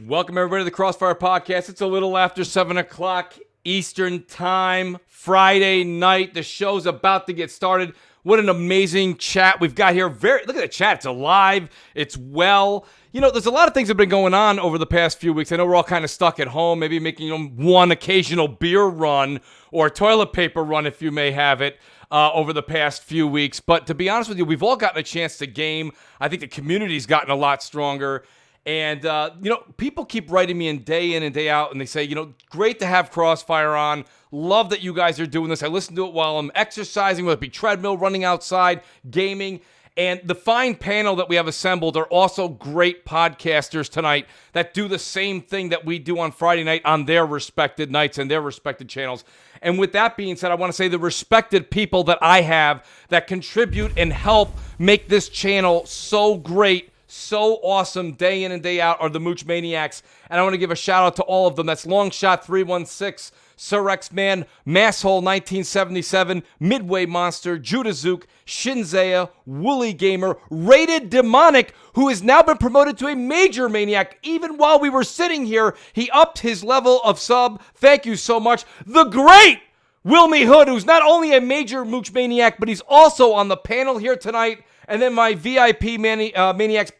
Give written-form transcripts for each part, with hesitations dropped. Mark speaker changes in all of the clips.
Speaker 1: Welcome, everybody, to the CrossFire podcast. It's a little after 7 o'clock Eastern time, Friday night. The show's about to get started. What an amazing chat we've got here. Look at the chat. It's alive. It's well. You know, there's a lot of things that have been going on over the past few weeks. I know we're all kind of stuck at home, maybe making one occasional beer run or toilet paper run, if you may have it, over the past few weeks. But to be honest with you, we've all gotten a chance to game. I think the community's gotten a lot stronger. And, people keep writing me in and day out, and they say, great to have CrossFire on. Love that you guys are doing this. I listen to it while I'm exercising, whether it be treadmill, running outside, gaming. And the fine panel that we have assembled are also great podcasters tonight that do the same thing that we do on Friday night on their respected nights and their respected channels. And with that being said, I want to say the respected people that I have that contribute and help make this channel so great, so awesome day in and day out are the Mooch Maniacs. And I want to give a shout out to all of them. That's Longshot 316, Sir X-Man, Masshole 1977, Midway Monster, JudaZuk, Shinseiya, WoolleyGamer, Rated Demonic, who has now been promoted to a Major Maniac. Even while we were sitting here, he upped his level of sub. Thank you so much. The great Wilmy Hood, who's not only a Major Mooch Maniac, but he's also on the panel here tonight. And then my VIP maniacs,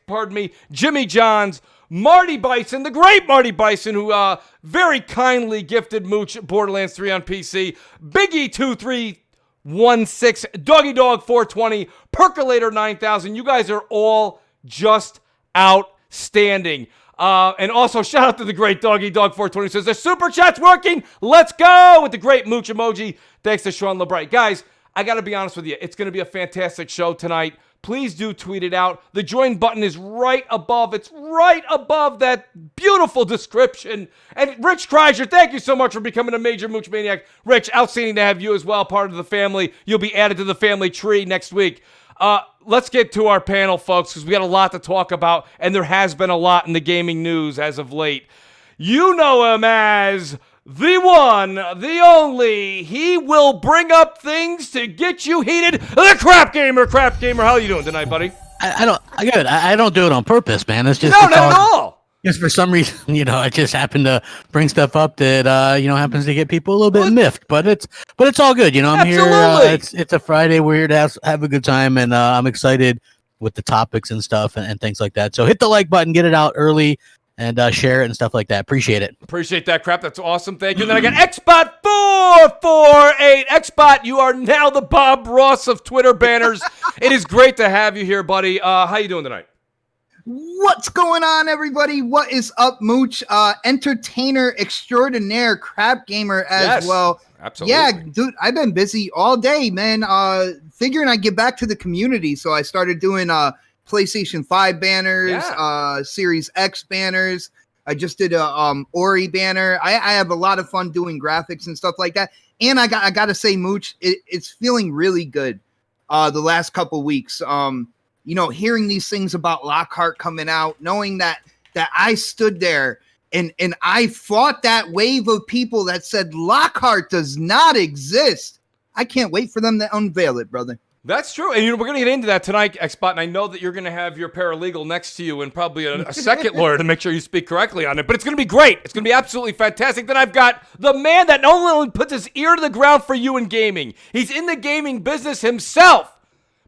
Speaker 1: Jimmy Johns, Marty Bison, the great Marty Bison, who very kindly gifted Mooch Borderlands 3 on PC, Biggie2316, Doggy Dog 420, Percolator 9000. You guys are all just outstanding. And also shout out to the great Doggy Dog 420, says the super chat's working. Let's go with the great Mooch emoji. Thanks to Sean LeBright. Guys, I got to be honest with you. It's going to be a fantastic show tonight. Please do tweet it out. The join button is right above. It's right above that beautiful description. And Rich Kreischer, thank you so much for becoming a Major Mooch Maniac. Rich, outstanding to have you as well, part of the family. You'll be added to the family tree next week. Let's get to our panel, folks, because we got a lot to talk about, and there has been a lot in the gaming news as of late. You know him as the one, the only. He will bring up things to get you heated. The Crap Gamer. How you doing tonight, buddy?
Speaker 2: I don't do it on purpose, man. It's just
Speaker 1: not at all.
Speaker 2: Just for some reason, I just happen to bring stuff up that happens to get people a little bit miffed. But it's all good. I'm
Speaker 1: Absolutely.
Speaker 2: Here. It's a Friday. We're here to have a good time, and I'm excited with the topics and stuff and things like that. So hit the like button, get it out early. And share it and stuff like that. Appreciate it.
Speaker 1: Appreciate that, Crap. That's awesome. Thank you. And then I got Xbot448. Xbot, you are now the Bob Ross of Twitter banners. It is great to have you here, buddy. How you doing tonight?
Speaker 3: What's going on, everybody? What is up, Mooch? Entertainer extraordinaire, Crap Gamer as well.
Speaker 1: Absolutely.
Speaker 3: Yeah, dude, I've been busy all day, man. Figuring I'd get back to the community, so I started doing PlayStation 5 banners, Series X banners. I just did a Ori banner. I have a lot of fun doing graphics and stuff like that. And I got to say, Mooch, it's feeling really good the last couple weeks. Hearing these things about Lockhart coming out, knowing that I stood there and I fought that wave of people that said Lockhart does not exist. I can't wait for them to unveil it, brother.
Speaker 1: That's true. And we're going to get into that tonight, Xbot, and I know that you're going to have your paralegal next to you and probably a second lawyer to make sure you speak correctly on it. But it's going to be great. It's going to be absolutely fantastic. Then I've got the man that not only puts his ear to the ground for you in gaming, he's in the gaming business himself,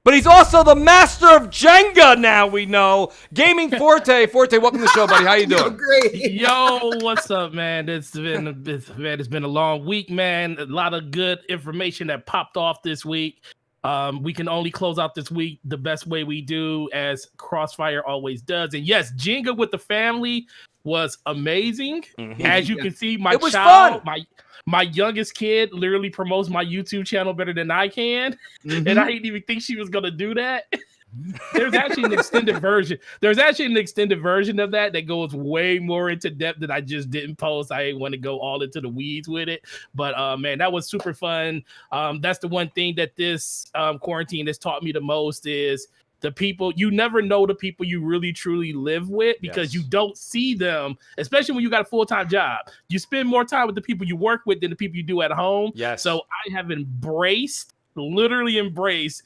Speaker 1: but he's also the master of Jenga now, we know. Gaming Forte. Forte, welcome to the show, buddy. How you doing?
Speaker 3: Great.
Speaker 4: Yo, what's up, man? It's been a long week, man. A lot of good information that popped off this week. We can only close out this week the best way we do, as CrossFire always does. And yes, Jenga with the family was amazing. Mm-hmm. As you can see, my child, my youngest kid literally promotes my YouTube channel better than I can. Mm-hmm. And I didn't even think she was going to do that. There's actually an extended version. There's actually an extended version of that goes way more into depth that I just didn't post. I didn't want to go all into the weeds with it. But man, that was super fun. That's the one thing that this quarantine has taught me the most is the people. You never know the people you really truly live with because you don't see them, especially when you got a full-time job. You spend more time with the people you work with than the people you do at home.
Speaker 1: Yes.
Speaker 4: So I have literally embraced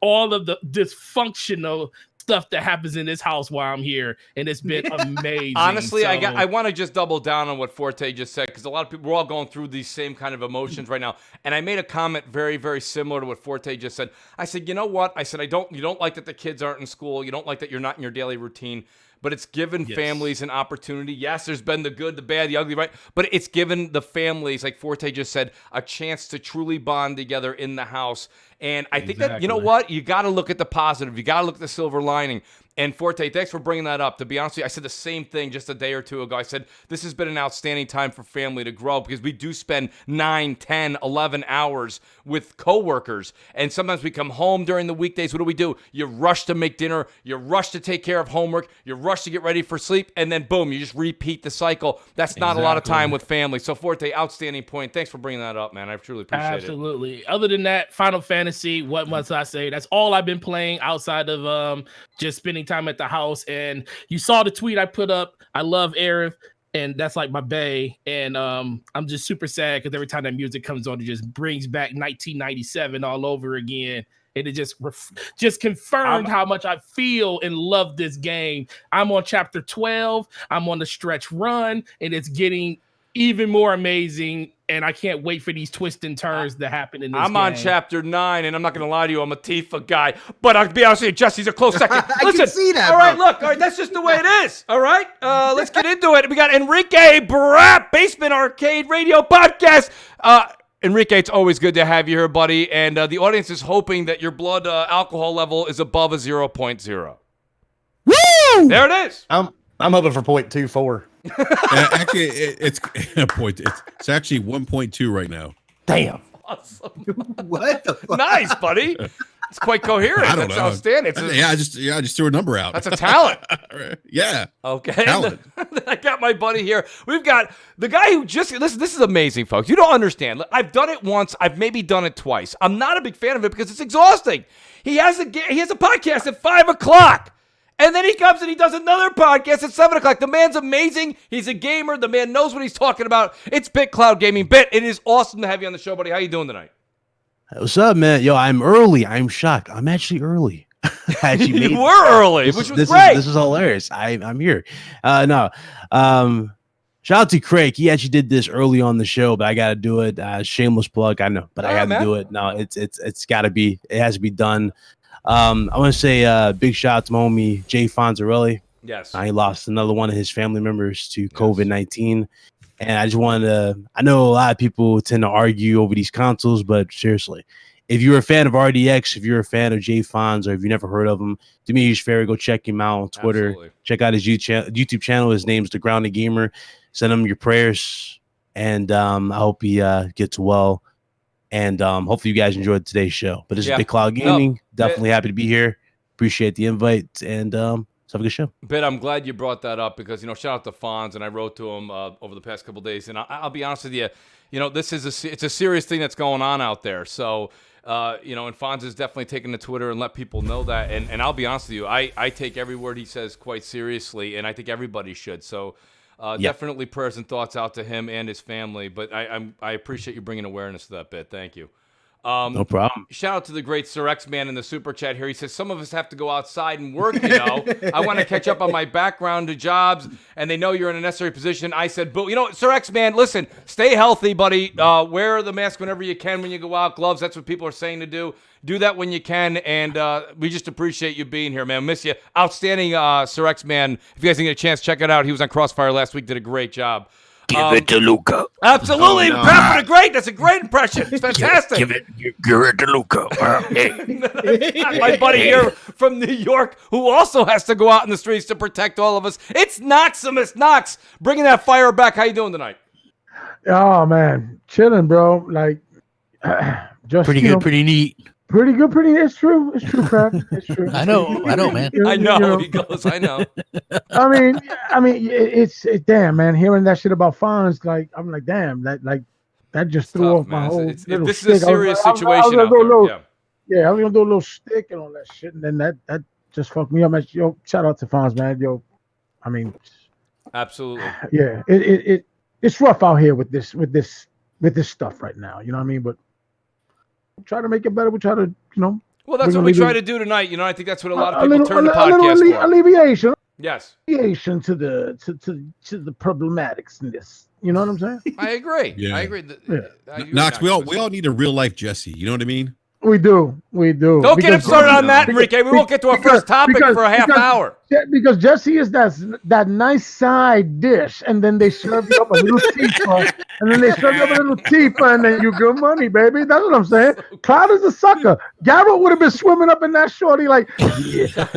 Speaker 4: all of the dysfunctional stuff that happens in this house while I'm here, and it's been amazing.
Speaker 1: Honestly, I want to just double down on what Forte just said, because a lot of people, we're all going through these same kind of emotions right now. And I made a comment very, very similar to what Forte just said. I said, you know what? I said, you don't like that the kids aren't in school. You don't like that you're not in your daily routine. But it's given families an opportunity. Yes, there's been the good, the bad, the ugly, right? But it's given the families, like Forte just said, a chance to truly bond together in the house. And I think that, you know what? You got to look at the positive. You got to look at the silver lining. And Forte, thanks for bringing that up. To be honest with you, I said the same thing just a day or two ago. I said, this has been an outstanding time for family to grow, because we do spend 9, 10, 11 hours with coworkers. And sometimes we come home during the weekdays. What do? You rush to make dinner. You rush to take care of homework. You rush to get ready for sleep. And then, boom, you just repeat the cycle. That's not a lot of time with family. So, Forte, outstanding point. Thanks for bringing that up, man. I truly appreciate it.
Speaker 4: Absolutely. Other than that, Final Fantasy, what must I say? That's all I've been playing outside of just spending time at the house. And you saw the tweet I put up. I love Aerith, and that's like my bae. And I'm just super sad because every time that music comes on, it just brings back 1997 all over again. And it just confirmed how much I feel and love this game. I'm on chapter 12. I'm on the stretch run, and it's getting even more amazing. And I can't wait for these twists and turns that happen in this game.
Speaker 1: I'm on chapter 9, and I'm not going to lie to you, I'm a Tifa guy. But I'll be honest with you, Jesse's a close second.
Speaker 3: I can see that,
Speaker 1: all right, look, all right, that's just the way it is. All right, let's get into it. We got Enrique Brat, Basement Arcade Radio Podcast. Enrique, it's always good to have you here, buddy. And the audience is hoping that your blood alcohol level is above a 0.0.
Speaker 2: Woo!
Speaker 1: There it is.
Speaker 5: I'm hoping for 0.24.
Speaker 6: Actually, it's a point. It's actually 1.2 right now.
Speaker 5: Damn.
Speaker 1: Awesome.
Speaker 3: What the fuck?
Speaker 1: Nice, buddy. It's quite coherent.
Speaker 6: I don't
Speaker 1: That's
Speaker 6: know.
Speaker 1: outstanding.
Speaker 6: I just threw a number out.
Speaker 1: That's a talent.
Speaker 6: Yeah.
Speaker 1: Okay.
Speaker 6: Talent.
Speaker 1: I got my buddy here. We've got the guy who just listen. This is amazing, folks. You don't understand. Look, I've done it once. I've maybe done it twice. I'm not a big fan of it because it's exhausting. He has a podcast at 5:00. And then he comes and he does another podcast at 7:00. The man's amazing. He's a gamer. The man knows what he's talking about. It's Bit Cloud Gaming. Bit, it is awesome to have you on the show, buddy. How you doing tonight?
Speaker 2: What's up, man? Yo, I'm early. I'm shocked. I'm actually early.
Speaker 1: You were early, which was great.
Speaker 2: This is hilarious. I'm here. Shout out to Craig. He actually did this early on the show, but I got to do it. Shameless plug, I know, but I had to do it. No, it's got to be. It has to be done. I want to say big shout out to my homie Jay Fonzarelli.
Speaker 1: Yes,
Speaker 2: he lost another one of his family members to COVID-19, and I just wanted to. I know a lot of people tend to argue over these consoles, but seriously, if you're a fan of RDX, if you're a fan of Jay Fonz, or if you've never heard of him, do me a huge favor, go check him out on Twitter.
Speaker 1: Absolutely.
Speaker 2: Check out his YouTube channel. His name's The Grounded Gamer. Send him your prayers, and I hope he gets well. And hopefully you guys enjoyed today's show. But this is Big Cloud Gaming. Definitely happy to be here. Appreciate the invite, and let's have a good show.
Speaker 1: Bit, I'm glad you brought that up because, shout out to Fonz, and I wrote to him over the past couple of days. And I'll be honest with you, this is it's a serious thing that's going on out there. So, and Fonz is definitely taking to Twitter and let people know that. And I'll be honest with you, I take every word he says quite seriously, and I think everybody should. So, definitely prayers and thoughts out to him and his family. But I appreciate you bringing awareness to that, Bit. Thank you.
Speaker 2: No problem.
Speaker 1: Shout out to the great Sir X-Man in the super chat here. He says, some of us have to go outside and work, I want to catch up on my background to jobs, and they know you're in a necessary position. I said, boo. Sir X-Man, listen, stay healthy, buddy. Wear the mask whenever you can when you go out. Gloves, that's what people are saying to do. Do that when you can, and we just appreciate you being here, man. Miss you. Outstanding, Sir X-Man. If you guys didn't get a chance, check it out. He was on CrossFire last week, did a great job.
Speaker 7: Give it to Luca.
Speaker 1: Absolutely. Oh, no. Pat, great. That's a great impression. It's fantastic.
Speaker 7: Give it to Luca.
Speaker 1: My buddy here from New York, who also has to go out in the streets to protect all of us. It's Noximus Knox, bringing that fire back. How you doing tonight?
Speaker 8: Oh, man. Chilling, bro. Like, just
Speaker 2: pretty good, pretty neat.
Speaker 8: Pretty good, it's true, crap. It's true.
Speaker 2: I know, man.
Speaker 1: I know. He goes, I know.
Speaker 8: I mean, it's damn, man. Hearing that shit about Fonz, like, I'm like, damn, that just threw off my whole.
Speaker 1: If this is a serious situation out there,
Speaker 8: yeah, I was gonna do a little stick and all that shit, and then that just fucked me up. Yo, shout out to Fonz, man. Yo, I mean,
Speaker 1: absolutely.
Speaker 8: Yeah, it's rough out here with this stuff right now. You know what I mean? But try to make it better. We try to,
Speaker 1: Well, that's what we try to do tonight. You know, I think that's what a lot of people turn the
Speaker 8: a
Speaker 1: podcast
Speaker 8: little
Speaker 1: for.
Speaker 8: Alleviation.
Speaker 1: Yes.
Speaker 8: Alleviation to the problematicsness. You know what I'm saying?
Speaker 1: I agree.
Speaker 6: Yeah.
Speaker 1: I agree.
Speaker 6: Knox, we all need a real life Jesse. You know what I mean?
Speaker 8: We do.
Speaker 1: Don't get him started on that, Enrique. We won't get to our first topic for a half hour.
Speaker 8: Because Jesse is that nice side dish, and then they serve you up a little teapot, and then they serve you up a little teapot, and then you give money, baby. That's what I'm saying. Cloud is a sucker. Garrett would have been swimming up in that shorty like, yeah.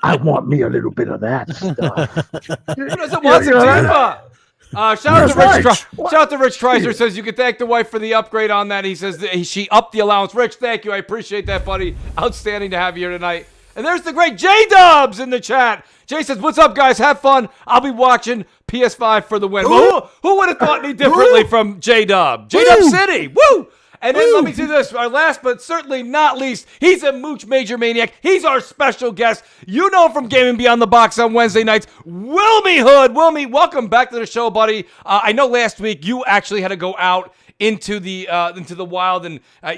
Speaker 8: I want me a little bit of that stuff.
Speaker 1: Who doesn't want some teapot? Shout out to Rich Treiser says you can thank the wife for the upgrade on that. He says she upped the allowance. Rich, thank you. I appreciate that, buddy. Outstanding to have you here tonight. And there's the great J-Dubs in the chat. Jay says, what's up, guys? Have fun. I'll be watching PS5 for the win. Well, who would have thought any differently from J-Dub? J-Dub City. Woo! And then let me do this. Our last but certainly not least, he's a Mooch Maniac. He's our special guest. You know him from Gaming Beyond the Box on Wednesday nights. Wilmy Hood. Wilmy, welcome back to the show, buddy. I know last week you actually had to go out into the wild, and I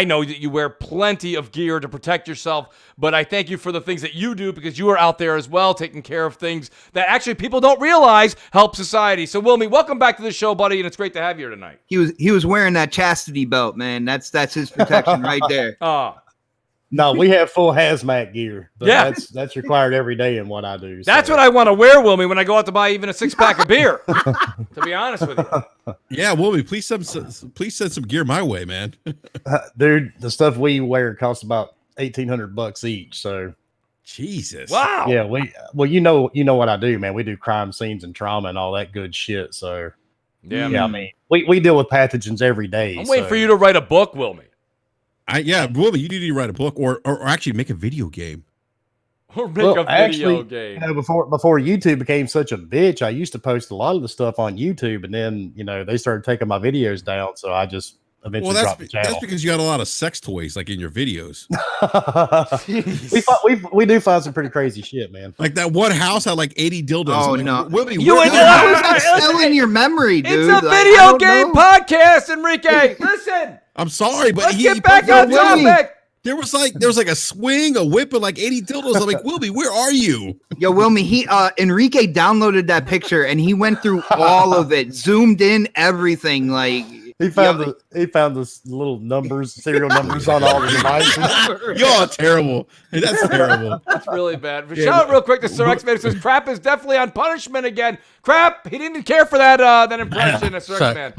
Speaker 1: know that you wear plenty of gear to protect yourself, but I thank you for the things that you do because you are out there as well taking care of things that actually people don't realize help society. So Wilmy, welcome back to the show, buddy, and it's great to have you here tonight.
Speaker 3: He was wearing that chastity belt, man. That's his protection right there.
Speaker 5: No, we have full hazmat gear. But that's required every day in what I do.
Speaker 1: That's what I want to wear, Wilmy, when I go out to buy even a 6-pack of beer. To be honest with you.
Speaker 6: Yeah, Wilmy, please send some gear my way, man.
Speaker 5: Dude, the stuff we wear costs about $1,800 each. So,
Speaker 6: Jesus,
Speaker 1: wow.
Speaker 5: Yeah, you know what I do, man. We do crime scenes and trauma and all that good shit. So, yeah, I mean, we deal with pathogens every day.
Speaker 1: I'm waiting for you to write a book, Wilmy.
Speaker 6: Wilmy, you need to write a book or actually make a video game.
Speaker 1: Or make a video game.
Speaker 5: You know, before YouTube became such a bitch, I used to post a lot of the stuff on YouTube, and then they started taking my videos down, so I just eventually dropped the channel.
Speaker 6: That's because you got a lot of sex toys like in your videos.
Speaker 5: we do find some pretty crazy shit, man.
Speaker 6: Like that one house had like 80 dildos.
Speaker 3: Oh no,
Speaker 6: Wilmy,
Speaker 3: that's still in your memory, dude.
Speaker 1: It's a video game podcast, Enrique. Listen.
Speaker 6: I'm sorry, but
Speaker 1: let's get back on topic.
Speaker 6: There was like a swing, a whip, and like 80 dildos. I'm like, Wilmy, where are you?
Speaker 3: Yo, Wilmy, Enrique downloaded that picture and he went through all of it, zoomed in everything. Like
Speaker 5: he found the little serial numbers on all the devices.
Speaker 6: Y'all terrible. Hey, that's terrible.
Speaker 1: That's really bad. But shout out real quick to Sir X-Man who says Crap is definitely on punishment again. Crap, he didn't care for that impression of Sir X-Man.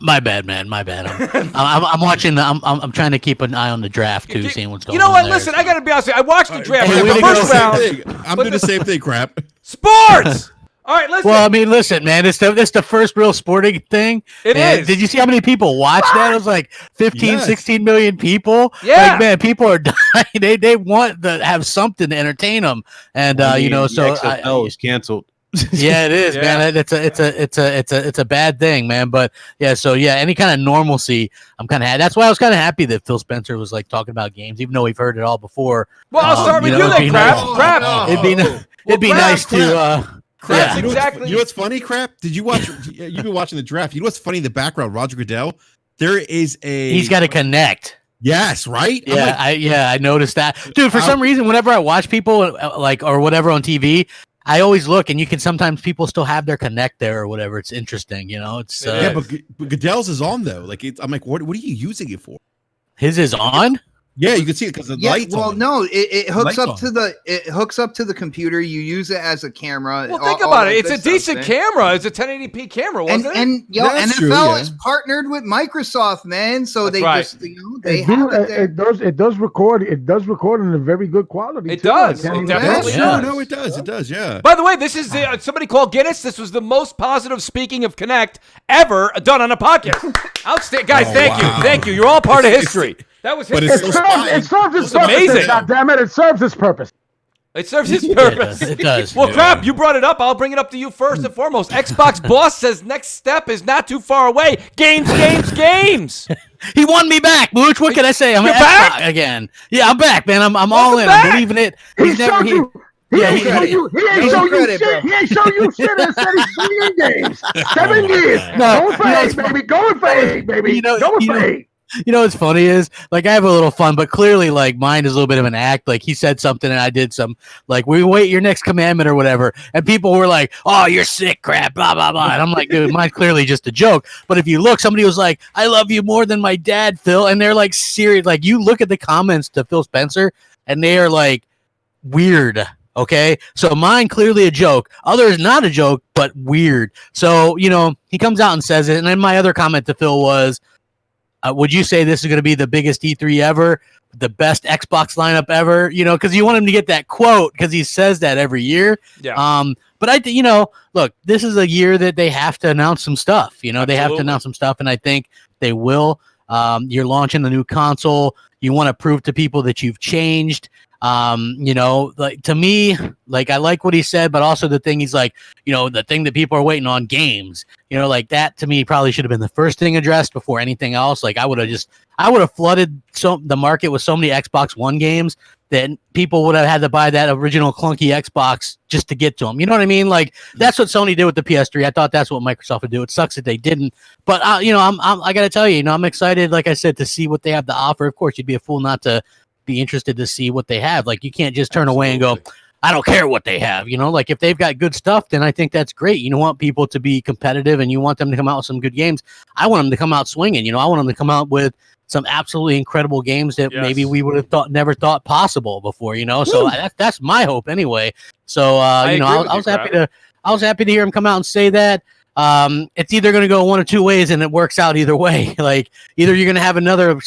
Speaker 9: My bad, man. My bad. I'm watching. I'm trying to keep an eye on the draft too, seeing what's going on.
Speaker 1: You know what?
Speaker 9: There,
Speaker 1: listen, I gotta be honest with you. I watched the draft.
Speaker 9: Hey,
Speaker 1: the first round.
Speaker 6: I'm doing the same thing. Crap.
Speaker 1: Sports. All right, listen.
Speaker 9: Well, I mean, listen, man. It's the first real sporting thing.
Speaker 1: It is.
Speaker 9: Did you see how many people watched that? It was like 16 million people.
Speaker 1: Yeah.
Speaker 9: Like, man, people are dying. They want to have something to entertain them, and so
Speaker 2: XFL is canceled.
Speaker 9: Yeah, it is, man. It's a bad thing, man. But any kind of normalcy, I'm kind of happy. That's why I was kind of happy that Phil Spencer was like talking about games, even though we've heard it all before.
Speaker 1: Well, I'll start with you then, Crap.
Speaker 9: It'd be nice to.
Speaker 1: Crap,
Speaker 6: You know
Speaker 1: exactly.
Speaker 6: what's funny, Crap? Did you watch? You've been watching the draft. You know what's funny in the background? Roger Goodell. There is
Speaker 9: He's got to connect.
Speaker 6: Yes, right.
Speaker 9: Yeah, I noticed that, dude. For some reason, whenever I watch people or whatever on TV, I always look, and you can sometimes people still have their Kinect there or whatever. It's interesting, It's
Speaker 6: but Goodell's is on though. Like I'm like, what are you using it for?
Speaker 9: His is on.
Speaker 6: Yeah, you can see it because the lights.
Speaker 3: Well,
Speaker 6: on.
Speaker 3: no, it hooks
Speaker 6: Lights
Speaker 3: up
Speaker 6: on.
Speaker 3: to the computer. You use it as a camera.
Speaker 1: Well, think about it. It's a decent camera. It's a 1080p camera, wasn't it?
Speaker 3: And NFL is partnered with Microsoft, man. So they just they have
Speaker 8: it does record. It does record in a very good quality.
Speaker 1: It does. It definitely does.
Speaker 6: No, it does. It does. Yeah.
Speaker 1: By the way, this is somebody called Guinness. This was the most positive speaking of Kinect ever done on a podcast. Outstanding, guys. Thank you. You're all part of history. That was history.
Speaker 8: It serves its purpose.
Speaker 1: Amazing.
Speaker 8: God damn it! It serves its purpose.
Speaker 1: It serves its purpose.
Speaker 9: It does.
Speaker 1: Well, Crap, you brought it up. I'll bring it up to you first and foremost. Xbox boss says next step is not too far away. Games.
Speaker 9: He won me back, Mooch. What can I say? I'm
Speaker 1: back
Speaker 9: again. Yeah, I'm back, man. I'm all in. I'm believing it. He ain't show
Speaker 8: you shit and said he's 28 games. 7 years. Going for 8, baby. Going for 8, baby. Going for 8.
Speaker 9: You know what's funny is, like, I have a little fun, but clearly, like, mine is a little bit of an act. Like, he said something and I did some, like, we wait your next commandment or whatever. And people were like, oh, you're sick, crap, blah, blah, blah. And I'm like, dude, mine's clearly just a joke. But if you look, somebody was like, I love you more than my dad, Phil. And they're like, serious. Like, you look at the comments to Phil Spencer and they are like, weird. Okay, so mine clearly a joke. Others not a joke, but weird. So, you know, he comes out and says it. And then my other comment to Phil was, would you say this is going to be the biggest E3 ever, the best Xbox lineup ever? You know, because you want him to get that quote because he says that every year.
Speaker 1: Yeah.
Speaker 9: But you know, look, this is a year that they have to announce some stuff. You know, Absolutely. They have to announce some stuff, and I think they will. You're launching a new console. You want to prove to people that you've changed. You know, like, to me, like, I like what he said, but also the thing he's like, you know, the thing that people are waiting on, games, you know, like, that to me probably should have been the first thing addressed before anything else. Like, I would have flooded the market with so many Xbox One games that people would have had to buy that original clunky Xbox just to get to them. You know what I mean? Like, that's what Sony did with the PS3. I thought that's what Microsoft would do. It sucks that they didn't, but you know, I got to tell you, you know, I'm excited, like I said, to see what they have to offer. Of course, you'd be a fool not to be interested to see what they have. Like, you can't just turn away and go, I don't care what they have. You know, like, if they've got good stuff, then I think that's great. You don't want people to be competitive and you want them to come out with some good games. I want them to come out swinging. You know, I want them to come out with some absolutely incredible games that maybe we would have never thought possible before, you know? So that's my hope anyway. So, you know, I was happy to hear him come out and say that. It's either going to go one of two ways, and it works out either way. Like, either you're going to have another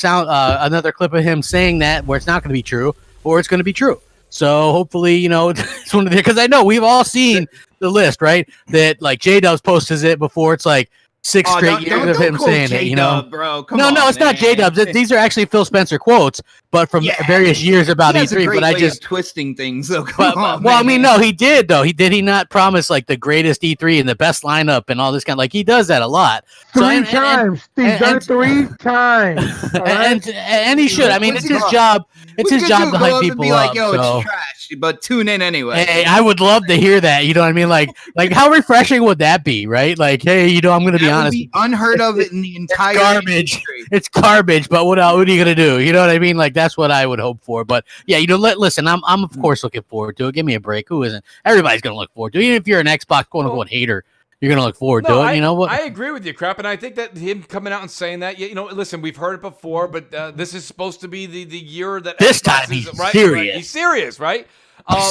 Speaker 9: clip of him saying that where it's not going to be true, or it's going to be true. So hopefully, you know, it's one of the, because I know we've all seen the list, right? That, like, J-Dubs posted it before. It's like 6 straight years of him saying it, you know?
Speaker 3: Bro.
Speaker 9: No, it's not J-Dubs. These are actually Phil Spencer quotes, but from various years about E3. But I just
Speaker 3: twisting things. So
Speaker 9: well, I mean, no, he did though. Did he not promise like the greatest E3 and the best lineup and all this kind of, like, he does that a lot.
Speaker 8: Three times. He's done it 3 times.
Speaker 9: And he should. I mean, it's his job. It's his job to hype people up.
Speaker 3: Yo, it's trash, but tune in anyway.
Speaker 9: Hey, I would love to hear that. You know what I mean? Like how refreshing would that be, right? Like, hey, you know, I'm going to be honest.
Speaker 3: Be unheard of in the entire
Speaker 9: garbage.
Speaker 3: industry.
Speaker 9: It's garbage, but what are you going to do? You know what I mean? Like, that's what I would hope for. But yeah, you know, listen, I'm of course looking forward to it. Give me a break. Who isn't? Everybody's going to look forward to it. Even if you're an Xbox quote unquote hater, you're going to look forward to it. You know what?
Speaker 1: I agree with you, Crap. And I think that him coming out and saying that, you know, listen, we've heard it before, but this is supposed to be the year that
Speaker 9: this
Speaker 1: Xbox
Speaker 9: time he's serious.
Speaker 1: Right? He's serious, right?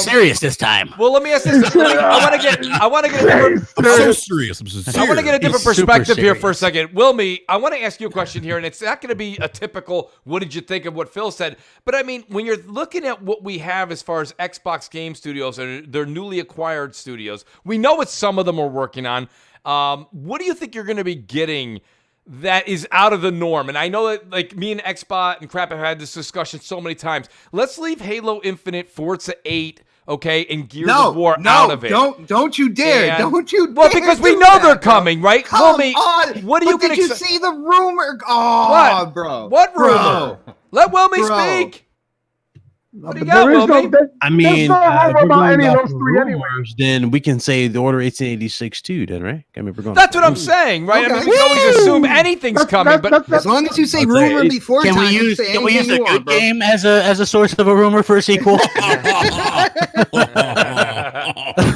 Speaker 9: Serious this time.
Speaker 1: Well, let me ask this. I want to get a different.
Speaker 6: I'm so serious. I'm so serious.
Speaker 1: I want to get a different perspective here for a second. Wilmy, I want to ask you a question here, and it's not going to be a typical, what did you think of what Phil said? But I mean, when you're looking at what we have as far as Xbox game studios and their newly acquired studios, we know what some of them are working on. What do you think you're going to be getting that is out of the norm? And I know that, like, me and Xbot and Crap have had this discussion so many times. Let's leave Halo Infinite, Forza 8, okay, and Gears of War out of it.
Speaker 3: Don't you dare. Don't you dare.
Speaker 1: Well, because we know they're coming, right?
Speaker 3: Come on.
Speaker 1: What are you going to...
Speaker 3: Did you see the rumor? Oh,
Speaker 1: what?
Speaker 3: Bro.
Speaker 1: What rumor? Let Wilmy speak. What do you got, Wilmy?
Speaker 2: I mean,
Speaker 8: about any of those 3
Speaker 2: rumors,
Speaker 8: anyway.
Speaker 2: then we can say the Order 1886 too, then, right? I mean, we're going.
Speaker 1: That's what I'm saying, right?
Speaker 3: Okay.
Speaker 1: I mean, we can always assume anything's coming, but
Speaker 3: as long as you say rumor before
Speaker 9: can
Speaker 3: time,
Speaker 9: we use a good
Speaker 3: bro.
Speaker 9: game as a source of a rumor for a sequel?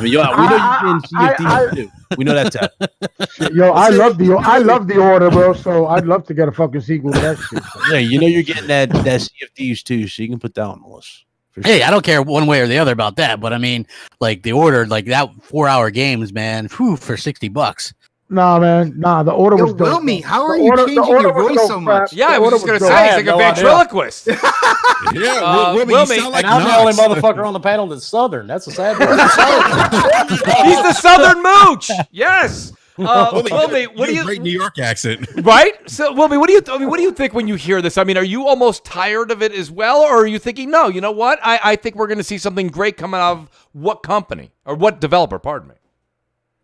Speaker 2: We know you can CFD too. We know that too.
Speaker 8: Yo, I love the Order, bro. So I'd love to get a fucking sequel to that shit.
Speaker 2: Yeah, you know you're getting that CFDs too, so you can put that on the list.
Speaker 9: Hey, I don't care one way or the other about that, but I mean, like, the Order, like that 4-hour games, man, for $60.
Speaker 8: Nah, man, the Order was dope.
Speaker 3: Wilmy, how are you changing your voice so much?
Speaker 1: Yeah, I was just gonna say he's like a ventriloquist.
Speaker 6: Wilmy, you sound like
Speaker 5: I'm the only
Speaker 6: nuts.
Speaker 5: motherfucker on the panel that's Southern. That's a sad part.
Speaker 1: He's the Southern Mooch. Yes. Wilmy, what do you?
Speaker 6: Great New York accent,
Speaker 1: right? So, Wilmy, what do you think when you hear this? I mean, are you almost tired of it as well, or are you thinking, no, you know what? I think we're going to see something great coming out of what company or what developer? Pardon me.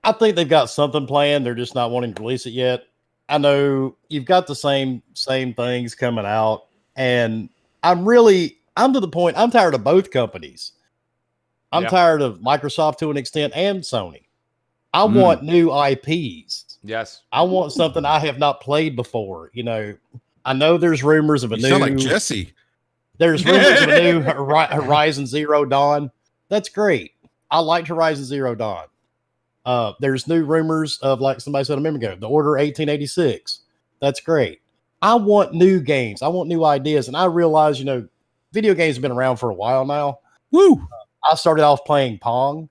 Speaker 5: I think they've got something planned. They're just not wanting to release it yet. I know you've got the same things coming out, and I'm to the point. I'm tired of both companies. I'm tired of Microsoft to an extent and Sony. I want new IPs.
Speaker 1: Yes.
Speaker 5: I want something I have not played before. You know, I know there's rumors of a
Speaker 6: You
Speaker 5: new.
Speaker 6: sound like Jesse.
Speaker 5: There's rumors of a new Horizon Zero Dawn. That's great. I liked Horizon Zero Dawn. There's new rumors of, like somebody said a minute ago, the Order 1886. That's great. I want new games. I want new ideas. And I realize, video games have been around for a while now.
Speaker 6: Woo!
Speaker 5: I started off playing Pong.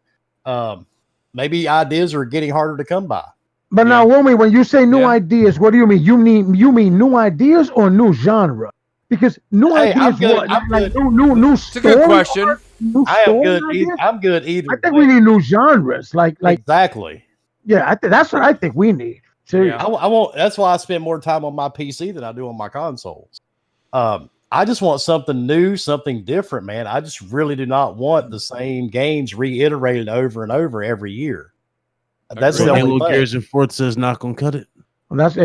Speaker 5: Maybe ideas are getting harder to come by.
Speaker 8: But now, Wilmy, when you say new ideas, what do you mean? You mean new ideas or new genre? Because new ideas, what? Like new
Speaker 1: It's a good question.
Speaker 5: I am good. I'm good either.
Speaker 8: I think we need new genres. Like
Speaker 5: exactly.
Speaker 8: Yeah, that's what I think we need.
Speaker 5: Yeah. I won't. That's why I spend more time on my PC than I do on my consoles. I just want something new, something different, man. I just really do not want the same games reiterated over and over every year. That's the only thing.
Speaker 2: Gears and Forza is not going to cut it.
Speaker 8: Well, that's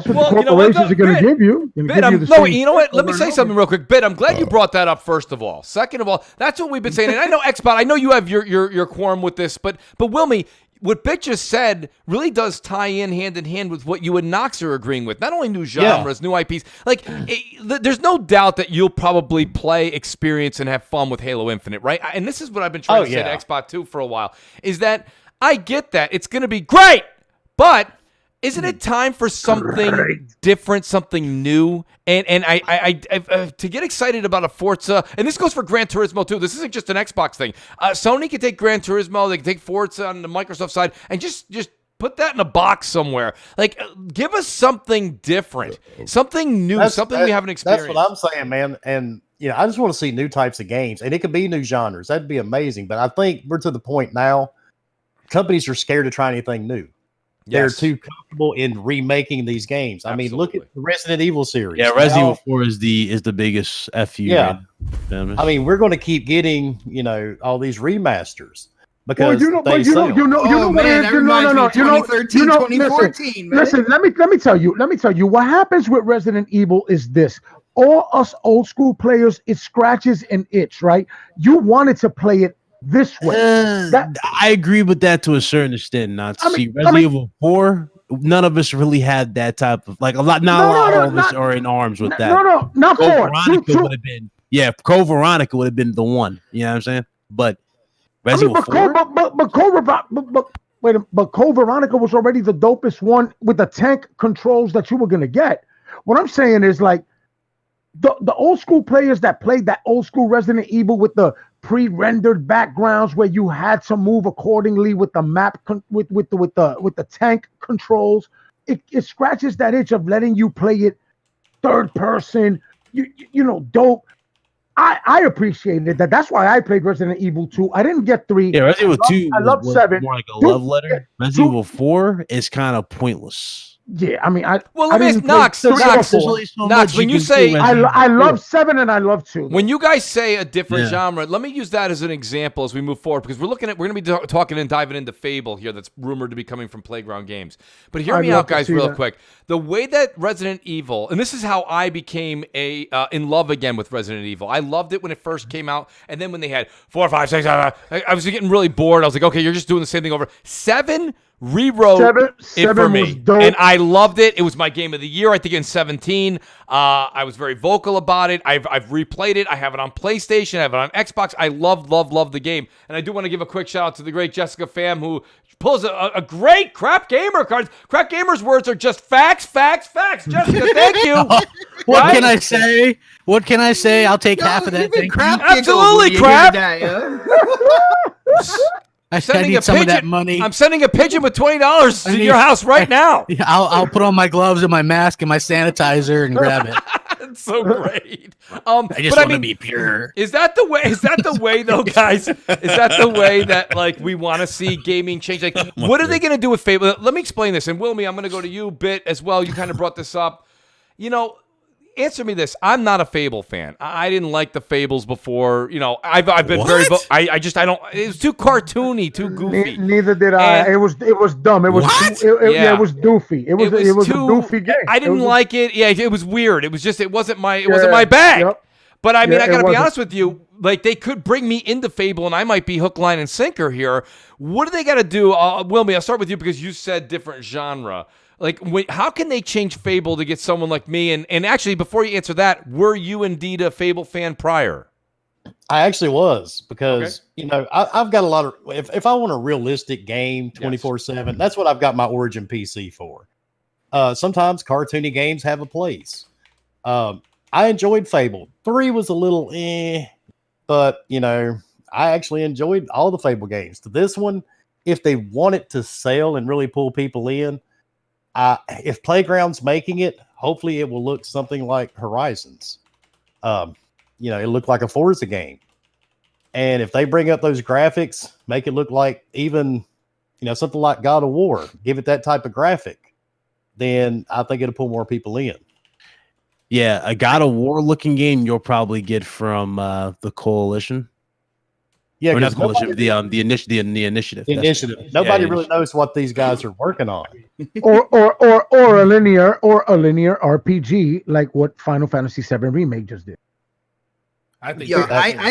Speaker 8: what the corporations are going to give you.
Speaker 1: You know what? Let me say something real quick. Bit, I'm glad you brought that up. First of all, second of all, that's what we've been saying. And I know Xbot. I know you have your quorum with this, but Wilmy, what Bit just said really does tie in hand with what you and Knox are agreeing with. Not only new genres, new IPs. There's no doubt that you'll probably play, experience, and have fun with Halo Infinite, right? And this is what I've been trying to say to Xbot too for a while. Is that I get that it's going to be great, but isn't it time for something different, something new? And I to get excited about a Forza, and this goes for Gran Turismo too. This isn't just an Xbox thing. Sony can take Gran Turismo, they can take Forza on the Microsoft side, and just put that in a box somewhere. Like, give us something different, something new, something we haven't experienced.
Speaker 5: That's what I'm saying, man. And I just want to see new types of games, and it could be new genres. That'd be amazing. But I think we're to the point now. Companies are scared to try anything new. They're too comfortable in remaking these games. I mean, look at the Resident Evil series.
Speaker 2: Yeah, Resident Evil 4 is the biggest FU.
Speaker 5: Yeah. I mean, we're going to keep getting, all these remasters because they sell.
Speaker 3: 2013, man.
Speaker 8: Listen, let me tell you what happens with Resident Evil is this. All us old school players, it scratches an itch, right? You wanted to play it this way.
Speaker 2: I agree with that to a certain extent. Resident Evil 4, none of us really had that type of a lot of us are in arms with that.
Speaker 8: Not 4.
Speaker 2: Would have been Code Veronica would have been the one. You know what I'm saying? But Resident Evil 4.
Speaker 8: But Code Veronica was already the dopest one with the tank controls that you were gonna get. What I'm saying is the old school players that played that old school Resident Evil with the pre-rendered backgrounds where you had to move accordingly with the map with the tank controls. It scratches that itch of letting you play it third person. Dope. I appreciated that. That's why I played Resident Evil 2. I didn't get 3.
Speaker 2: Yeah, Resident Evil 2.
Speaker 8: I love 7.
Speaker 2: More like a love letter. Resident Evil 4 is kind of pointless.
Speaker 8: Yeah, I mean,
Speaker 1: let me ask Knox. When you say
Speaker 8: I love 7 and I love 2.
Speaker 1: When you guys say a different genre, let me use that as an example as we move forward, because we're going to be talking and diving into Fable here. That's rumored to be coming from Playground Games. But hear me out, guys, real quick. The way that Resident Evil, and this is how I became in love again with Resident Evil. I loved it when it first came out, and then when they had 4, 5, 6, I was getting really bored. I was like, okay, you're just doing the same thing over. 7 rewrote it for me, and I loved it. It was my game of the year, I think, in 17. I was very vocal about it. I've replayed it. I have it on PlayStation. I have it on Xbox. I love the game. And I do want to give a quick shout out to the great Jessica Pham, who pulls a great Crap Gamer card. Crap Gamer's words are just facts. Jessica, thank you.
Speaker 9: What can I say? I'll take half of that. Thank you.
Speaker 1: Absolutely, Crap.
Speaker 9: I need some of that money.
Speaker 1: I'm sending a pigeon with $20 to your house right now.
Speaker 9: I'll put on my gloves and my mask and my sanitizer and grab it.
Speaker 1: It's so great.
Speaker 9: I just want to be pure.
Speaker 1: Is that the way though, guys? Is that the way that we want to see gaming change? What are they going to do with Fable? Let me explain this. And Wilmy, I'm going to go to you, Bit, as well. You kind of brought this up. Answer me this. I'm not a Fable fan. I didn't like the Fables before. I've been very. I don't. It was too cartoony, too goofy.
Speaker 8: Neither did I. It was dumb. It was. It was doofy. It was a doofy game.
Speaker 1: I didn't like it. Yeah, it was weird. It was just. It wasn't my bag. Yep. But I mean, I gotta be honest with you. They could bring me into Fable, and I might be hook, line, and sinker here. What do they got to do? Wilmy, I'll start with you because you said different genre. Like, how can they change Fable to get someone like me? And actually, before you answer that, were you indeed a Fable fan prior?
Speaker 5: I actually was, because I've got a lot of. If I want a realistic game 24/7, that's what I've got my Origin PC for. Sometimes cartoony games have a place. I enjoyed Fable. 3 was a little but I actually enjoyed all the Fable games. To this one, if they want it to sell and really pull people in, if Playground's making it, hopefully it will look something like Horizons. It looked like a Forza game. And if they bring up those graphics, make it look like even, something like God of War, give it that type of graphic, then I think it'll pull more people in.
Speaker 2: Yeah, a God of War looking game you'll probably get from the Coalition.
Speaker 5: Yeah,
Speaker 2: or not the Coalition, the initiative.
Speaker 5: The initiative. Nobody really knows what these guys are working on.
Speaker 8: or a linear RPG like what Final Fantasy VII Remake just did.
Speaker 3: I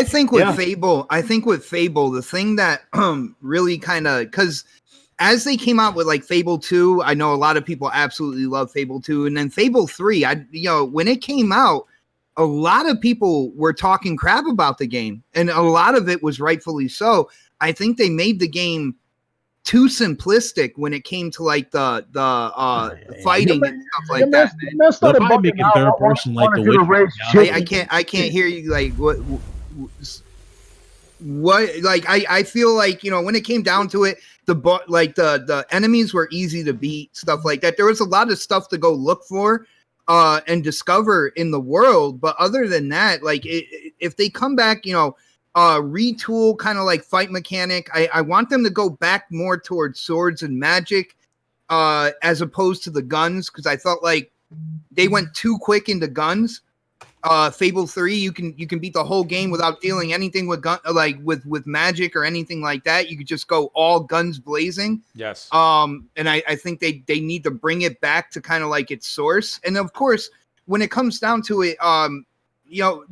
Speaker 3: think with Fable, the thing that really kind of, because as they came out with like Fable 2, I know a lot of people absolutely love Fable 2, and then Fable 3, when it came out, a lot of people were talking crap about the game, and a lot of it was rightfully so. I think they made the game too simplistic when it came to like the fighting and stuff like that.
Speaker 2: They'll probably make it third person like the Witcher.
Speaker 3: I can't hear you. Like what like I feel like when it came down to it, the enemies were easy to beat, stuff like that. There was a lot of stuff to go look for and discover in the world, but other than that, like if they come back, retool kind of like fight mechanic, I want them to go back more towards swords and magic as opposed to the guns, because I felt like they went too quick into guns. Fable 3, you can beat the whole game without dealing anything with gun, like with magic or anything like that. You could just go all guns blazing.
Speaker 1: Yes.
Speaker 3: And I think they need to bring it back to kind of like its source. And of course, when it comes down to it,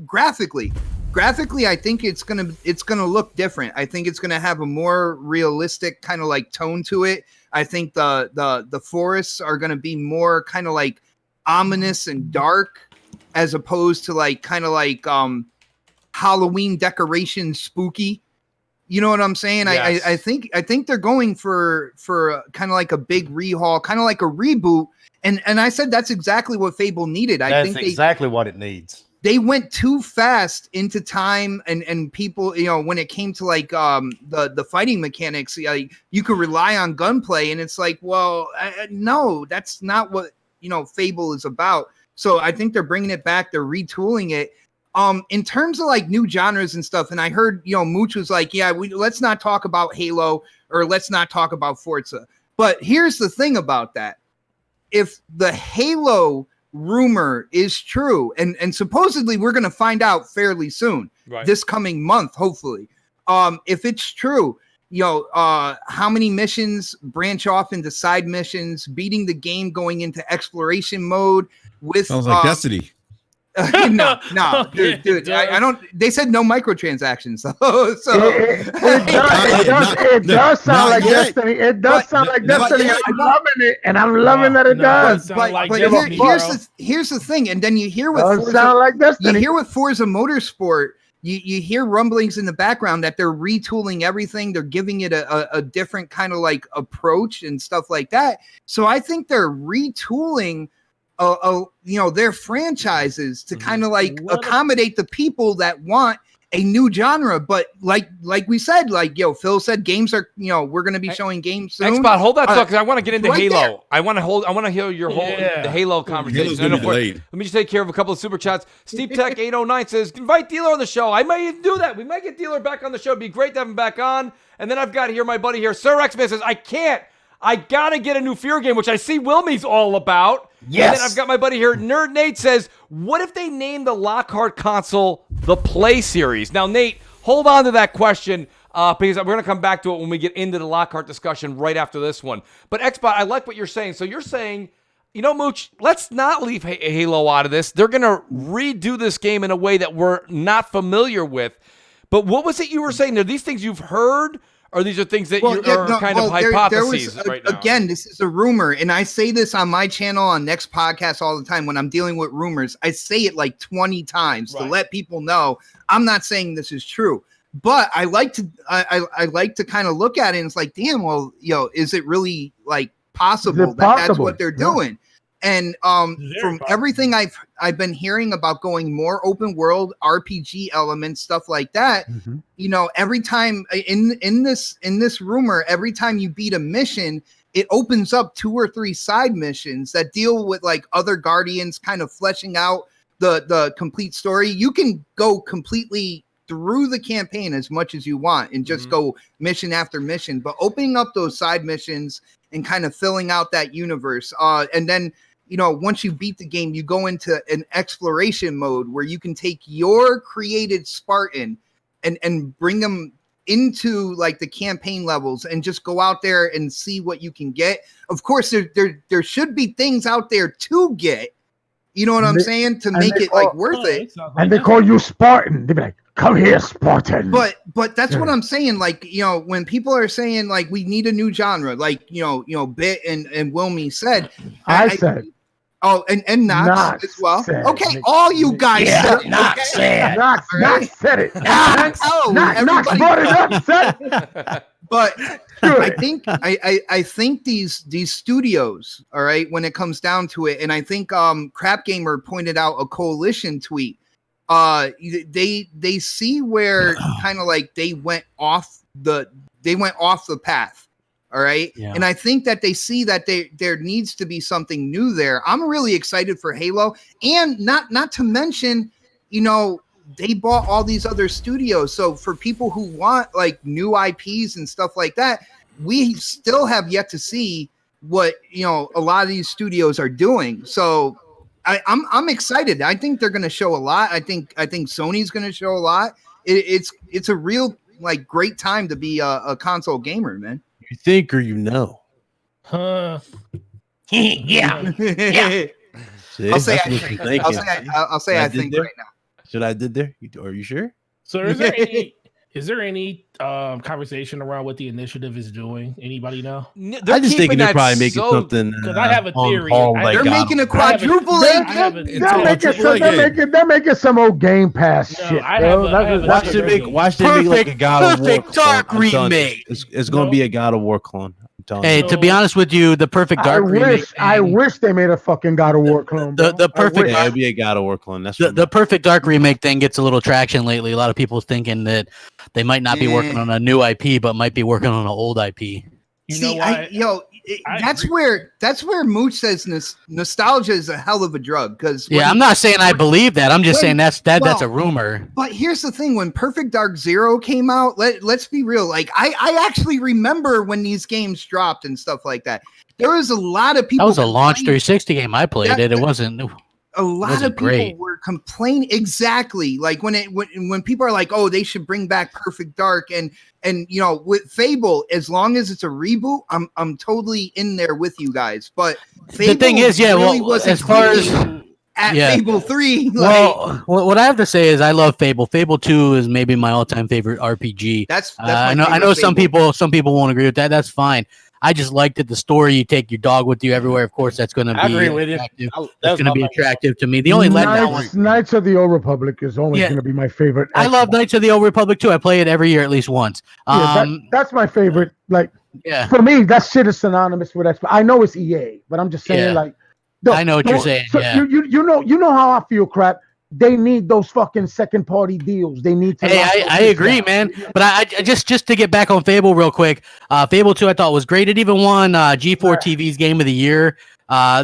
Speaker 3: graphically, I think it's gonna look different. I think it's gonna have a more realistic kind of like tone to it. I think the forests are gonna be more kind of like ominous and dark, as opposed to like kind of like Halloween decoration spooky. You know what I'm saying? Yes. I think they're going for kind of like a big rehaul, kind of like a reboot. And I said that's exactly what Fable needed.
Speaker 5: That's exactly what it needs.
Speaker 3: They went too fast into time, and people, when it came to like the fighting mechanics, you could rely on gunplay, and it's like, well, no, that's not what Fable is about. So I think they're bringing it back. They're retooling it. In terms of like new genres and stuff, and I heard, Mooch was like, yeah, let's not talk about Halo or let's not talk about Forza. But here's the thing about that. If the Halo rumor is true, and supposedly we're going to find out fairly soon, this coming month, hopefully. If it's true, how many missions branch off into side missions, beating the game, going into exploration mode with
Speaker 6: sounds like Destiny.
Speaker 3: No, dude. I don't. They said no microtransactions, so
Speaker 8: it does sound like Destiny. It does sound like Destiny. I'm loving it, and I'm loving that it does.
Speaker 3: But here's the thing, and then you hear with
Speaker 8: Forza, sound like Destiny.
Speaker 3: You hear with Forza Motorsport. You hear rumblings in the background that they're retooling everything. They're giving it a different kind of like approach and stuff like that. So I think they're retooling their franchises to kind of like accommodate the people that want a new genre. But like we said, like Phil said, games are we're going to be showing games soon.
Speaker 1: Xbot, hold that thought, because I want to get into Halo. There. I want to hear your whole the Halo conversation. Let me just take care of a couple of super chats. Steve Tech 809 says, invite Dealer on the show. I might even do that. We might get Dealer back on the show. It'd be great to have him back on. And then I've got here my buddy here, Sir X-Man says, I gotta get a new Fear game, which I see Wilmy's all about. Yes. And then I've got my buddy here, Nerd Nate says, what if they name the Lockhart console the Play Series? Now, Nate, hold on to that question because we're going to come back to it when we get into the Lockhart discussion right after this one. But Xbot, I like what you're saying. So you're saying, Mooch, let's not leave Halo out of this. They're going to redo this game in a way that we're not familiar with. But what was it you were saying? Are these things you've heard? Or these are things that are kind of hypotheses right now?
Speaker 3: Again, this is a rumor, and I say this on my channel on Next Podcast all the time when I'm dealing with rumors. I say it like 20 times to let people know I'm not saying this is true. But I like to kind of look at it and it's like, damn, well, is it really like possible that's what they're doing? And from everything I've been hearing about going more open world RPG elements, stuff like that, every time in this rumor, every time you beat a mission, it opens up 2 or 3 side missions that deal with like other Guardians, kind of fleshing out the complete story. You can go completely through the campaign as much as you want and just go mission after mission, but opening up those side missions and kind of filling out that universe, and then once you beat the game, you go into an exploration mode where you can take your created Spartan and bring them into like the campaign levels and just go out there and see what you can get. Of course, there should be things out there to get, you know what I'm saying, to make it like worth it.
Speaker 8: And they call you Spartan. They be like, come here, Spartan.
Speaker 3: But that's what I'm saying. Like, when people are saying like we need a new genre, like Bit and Wilmy said,
Speaker 8: I said.
Speaker 3: Oh, and Knox as well.
Speaker 8: Said,
Speaker 3: okay, all you guys said.
Speaker 8: Knox said. Knox said it.
Speaker 3: Knox
Speaker 8: brought it up. Said.
Speaker 3: But I think these studios, all right, when it comes down to it, and I think Crap Gamer pointed out a coalition tweet. They see where kind of like they went off the path. All right. Yeah. And I think that they see that there needs to be something new there. I'm really excited for Halo, and not to mention, they bought all these other studios. So for people who want like new IPs and stuff like that, we still have yet to see what, a lot of these studios are doing. So I'm excited. I think they're going to show a lot. I think Sony's going to show a lot. It's a real like great time to be a console gamer, man.
Speaker 2: You think or
Speaker 4: Huh?
Speaker 3: Yeah.
Speaker 2: See,
Speaker 3: I'll say I think right now.
Speaker 2: Should I did there? Are you sure?
Speaker 4: So is there any conversation around what the initiative is doing? Anybody know?
Speaker 2: I just think they're probably making something.
Speaker 4: Because I have a theory.
Speaker 3: They're making a quadruple
Speaker 8: They're making some old Game Pass shit.
Speaker 2: Watch them make like a God of War
Speaker 9: Perfect Dark remake.
Speaker 2: It's going to be a God of War clone.
Speaker 9: Hey, to be honest with you, the Perfect Dark remake.
Speaker 8: I wish they made a fucking God of War clone.
Speaker 9: The perfect.
Speaker 2: Yeah, it'd be a God of War clone. That's
Speaker 9: the Perfect Dark remake thing gets a little traction lately. A lot of people thinking that they might not be working on a new IP, but might be working on an old IP.
Speaker 3: That's where Mooch says nostalgia is a hell of a drug. Because
Speaker 9: I'm not saying I believe that. I'm just saying that's a rumor.
Speaker 3: But here's the thing: when Perfect Dark Zero came out, let's be real. Like I actually remember when these games dropped and stuff like that. There was a lot of people.
Speaker 9: That was a launch 360 game. I played it. It wasn't.
Speaker 3: A lot of people were complaining exactly like when people are like, oh, they should bring back Perfect Dark and with Fable, as long as it's a reboot, I'm totally in there with you guys. But Fable
Speaker 9: the thing is, as far as
Speaker 3: Fable 3,
Speaker 9: what I have to say is I love Fable. Fable 2 is maybe my all-time favorite RPG.
Speaker 3: That's
Speaker 9: I know some people won't agree with that. That's fine. I just liked it. The story, you take your dog with you everywhere. Of course, that's going to be attractive. That's going to be attractive to me. The only
Speaker 8: Knights of the Old Republic is always going to be my favorite.
Speaker 9: I love Knights of the Old Republic too. I play it every year at least once.
Speaker 8: That's my favorite. Like, for me, that shit is synonymous with Xbox. I know it's EA, but I'm just saying, like,
Speaker 9: I know what you're saying.
Speaker 8: So you know how I feel, Crap. They need those fucking second party deals. They need to.
Speaker 9: Hey, I agree, man. But I just to get back on Fable real quick. Fable 2 I thought was great. It even won G4 TV's Game of the Year.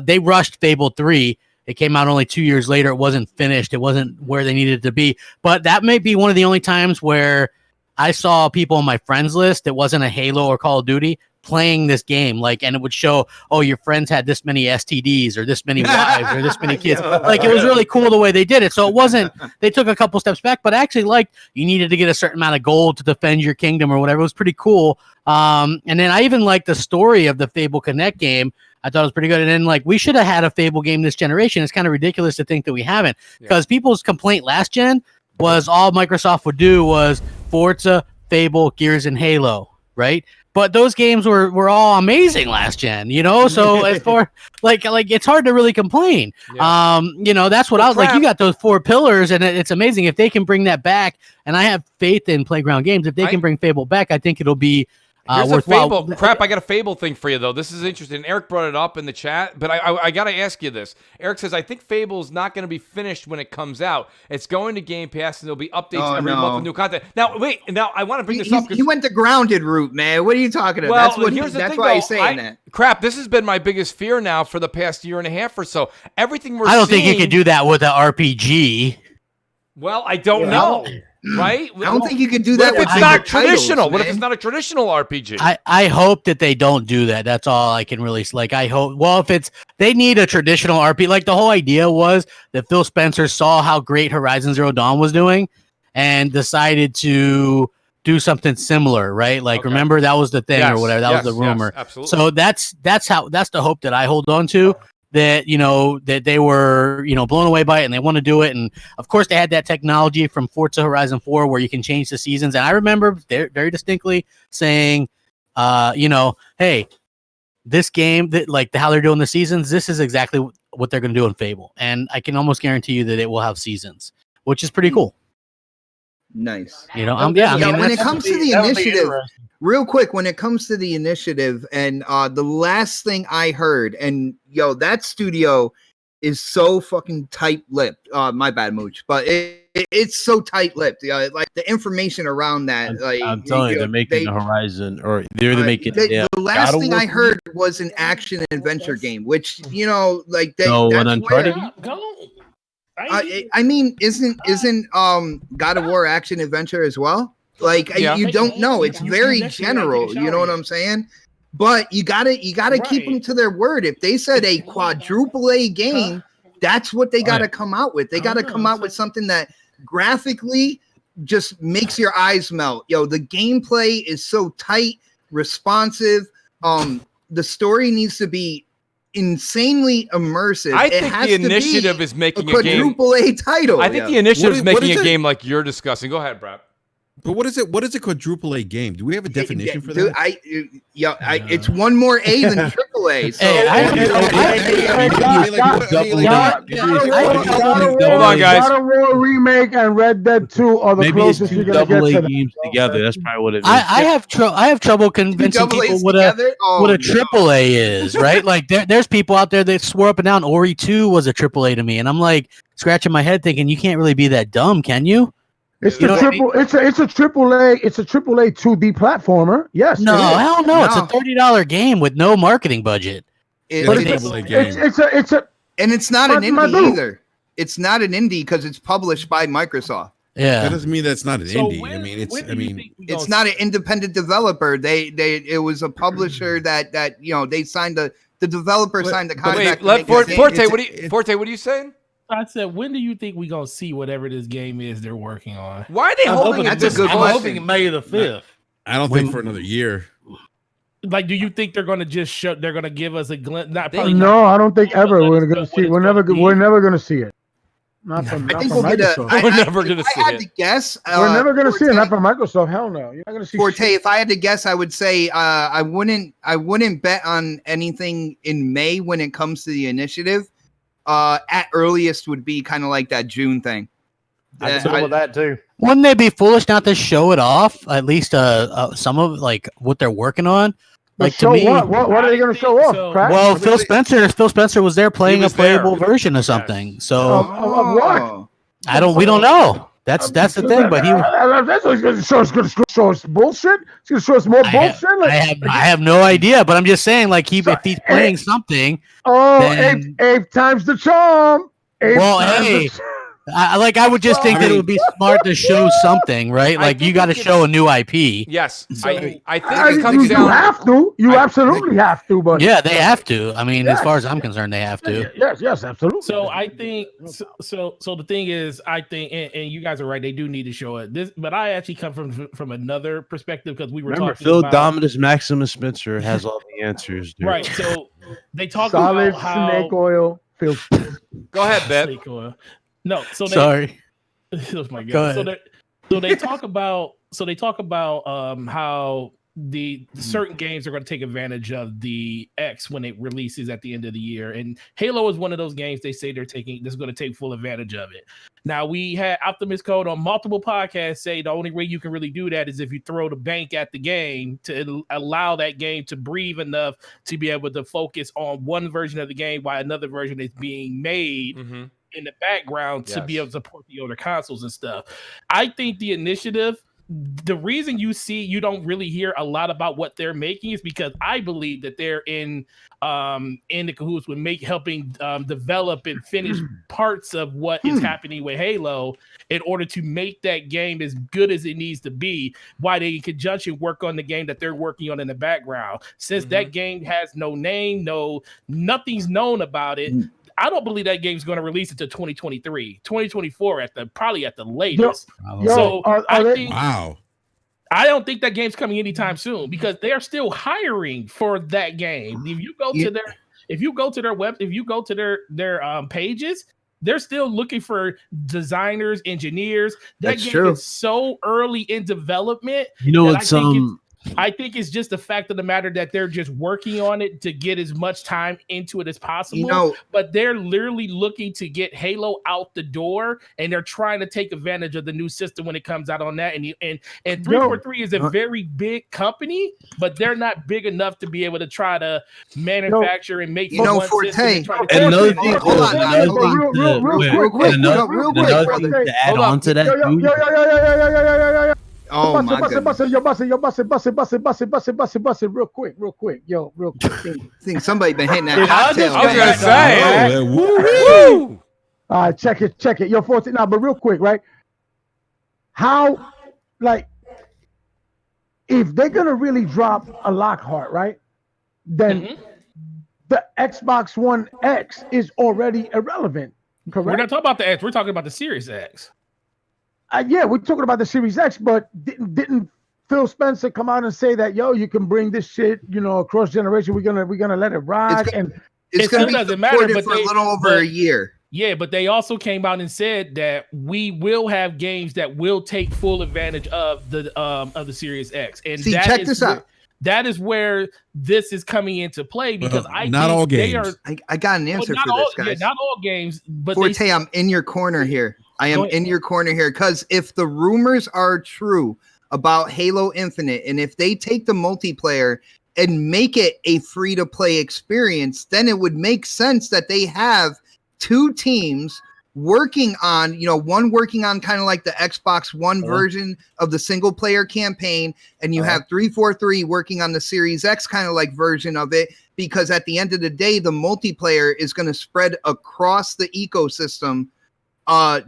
Speaker 9: They rushed Fable 3. It came out only 2 years later. It wasn't finished. It wasn't where they needed it to be. But that may be one of the only times where I saw people on my friends list that wasn't a Halo or Call of Duty playing this game, like, and it would show, oh, your friends had this many STDs or this many wives or this many kids. Like, it was really cool the way they did it. So it wasn't, they took a couple steps back, but actually, like, you needed to get a certain amount of gold to defend your kingdom or whatever. It was pretty cool. And then I even liked the story of the Fable Kinect game. I thought it was pretty good. And then, like, we should have had a Fable game this generation. It's kind of ridiculous to think that we haven't, because people's complaint last gen was all Microsoft would do was Forza, Fable, Gears, and Halo. right? But those games were all amazing last gen, you know. So as far like it's hard to really complain.
Speaker 1: Yeah.
Speaker 9: You know, that's what I was like. You got those 4 pillars, and it's amazing if they can bring that back. And I have faith in Playground Games. If they can bring Fable back, I think it'll be.
Speaker 1: Here's a Fable. Crap, I got a Fable thing for you, though. This is interesting. Eric brought it up in the chat, but I got to ask you this. Eric says, I think Fable's not going to be finished when it comes out. It's going to Game Pass, and there'll be updates every month with new content. Now, wait. Now, I want to bring this up.
Speaker 3: He went the grounded route, man. What are you talking about?
Speaker 1: Well,
Speaker 3: That's why he's saying that.
Speaker 1: Crap, this has been my biggest fear now for the past year and a half or so. Everything we're
Speaker 9: I don't think you could do that with an RPG.
Speaker 1: Well, I don't know. Right?
Speaker 3: I don't think you could do that.
Speaker 1: What if it's not traditional? What if it's not a traditional RPG?
Speaker 9: I hope that they don't do that. That's all I can really like. I hope. Well, if they need a traditional RPG, like the whole idea was that Phil Spencer saw how great Horizon Zero Dawn was doing, and decided to do something similar, right? Like remember that was the thing or whatever. That was the rumor.
Speaker 1: Absolutely.
Speaker 9: So that's the hope that I hold on to. That that they were blown away by it and they want to do it, and of course they had that technology from Forza Horizon 4 where you can change the seasons. And I remember very distinctly saying, hey, this game that like how they're doing the seasons, this is exactly what they're going to do in Fable, and I can almost guarantee you that it will have seasons, which is pretty cool.
Speaker 3: Nice.
Speaker 9: I mean,
Speaker 3: when it comes to the initiative, real quick, when it comes to the initiative, and the last thing I heard, and that studio is so fucking tight-lipped. My bad, Mooch, but it's so tight-lipped. Like the information around that. Like
Speaker 2: I'm telling you, they're making the Horizon, or they're making
Speaker 3: the last thing I heard was an action adventure game, which like they.
Speaker 2: So an Uncharted.
Speaker 3: I mean, isn't God of War action adventure as well? Like you don't know. It's very general. You know what I'm saying? But you gotta keep them to their word. If they said a quadruple A game, that's what they gotta come out with. They gotta come out with something that graphically just makes your eyes melt. The gameplay is so tight, responsive. The story needs to be insanely immersive.
Speaker 1: I think the initiative is making a
Speaker 3: quadruple A title.
Speaker 1: I think the initiative is making a game like you're discussing. Go ahead, Brad.
Speaker 6: But what is it? What is a quadruple A game? Do we have a definition for that?
Speaker 3: It's one more A than triple A. So
Speaker 1: hold on, guys.
Speaker 8: God of War remake and Red Dead 2 are the closest you're gonna get to
Speaker 2: games together. That's probably what it is.
Speaker 9: I have trouble convincing people what a triple A is, right? Like there's people out there that swore up and down Ori 2 was a triple A to me, and I'm like scratching my head thinking you can't really be that dumb, can you?
Speaker 8: It's a triple A 2D platformer. Yes.
Speaker 9: No, hell no. It's a $30 game with no marketing budget.
Speaker 3: And it's not an indie either. It's not an indie because it's published by Microsoft.
Speaker 9: Yeah.
Speaker 6: That doesn't mean that's not an indie.
Speaker 3: It's not an independent developer. It was a publisher that they signed the developer signed the contract.
Speaker 1: Wait, Forte, what are you saying?
Speaker 4: I said, when do you think we're gonna see whatever this game is they're working on?
Speaker 1: Why are they holding it?
Speaker 3: That's a good
Speaker 5: I'm
Speaker 3: question.
Speaker 5: hoping May the 5th.
Speaker 6: I don't think for another year.
Speaker 4: Like, do you think they're gonna just show? They're gonna give us a glimpse?
Speaker 8: No, I don't think ever we're gonna see it. We're never gonna see it. Not from Microsoft.
Speaker 1: We're never gonna see it.
Speaker 8: We're never gonna see it. Not from Microsoft. Hell no. You're not gonna see
Speaker 3: Forte. If I had to guess, I would say I wouldn't bet on anything in May when it comes to the initiative. At earliest would be kind of like that June thing.
Speaker 5: I can deal with that too.
Speaker 9: Wouldn't they be foolish not to show it off? At least some of like what they're working on. Like to me,
Speaker 8: what are they going to show off?
Speaker 9: Well, Phil Spencer was there playing a playable version of something. So
Speaker 8: what?
Speaker 9: We don't know. That's the thing. But
Speaker 8: that's what he's going to show. He's going to show us bullshit. He's going to show us more bullshit.
Speaker 9: I have no idea. But I'm just saying, like if he's playing something.
Speaker 8: Abe times the charm.
Speaker 9: I would just think that it would be smart to show something, right? Like you got to show a new IP.
Speaker 1: Yes, I think it comes down.
Speaker 8: You have to. You absolutely have to. But
Speaker 9: yeah, they have to. I mean, as far as I'm concerned, they have to.
Speaker 8: Yes, absolutely.
Speaker 4: So I think so. The thing is, I think, and you guys are right. They do need to show it. But I actually come from another perspective because we were talking
Speaker 2: Phil
Speaker 4: about
Speaker 2: Dominus Maximus Spencer has all the answers. Dude.
Speaker 4: Right. So they talk
Speaker 8: solid
Speaker 4: about how
Speaker 8: snake oil.
Speaker 1: Go ahead, Ben.
Speaker 4: Snake oil. No, so
Speaker 9: sorry.
Speaker 4: Oh my God. So they talk about how the certain games are going to take advantage of the X when it releases at the end of the year, and Halo is one of those games they say that's going to take full advantage of it. Now, we had Optimus Code on multiple podcasts say the only way you can really do that is if you throw the bank at the game to allow that game to breathe enough to be able to focus on one version of the game while another version is being made in the background to be able to support the older consoles and stuff. I think the initiative, the reason you don't really hear a lot about what they're making is because I believe that they're in the cahoots with helping develop and finish parts of what is happening with Halo in order to make that game as good as it needs to be, while they in conjunction work on the game that they're working on in the background. Since that game has no name, nothing's known about it. I don't believe that game's going to release until 2023, 2024 probably at the latest. I don't think that game's coming anytime soon because they are still hiring for that game. If you go to their pages, they're still looking for designers, engineers. That game is so early in development.
Speaker 2: You know what's
Speaker 4: I think it's just the fact of the matter that they're just working on it to get as much time into it as possible. But they're literally looking to get Halo out the door, and they're trying to take advantage of the new system when it comes out on that. And 343 is a very big company, but they're not big enough to be able to try to manufacture and make
Speaker 3: Forte.
Speaker 2: Another thing to add on to that.
Speaker 3: Oh my God!
Speaker 8: Bust it, real quick. Yo, real quick.
Speaker 3: I think somebody been hitting that cocktail.
Speaker 1: I was gonna say,
Speaker 8: woo! All right, check it. Yo, 14 now, but real quick, right? How, like, if they're gonna really drop a Lockhart, right? Then the Xbox One X is already irrelevant. Correct?
Speaker 4: We're not talking about the X. We're talking about the Series X.
Speaker 8: Yeah, we're talking about the Series X, but didn't Phil Spencer come out and say that, yo, you can bring this shit, across generation. We're gonna let it rock,
Speaker 3: it's gonna be supported for a little over a year.
Speaker 4: Yeah, but they also came out and said that we will have games that will take full advantage of the Series X. And
Speaker 3: check this out.
Speaker 4: That is where this is coming into play because I
Speaker 3: got an answer for this, guys.
Speaker 4: Yeah, not all games, but
Speaker 3: Forte, I'm in your corner here. I am in your corner here because if the rumors are true about Halo Infinite, and if they take the multiplayer and make it a free-to-play experience, then it would make sense that they have two teams working on, one working on kind of like the Xbox One version of the single-player campaign, and you have 343 working on the Series X kind of like version of it, because at the end of the day, the multiplayer is going to spread across the ecosystem.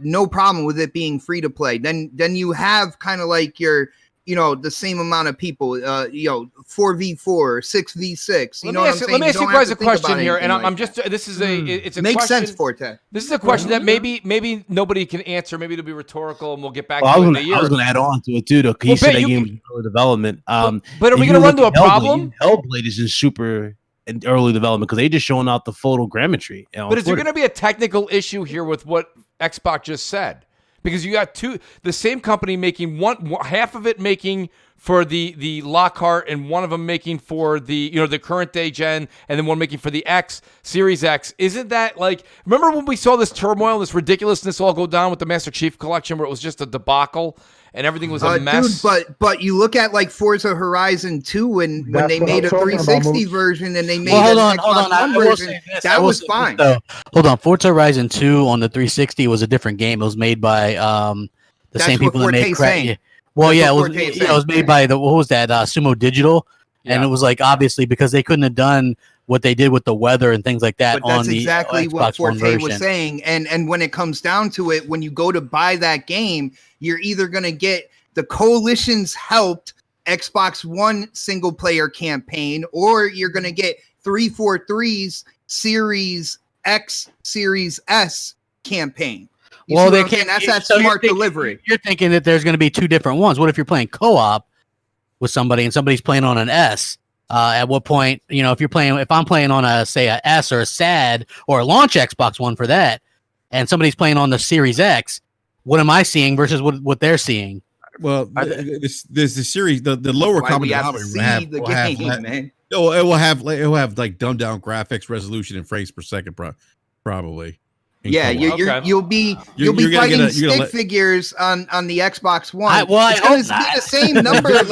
Speaker 3: No problem with it being free to play. Then you have kind of like your, the same amount of people, 4v4, 6v6.
Speaker 1: Let me ask you guys a question here, and I'm just it's a
Speaker 3: makes
Speaker 1: question,
Speaker 3: sense, Forte.
Speaker 1: This is a question that maybe nobody can answer. Maybe it'll be rhetorical, and we'll get back to it in a year.
Speaker 2: I was going to add on to it too, though. He said that game was early development.
Speaker 1: But are we going to run into a problem?
Speaker 2: Hellblade is in super and early development because they just showing out the photogrammetry.
Speaker 1: But is there going to be a technical issue here with what Xbox just said? Because you got the same company making half of it making for the Lockhart, and one of them making for the the current day gen, and then one making for the Series X. Isn't that like, remember when we saw this turmoil, this ridiculousness all go down with the Master Chief Collection, where it was just a debacle and everything was a mess?
Speaker 3: Dude, but you look at like Forza Horizon 2 when they made a 360 version and they made an Xbox One version, that was fine.
Speaker 9: Hold on, Forza Horizon 2 on the 360 was a different game. It was made by the same people that made Crash. Well, yeah, it was made by Sumo Digital, and it was like obviously because they couldn't have done what they did with the weather and things like that.
Speaker 3: But that's exactly what Forte was saying. And when it comes down to it, when you go to buy that game, you're either going to get the Coalition's helped Xbox One single player campaign, or you're going to get 343's Series X, Series S campaign.
Speaker 9: Well, they can't.
Speaker 3: That's that smart delivery.
Speaker 9: You're thinking that there's going to be two different ones. What if you're playing co-op with somebody and somebody's playing on an S? At what point, if I'm playing on a S or a SAD or a launch Xbox One for that, and somebody's playing on the Series X, what am I seeing versus what they're seeing?
Speaker 6: Well, there's the series, the lower
Speaker 3: Why we have to
Speaker 6: compatibility
Speaker 3: see the game, man.
Speaker 6: No, it will have like dumbed down graphics, resolution, and frames per second, probably.
Speaker 3: Yeah, you'll be fighting stick figures on the Xbox One.
Speaker 9: It's
Speaker 3: going to be the same number of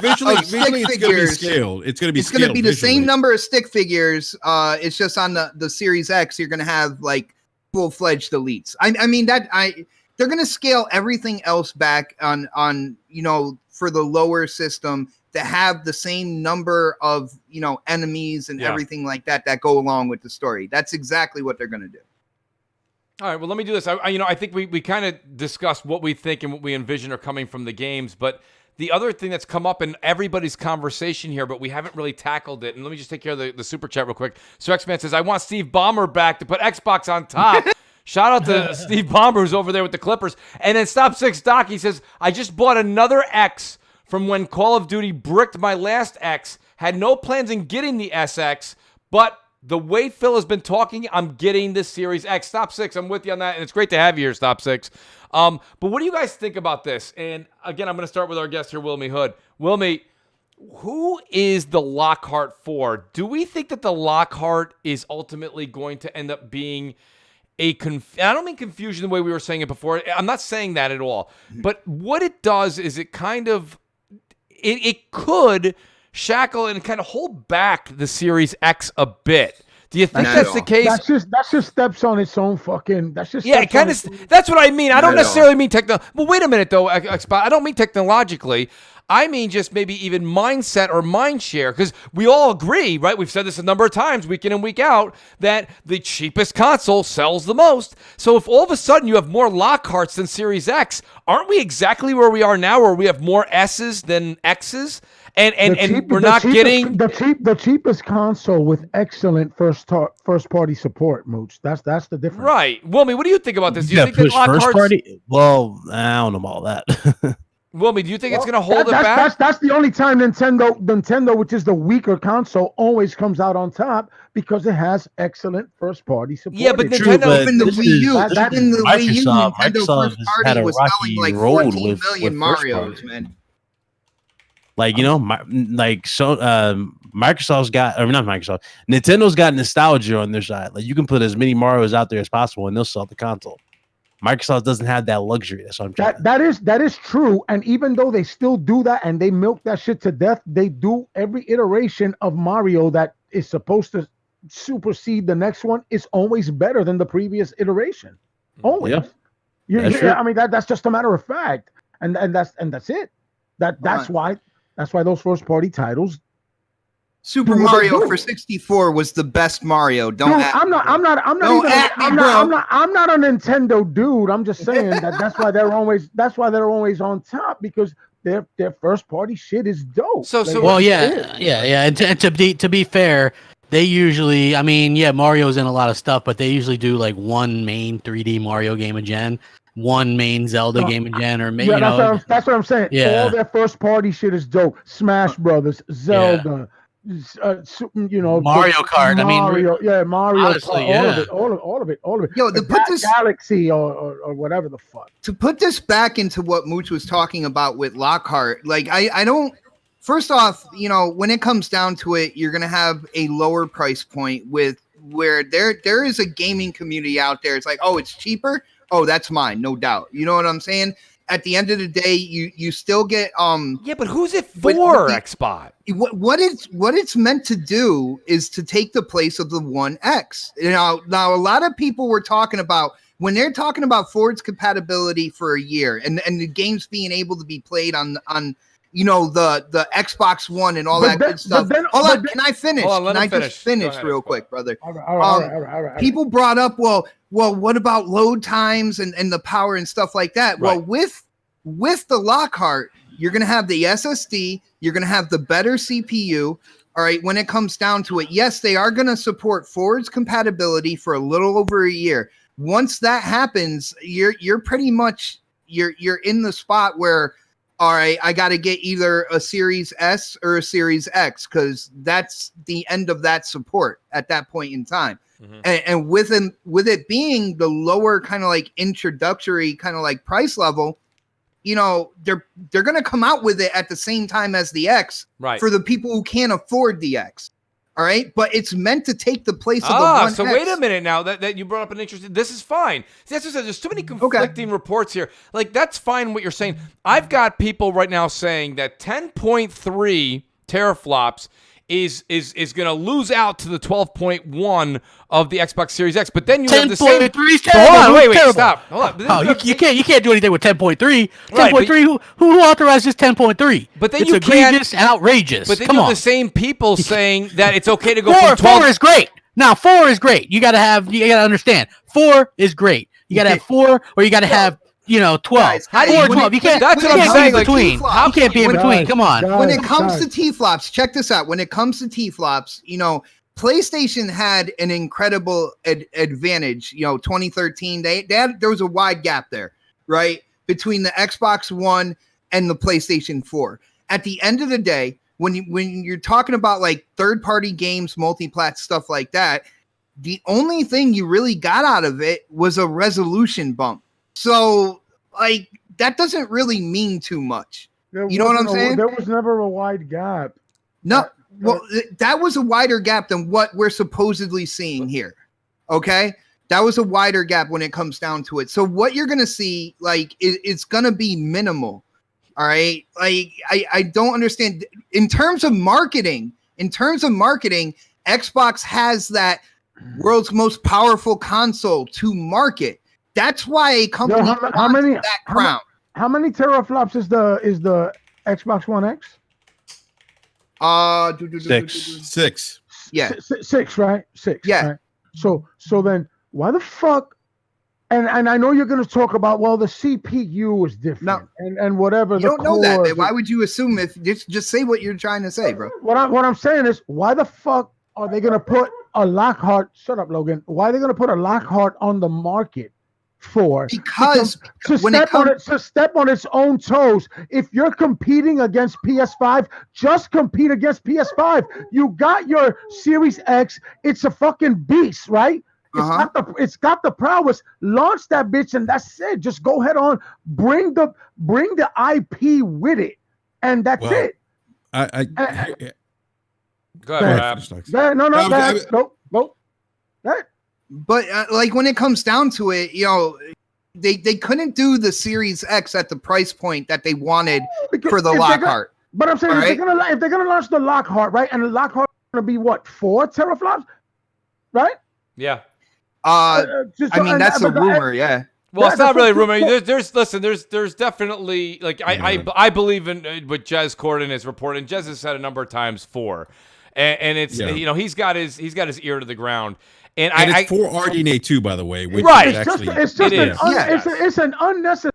Speaker 6: visually,
Speaker 3: stick figures.
Speaker 6: It's going to
Speaker 3: be the same number of stick figures. It's just on the Series X. You're going to have like full-fledged elites. I mean they're going to scale everything else back on for the lower system to have the same number of enemies and everything like that go along with the story. That's exactly what they're going to do.
Speaker 1: All right, well, let me do this. I think we kind of discussed what we think and what we envision are coming from the games, but the other thing that's come up in everybody's conversation here, but we haven't really tackled it, and let me just take care of the super chat real quick. So X-Man says, I want Steve Ballmer back to put Xbox on top. Shout out to Steve Ballmer, who's over there with the Clippers. And then Stop 6 Doc, he says, I just bought another X from when Call of Duty bricked my last X. Had no plans in getting the SX, but the way Phil has been talking, I'm getting the Series X. Stop 6, I'm with you on that, and it's great to have you here, Stop 6. But what do you guys think about this? And again, I'm going to start with our guest here, Wilmy Hood. Wilmy, who is the Lockhart for? Do we think that the Lockhart is ultimately going to end up being I don't mean confusion the way we were saying it before. I'm not saying that at all. But what it does is it kind of, it could shackle and kind of hold back the Series X a bit. Do you think that's the case?
Speaker 8: That's just steps on its own fucking. That's just
Speaker 1: kind of. That's what I mean. I don't necessarily mean Well, wait a minute though, X-Bot. I don't mean technologically. I mean just maybe even mindset or mind share, because we all agree, right? We've said this a number of times, week in and week out, that the cheapest console sells the most. So if all of a sudden you have more Lockharts than Series X, aren't we exactly where we are now, where we have more S's than X's? And we're not getting
Speaker 8: the cheapest console with excellent first party support, Mooch. That's the difference.
Speaker 1: Right. Wilmy, what do you think about this? Do you think
Speaker 2: push first party? Well, I don't know about that.
Speaker 1: Wilmy, do you think it's going to hold it back?
Speaker 8: That's the only time Nintendo, which is the weaker console, always comes out on top because it has excellent first party support.
Speaker 1: Yeah, but Nintendo,
Speaker 3: even the Wii U,
Speaker 2: Microsoft
Speaker 3: first party was selling like 14 million Marios, man.
Speaker 2: Like, Microsoft's got, or not Microsoft, Nintendo's got nostalgia on their side. Like, you can put as many Marios out there as possible and they'll sell the console. Microsoft doesn't have that luxury. That's what I'm trying
Speaker 8: that is true. And even though they still do that and they milk that shit to death, they do every iteration of Mario that is supposed to supersede the next one is always better than the previous iteration. Always. Yeah. I mean, that's just a matter of fact. And that's it. That's why those first party titles.
Speaker 3: Super Mario for 64 was the best Mario.
Speaker 8: I'm not a Nintendo dude. I'm just saying that's why they're always on top, because their first party shit is dope.
Speaker 9: And to be fair, they usually, Mario's in a lot of stuff, but they usually do like one main 3D Mario game a gen, one main Zelda game a gen, or maybe
Speaker 8: that's what I'm saying.
Speaker 9: Yeah.
Speaker 8: All their first party shit is dope. Smash Brothers, Zelda. Mario
Speaker 9: Kart.
Speaker 8: Mario.
Speaker 9: Honestly,
Speaker 8: Kart, all of it.
Speaker 3: Yo, to put this
Speaker 8: Galaxy or whatever the fuck.
Speaker 3: To put this back into what Mooch was talking about with Lockhart, like I don't. First off, when it comes down to it, you're gonna have a lower price point with where there is a gaming community out there. It's like, oh, it's cheaper. Oh, that's mine, no doubt. You know what I'm saying? At the end of the day, you still get
Speaker 1: but who's it for, Xbot?
Speaker 3: What it's meant to do is to take the place of the One X. Now a lot of people were talking about, when they're talking about forwards compatibility for a year and the games being able to be played on the Xbox One and all that good stuff. Hold on, can I finish? Can I just finish real quick, brother?
Speaker 8: All right.
Speaker 3: People brought up, well, what about load times and the power and stuff like that? Right. Well, with the Lockhart, you're going to have the SSD, you're going to have the better CPU. All right, when it comes down to it, yes, they are going to support forwards compatibility for a little over a year. Once that happens, you're pretty much you're in the spot where, all right, I got to get either a Series S or a Series X, because that's the end of that support at that point in time. Mm-hmm. And with it being the lower kind of like introductory kind of like price level, they're gonna come out with it at the same time as the X,
Speaker 1: right?
Speaker 3: For the people who can't afford the X. All right, but it's meant to take the place of the One X.
Speaker 1: So wait a minute now that you brought up an interesting. This is fine. See, that's just, there's too many conflicting reports here. Like that's fine what you're saying. I've got people right now saying that 10.3 teraflops is going to lose out to the 12.1 of the Xbox Series X. But then you have the same.
Speaker 9: 10.3 is
Speaker 1: terrible. Hold on, wait,
Speaker 9: terrible.
Speaker 1: stop. Hold on.
Speaker 9: Oh, you can't do anything with 10.3. 10.3.
Speaker 1: Right,
Speaker 9: who authorizes 10.3
Speaker 1: But then
Speaker 9: it's
Speaker 1: you
Speaker 9: egregious,
Speaker 1: can't.
Speaker 9: outrageous.
Speaker 1: But then
Speaker 9: Come
Speaker 1: you have
Speaker 9: on.
Speaker 1: the same people saying that it's okay to go
Speaker 9: 4,
Speaker 1: from 12.
Speaker 9: 4 is great. Now 4 is great. You gotta understand. 4 is great. You gotta have 4, or you gotta have 12.
Speaker 3: Guys,
Speaker 1: how do you?
Speaker 9: 12. You can't.
Speaker 1: That's
Speaker 9: you
Speaker 1: what I'm
Speaker 9: can't
Speaker 1: saying.
Speaker 9: be in
Speaker 1: Like,
Speaker 9: between. You can't be in between. Come on.
Speaker 3: When it comes to T-flops, check this out. When it comes to T-flops, PlayStation had an incredible advantage. 2013, there was a wide gap there, right, between the Xbox One and the PlayStation 4. At the end of the day, when you're talking about like third-party games, multi-plat stuff like that, the only thing you really got out of it was a resolution bump. So, like, that doesn't really mean too much. You know what I'm saying?
Speaker 8: There was never a wide gap.
Speaker 3: No, well, that was a wider gap than what we're supposedly seeing here. Okay? That was a wider gap when it comes down to it. So what you're going to see, like, it's going to be minimal. All right? Like, I don't understand. In terms of marketing, Xbox has that world's most powerful console to market. That's why a company
Speaker 8: how many
Speaker 3: that crown.
Speaker 8: How many teraflops is the Xbox One X?
Speaker 6: 6.
Speaker 3: Yeah.
Speaker 8: 6, right? 6.
Speaker 3: Yeah.
Speaker 8: Right? So then why the fuck? And I know you're going to talk about, well, the CPU is different and whatever.
Speaker 3: You don't know that. Man. Why would you assume if just say what you're trying to say, bro?
Speaker 8: What I'm saying is, why the fuck are they going to put a Lockhart? Shut up, Logan. Why are they going to put a Lockhart on the market? Because to step on its own toes. If you're competing against PS5, just compete against PS5. You got your Series X. It's a fucking beast, right? It's got the prowess. Launch that bitch, and that's it. Just go head on. Bring the IP with it, and that's it.
Speaker 1: Go ahead,
Speaker 8: No.
Speaker 3: But like when it comes down to it, they couldn't do the Series X at the price point that they wanted for the Lockhart.
Speaker 8: But I'm saying if they're gonna launch the Lockhart, right, and the Lockhart gonna be what, 4 teraflops, right?
Speaker 1: Yeah.
Speaker 3: That's a rumor. Yeah.
Speaker 1: Well, it's not really a rumor. There's definitely, like, I believe in what Jez Corden is reporting. Jez has said a number of times 4, and it's he's got his ear to the ground. And
Speaker 6: it's for RDNA 2, by the way. Which
Speaker 1: right.
Speaker 8: It's an unnecessary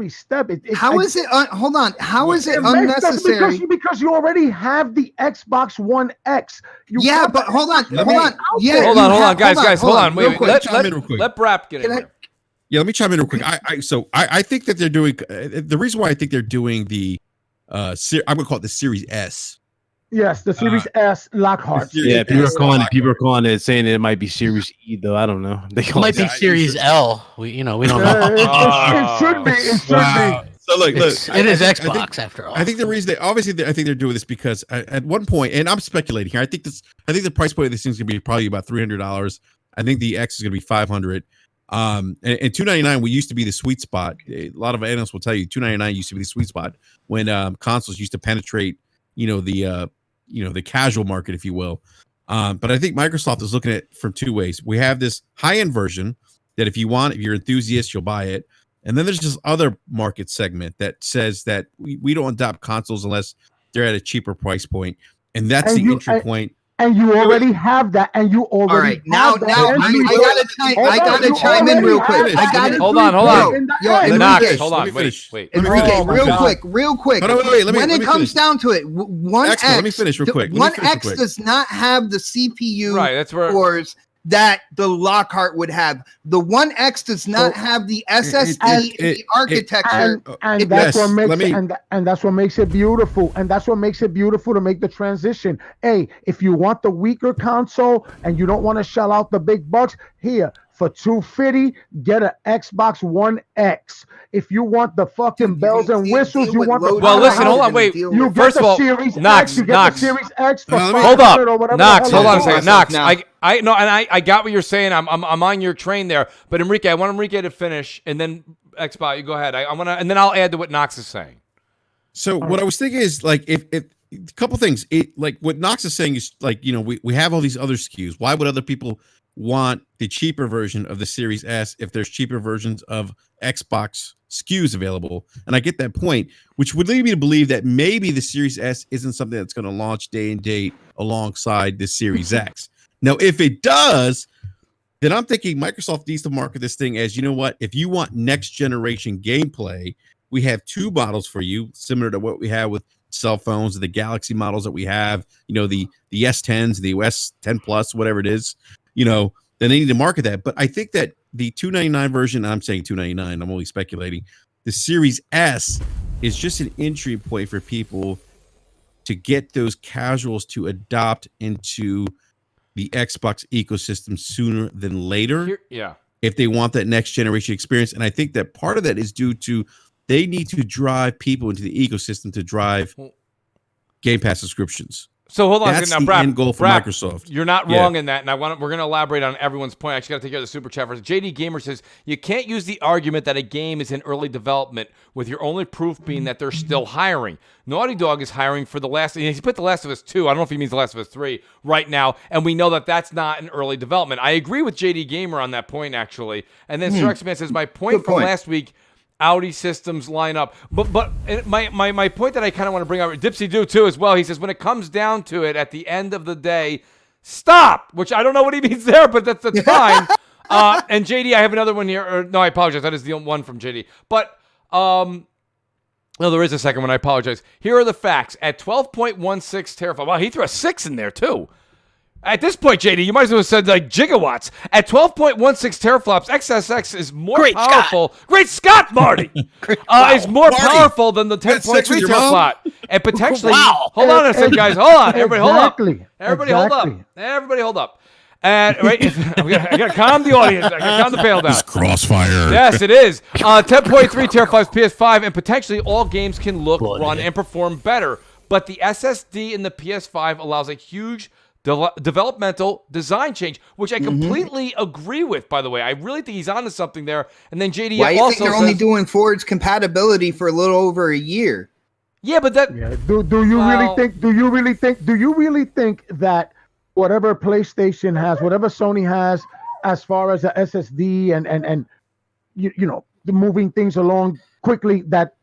Speaker 8: step.
Speaker 3: How is it unnecessary?
Speaker 8: Because you already have the Xbox One X.
Speaker 3: But hold on.
Speaker 1: Hold on, guys. Hold on. Wait. Let Brap get in here.
Speaker 6: Yeah, let me chime in real quick. I think that they're doing the reason why I think they're doing the I'm gonna call it the Series S.
Speaker 8: Yes, the Series S Lockhart.
Speaker 2: Yeah, people are calling it, saying it might be Series E, though. I don't know.
Speaker 9: It might be Series L. We don't know.
Speaker 8: It should be. It should be.
Speaker 6: So look,
Speaker 9: it is Xbox after all.
Speaker 6: I think the reason I think they're doing this because at one point, and I'm speculating here, I think the price point of this thing's gonna be probably about $300. I think the X is gonna be $500. And $299 used to be the sweet spot. A lot of analysts will tell you $299 used to be the sweet spot when consoles used to penetrate, the casual market, if you will. But I think Microsoft is looking at it from 2 ways. We have this high-end version that if you're enthusiast, you'll buy it. And then there's this other market segment that says that we don't adopt consoles unless they're at a cheaper price point. And that's the entry point.
Speaker 8: And you already have that. And you already
Speaker 3: all right. Now I gotta chime in real quick.
Speaker 1: Hold on.
Speaker 6: Hold on.
Speaker 1: Wait.
Speaker 3: Enrique, real quick. When it comes down to it, One X.
Speaker 6: Let me finish real quick.
Speaker 3: One X does not have the CPU
Speaker 1: that's where
Speaker 3: cores that the Lockhart would have. The One X does not have the SSD the architecture.
Speaker 8: And that's what makes it beautiful. And that's what makes it beautiful to make the transition. Hey, if you want the weaker console and you don't want to shell out the big bucks, here, For $250, get an Xbox One X. If you want the fucking bells and whistles, you want the
Speaker 1: well, listen, hold on, wait.
Speaker 8: You
Speaker 1: First
Speaker 8: get
Speaker 1: of all,
Speaker 8: the Series
Speaker 1: Knox,
Speaker 8: X. You get
Speaker 1: Knox.
Speaker 8: the Series X for
Speaker 1: Hold up, Knox. Hold on a second, Knox.
Speaker 3: Now.
Speaker 1: I know, and I got what you're saying. I'm on your train there. But Enrique, I want Enrique to finish, and then Xbox. You go ahead. I want to, and then I'll add to what Knox is saying.
Speaker 6: So what I was thinking is like if a couple things. Like what Knox is saying is like, you know, we have all these other SKUs. Why would other people want the cheaper version of the Series S if there's cheaper versions of Xbox SKUs available? And I get that point, which would lead me to believe that maybe the Series S isn't something that's going to launch day and date alongside the Series X. Now, if it does, then I'm thinking Microsoft needs to market this thing as, you know what, if you want next generation gameplay, we have two models for you, similar to what we have with cell phones, the Galaxy models that we have, you know, the S10s, the S10 Plus, whatever it is, you know, then they need to market that. But I think that the $299 version, I'm saying $299, I'm only speculating, the Series S is just an entry point for people to get those casuals to adopt into the Xbox ecosystem sooner than later.
Speaker 1: Yeah.
Speaker 6: If they want that next generation experience. And I think that part of that is due to they need to drive people into the ecosystem to drive Game Pass subscriptions.
Speaker 1: So hold on.
Speaker 6: That's
Speaker 1: now,
Speaker 6: the
Speaker 1: Brad,
Speaker 6: end goal for Microsoft.
Speaker 1: You're not wrong in that, and we're going to elaborate on everyone's point. I actually got to take care of the super chat first. JD Gamer says you can't use the argument that a game is in early development with your only proof being that they're still hiring. Naughty Dog is hiring for the last. He put The Last of Us 2. I don't know if he means The Last of Us 3 right now, and we know that that's not an early development. I agree with JD Gamer on that point actually. And then Sir X-Man says my point from last week. Audi systems line up. But my point that I kind of want to bring up, Dipsy Do too as well, he says when it comes down to it at the end of the day, stop, which I don't know what he means there, but that's fine. And JD, I have another one here. No, I apologize. That is the one from JD. But no, there is a second one. I apologize. Here are the facts. At 12.16 teraflops. Wow, he threw a 6 in there too. At this point, JD, you might as well have said like gigawatts. At 12.16 teraflops, XSX is more powerful. Great Scott, Marty! Is more powerful than the 10.3 teraflop. And potentially, hold on a second, guys. Hold on. Everybody hold up. Everybody hold up. Everybody hold up. And right, I got to calm the audience. I got to calm the panel down.
Speaker 6: It's Crossfire.
Speaker 1: Yes, it is. 10.3 teraflops PS5, and potentially all games can look, run, and perform better. But the SSD in the PS5 allows a huge developmental design change, which I completely agree with, by the way. I really think he's onto something there. And then JD
Speaker 3: Why
Speaker 1: also
Speaker 3: think they're only doing forwards compatibility for a little over a year?
Speaker 1: Yeah, but that
Speaker 8: do you really think that whatever PlayStation has, whatever Sony has as far as the SSD and you know, the moving things along quickly, that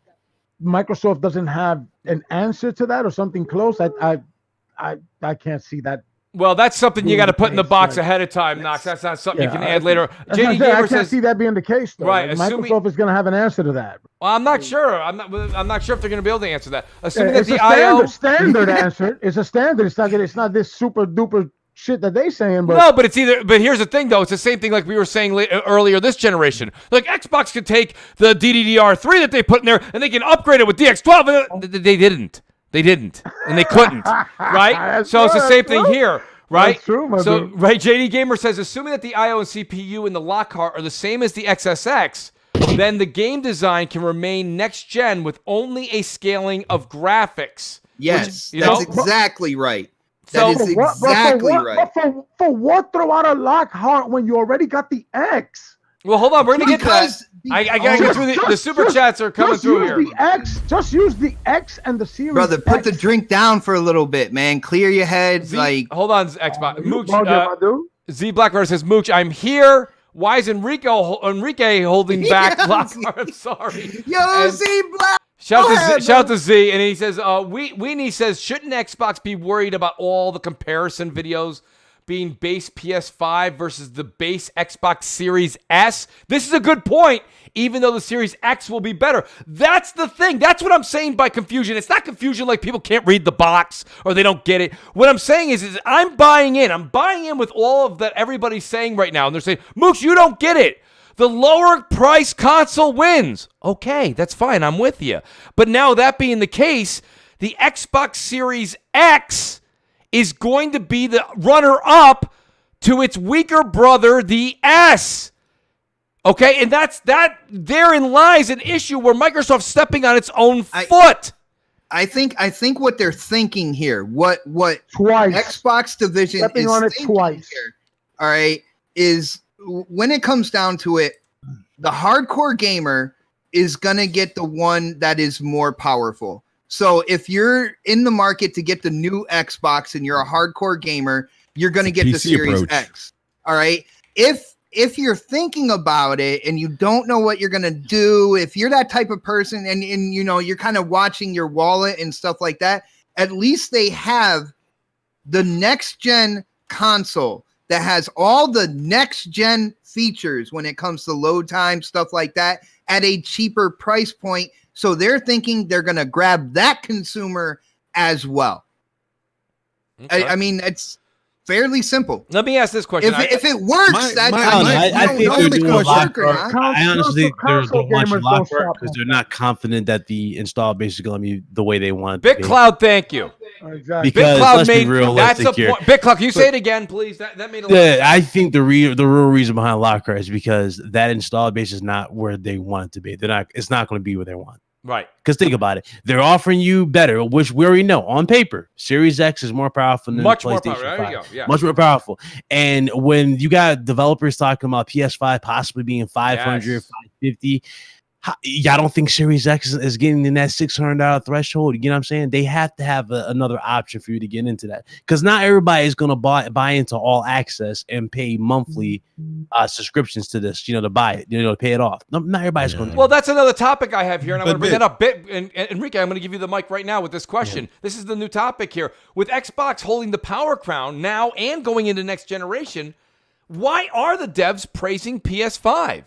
Speaker 8: Microsoft doesn't have an answer to that or something close? I can't see that.
Speaker 1: Well, that's something you got to put in the box ahead of time, Knox. That's not something you can add later. JD Gamer
Speaker 8: I can't see that being the case, though.
Speaker 1: Right,
Speaker 8: Microsoft is going to have an answer to that.
Speaker 1: Well, I'm not sure. I'm not sure if they're going to be able to answer that. Assuming
Speaker 8: It's
Speaker 1: that the
Speaker 8: a standard answer. It's a standard. It's not this super duper shit that they saying. But
Speaker 1: no, but it's either. But here's the thing, though. It's the same thing like we were saying earlier this generation. Like Xbox could take the DDR3 that they put in there and they can upgrade it with DX12. They didn't. They didn't, and they couldn't, right? So it's the same thing here, right?
Speaker 8: That's true,
Speaker 1: so, right, JD Gamer says, assuming that the I/O and CPU in the Lockhart are the same as the XSX, then the game design can remain next gen with only a scaling of graphics.
Speaker 3: Yes, that's exactly right.
Speaker 1: So,
Speaker 3: that is exactly right.
Speaker 8: For what throw out a Lockhart when you already got the X?
Speaker 1: Well, hold on. We're going to get to that. I got to get through the super chats are coming through here.
Speaker 8: Just use the X and the Series
Speaker 3: Brother, put the drink down for a little bit, man. Clear your head.
Speaker 1: Hold on, Xbox. Mooch, Z Blackbird says, Mooch, I'm here. Why is Enrique holding back Lockhart? I'm sorry.
Speaker 3: Yo, Z Black.
Speaker 1: Shout out to Z. And he says, Weenie says, shouldn't Xbox be worried about all the comparison videos being base PS5 versus the base Xbox Series S? This is a good point, even though the Series X will be better. That's the thing. That's what I'm saying by confusion. It's not confusion like people can't read the box or they don't get it. What I'm saying is I'm buying in. I'm buying in with all of that everybody's saying right now. And they're saying, Mooch, you don't get it. The lower price console wins. Okay, that's fine. I'm with you. But now that being the case, the Xbox Series X is going to be the runner-up to its weaker brother, the S. Okay, and therein lies an issue where Microsoft's stepping on its own foot.
Speaker 3: I think what they're thinking here, what
Speaker 8: twice
Speaker 3: Xbox division
Speaker 8: stepping
Speaker 3: is
Speaker 8: on it
Speaker 3: thinking
Speaker 8: twice.
Speaker 3: here, all right, is when it comes down to it, the hardcore gamer is gonna get the one that is more powerful. So if you're in the market to get the new Xbox and you're a hardcore gamer, you're gonna get the
Speaker 6: PC
Speaker 3: Series
Speaker 6: approach.
Speaker 3: X. All right. If you're thinking about it and you don't know what you're going to do, if you're that type of person and you know, you're kind of watching your wallet and stuff like that, at least they have the next gen console that has all the next gen features when it comes to load time, stuff like that, at a cheaper price point. So they're thinking they're going to grab that consumer as well.
Speaker 1: Okay.
Speaker 3: I mean, it's fairly simple.
Speaker 1: Let me ask this question.
Speaker 3: If it works,
Speaker 2: I think they're doing a lot. I honestly think they're
Speaker 8: console
Speaker 2: watching
Speaker 8: gamers
Speaker 2: a lot
Speaker 8: don't
Speaker 2: for it
Speaker 8: stop
Speaker 2: because
Speaker 8: them.
Speaker 2: they're not confident that the install base is going to be the way they want it
Speaker 1: Big
Speaker 2: to be.
Speaker 1: Cloud, thank you.
Speaker 8: Exactly.
Speaker 2: Because
Speaker 1: Big Cloud
Speaker 2: let's be
Speaker 1: made that's
Speaker 2: realistic
Speaker 1: a
Speaker 2: here.
Speaker 1: point. Big Cloud, can you say it again, please? That made a lot.
Speaker 2: I think the real reason behind Lockhart is because that install base is not where they want it to be. It's not going to be where they want.
Speaker 1: Right.
Speaker 2: Because think about it. They're offering you better, which we already know on paper. Series X is more powerful than
Speaker 1: Much
Speaker 2: PlayStation
Speaker 1: more powerful.
Speaker 2: 5.
Speaker 1: There you go. Yeah.
Speaker 2: Much more powerful. And when you got developers talking about PS5 possibly being 500,
Speaker 1: Yes.
Speaker 2: 550, I don't think Series X is getting in that $600 threshold. You know what I'm saying? They have to have another option for you to get into that. Because not everybody is going to buy into all access and pay monthly subscriptions to this, to buy it, to pay it off. Not everybody's going to.
Speaker 1: Well, that's another topic I have here, and I'm going to bring
Speaker 6: But
Speaker 1: that up. And Enrique, I'm going to give you the mic right now with this question. Yeah. This is the new topic here. With Xbox holding the power crown now and going into next generation, why are the devs praising PS5?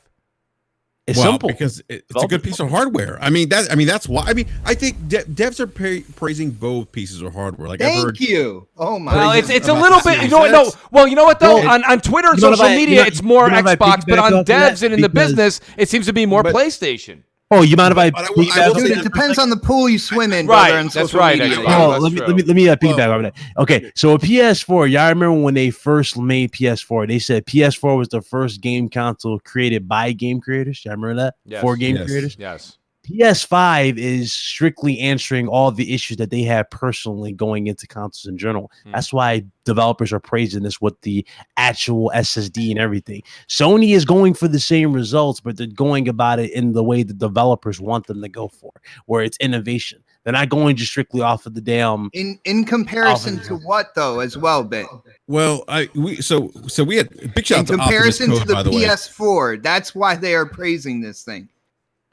Speaker 2: It's simple
Speaker 6: because it's a good piece of hardware. I mean that's why. I think devs are praising both pieces of hardware. Like
Speaker 3: Thank you. Oh my.
Speaker 1: Well, it's a little bit. You know what? No. Well, you know what though? On Twitter and social media, it's more Xbox, but on devs and in the business, it seems to be more PlayStation.
Speaker 2: Oh, you mind if I?
Speaker 3: Dude, it depends on the pool you swim in,
Speaker 1: right?
Speaker 3: brother, on
Speaker 1: That's
Speaker 3: social
Speaker 1: right.
Speaker 3: media.
Speaker 2: Oh, let me piggyback on that. Okay, so a PS4. Y'all remember when they first made PS4? They said PS4 was the first game console created by game creators. Y'all remember that?
Speaker 1: Yes.
Speaker 2: For game creators.
Speaker 1: Yes.
Speaker 2: PS5 is strictly answering all the issues that they have personally going into consoles in general. That's why developers are praising this with the actual SSD and everything. Sony is going for the same results, but they're going about it in the way the developers want them to go for, where it's innovation. They're not going just strictly off of the damn.
Speaker 3: In comparison to what though, as well, Ben?
Speaker 6: Well, we had big shout
Speaker 3: in comparison to the PS4. That's why they are praising this thing.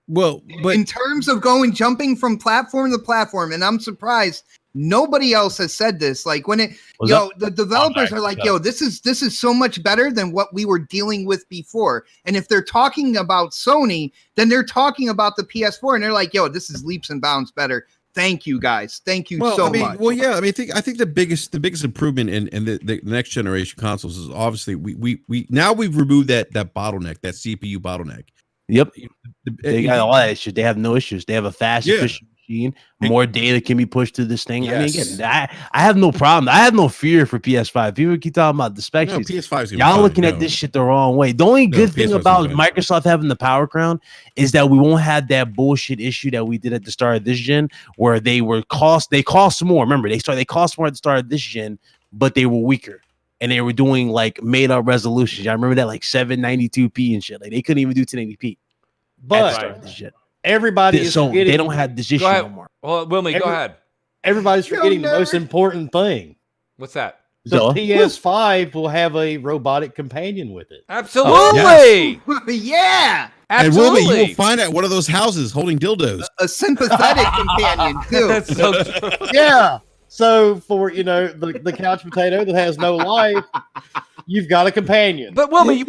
Speaker 6: Well, but
Speaker 3: in terms of jumping from platform to platform, and I'm surprised nobody else has said this. Like when the developers are like, this is so much better than what we were dealing with before. And if they're talking about Sony, then they're talking about the PS4, and they're like, this is leaps and bounds better. Thank you guys. Thank you so much.
Speaker 6: Well, yeah. I think the biggest improvement in the next generation consoles is obviously we've removed that bottleneck, that CPU bottleneck.
Speaker 2: Yep, they got all that issues. They have no issues. They have a fast, efficient machine. More data can be pushed to this thing. Yes. I mean, again, I have no problem. I have no fear for PS5. People keep talking about the specs.
Speaker 6: No, PS5's
Speaker 2: y'all looking at this shit the wrong way. The only good thing about Microsoft having the power crown is that we won't have that bullshit issue that we did at the start of this gen, where they cost more. Remember, they cost more at the start of this gen, but they were weaker. And they were doing like made up resolutions. I remember that like 792p and shit. Like they couldn't even do 1080p.
Speaker 5: But everybody is
Speaker 2: so they don't have this issue no more.
Speaker 1: Well, Wilmy, go ahead.
Speaker 5: Everybody's forgetting the most important thing.
Speaker 1: What's that?
Speaker 5: The PS5 will have a robotic companion with it.
Speaker 1: Absolutely.
Speaker 3: Yeah.
Speaker 1: Absolutely.
Speaker 6: And Wilmy, you will find at one of those houses holding dildos.
Speaker 3: A sympathetic companion too.
Speaker 1: That's so true.
Speaker 5: Yeah. So for the couch potato that has no life, you've got a companion.
Speaker 1: But Wilmy,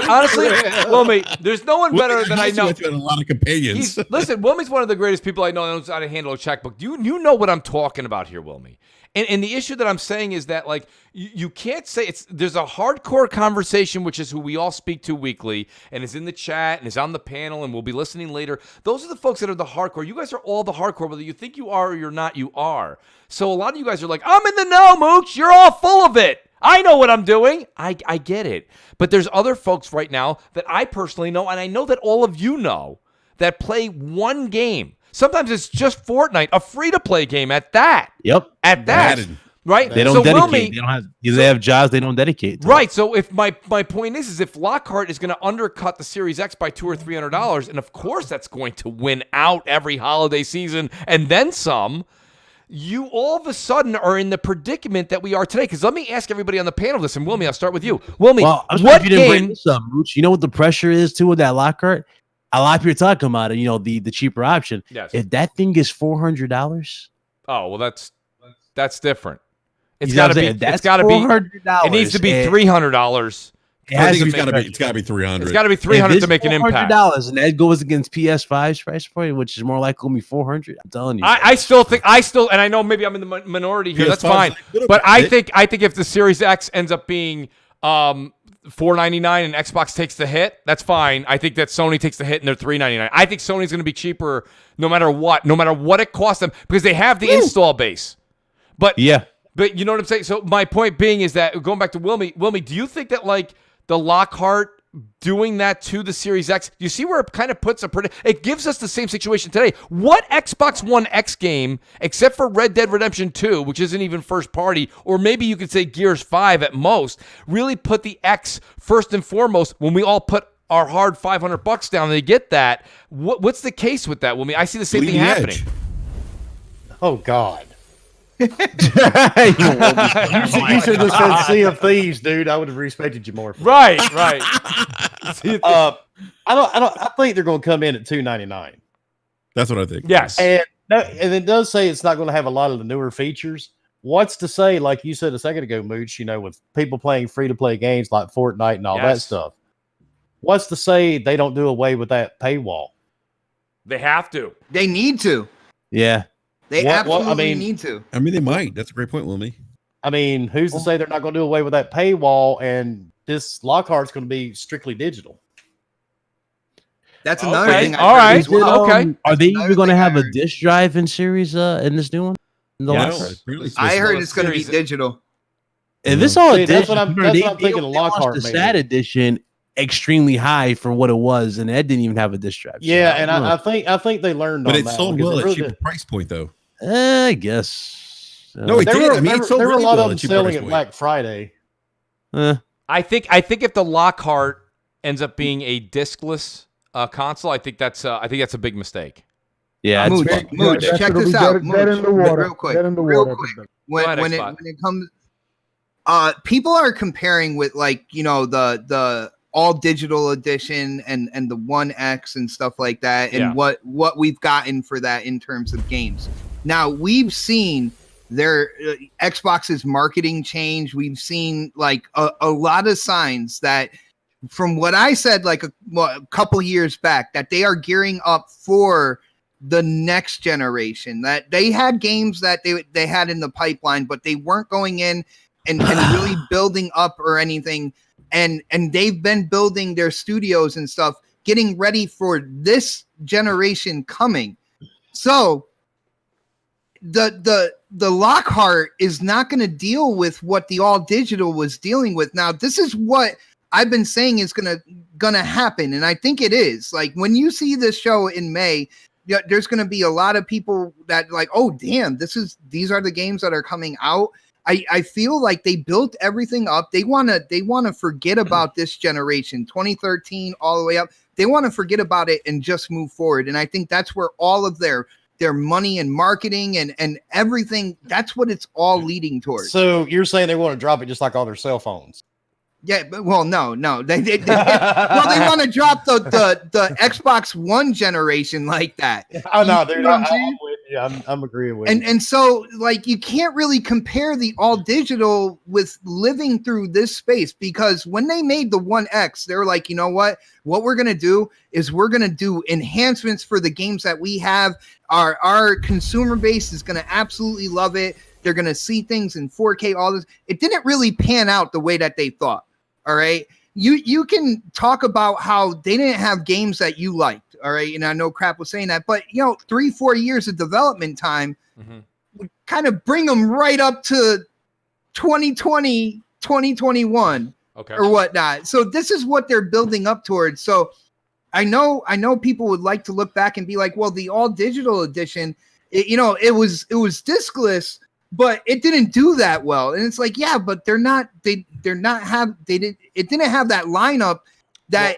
Speaker 1: honestly, Wilmy, there's no one better than I know.
Speaker 6: A lot of companions.
Speaker 1: Listen, Wilmy's one of the greatest people I know that knows how to handle a checkbook. You know what I'm talking about here, Wilmy. And the issue that I'm saying is that like you can't say there's a hardcore conversation, which is who we all speak to weekly, and is in the chat and is on the panel, and we'll be listening later. Those are the folks that are the hardcore. You guys are all the hardcore, whether you think you are or you're not, you are. So a lot of you guys are like, I'm in the know, Mooch. You're all full of it. I know what I'm doing. I get it. But there's other folks right now that I personally know, and I know that all of you know, that play one game. Sometimes it's just Fortnite, a free-to-play game at that.
Speaker 2: Yep.
Speaker 1: At that. Right?
Speaker 2: They don't dedicate. They have jobs they don't dedicate to.
Speaker 1: Right. So if my point is if Lockhart is going to undercut the Series X by $200 or $300, and of course that's going to win out every holiday season and then some, you all of a sudden are in the predicament that we are today. Because let me ask everybody on the panel this, and Wilmy, I'll start with you. Wilmy, what game?
Speaker 2: Mooch, you know what the pressure is too with that Lockhart? A lot of people are talking about it. You know, the cheaper option.
Speaker 1: Yes.
Speaker 2: If that thing is $400,
Speaker 1: oh well, that's different. It's got to be. It's got to be. It needs to be $300.
Speaker 6: I think it's got to be 300.
Speaker 1: It's got to be 300 to make an impact.
Speaker 2: $400, and that goes against PS5's price point, which is more likely to be 400. I'm telling you.
Speaker 1: I still, and I know maybe I'm in the minority here. That's fine, but I think if the Series X ends up being $499 and Xbox takes the hit, that's fine. I think that Sony takes the hit and they're $399. I think Sony's going to be cheaper no matter what it costs them, because they have the install base. But
Speaker 2: yeah.
Speaker 1: But you know what I'm saying? So my point being is that, going back to Wilmy, do you think that like the Lockhart doing that to the Series X, you see where it kind of puts it gives us the same situation today. What Xbox One X game, except for Red Dead Redemption 2, which isn't even first party, or maybe you could say Gears 5 at most, really put the X first and foremost when we all put our hard $500 down and they get that? What's the case with that, Wilmy? I see the same thing happening.
Speaker 5: Oh, God. You should have said Sea of Thieves, dude. I would have respected you more.
Speaker 1: Right.
Speaker 5: I think they're going to come in at $299.
Speaker 6: That's what I think.
Speaker 1: Yes,
Speaker 5: and it does say it's not going to have a lot of the newer features. What's to say, like you said a second ago, Mooch? You know, with people playing free to play games like Fortnite and all that stuff. What's to say they don't do away with that paywall?
Speaker 1: They have to.
Speaker 3: They need to.
Speaker 2: Yeah.
Speaker 3: They absolutely need to.
Speaker 6: I mean, they might. That's a great point, Wilmy.
Speaker 5: I mean, who's to say they're not going to do away with that paywall and this Lockhart's going to be strictly digital?
Speaker 3: That's another thing.
Speaker 1: All right.
Speaker 2: Okay. Are they even going to have a disk drive in series in this new one?
Speaker 1: Yes.
Speaker 3: I heard it's going to be digital.
Speaker 2: If it's all digital,
Speaker 5: that's what I'm thinking. The Lockhart,
Speaker 2: the SAT edition, extremely high for what it was, and Ed didn't even have a disk drive.
Speaker 5: Yeah, and I think they learned.
Speaker 6: But
Speaker 5: on
Speaker 6: it
Speaker 5: that
Speaker 6: sold well at cheaper price point, though.
Speaker 2: I guess.
Speaker 6: No, it did. I mean,
Speaker 5: there were a lot of them selling at Black Friday.
Speaker 1: I think if the Lockhart ends up being a diskless console, I think that's a big mistake.
Speaker 2: Yeah,
Speaker 3: Mooch, check this out. Real quick. When it comes, people are comparing with the all digital edition and the One X and stuff like that, and what we've gotten for that in terms of games. Now we've seen their Xbox's marketing change. We've seen a lot of signs that, from what I said a couple years back, that they are gearing up for the next generation, that they had games that they had in the pipeline, but they weren't going in and really building up or anything. And they've been building their studios and stuff, getting ready for this generation coming. So the Lockhart is not going to deal with what the all digital was dealing with. Now, this is what I've been saying is gonna happen, and I think it is. Like, when you see this show in May, there's going to be a lot of people that oh damn, these are the games that are coming out. I feel like they built everything up. They want to forget about this generation, 2013 all the way up. They want to forget about it and just move forward. And I think that's where all of their money and marketing and everything, that's what it's all leading towards.
Speaker 5: So you're saying they want to drop it just like all their cell phones?
Speaker 3: Yeah, but no. They want to drop the Xbox One generation like that.
Speaker 5: Oh no, dude, I'm agreeing with you.
Speaker 3: And so you can't really compare the all digital with living through this space, because when they made the One X, they were like, you know what we're gonna do is we're gonna do enhancements for the games that we have. Our consumer base is gonna absolutely love it. They're gonna see things in 4K. All this. It didn't really pan out the way that they thought. All right. You can talk about how they didn't have games that you liked. All right. And I know Crap was saying that, but 3-4 years of development time would kind of bring them right up to 2020 2021 or whatnot. So this is what they're building up towards. So I know people would like to look back and be like, well, the all digital edition, it was discless, but it didn't do that well. And it's like, yeah, but it didn't have that lineup that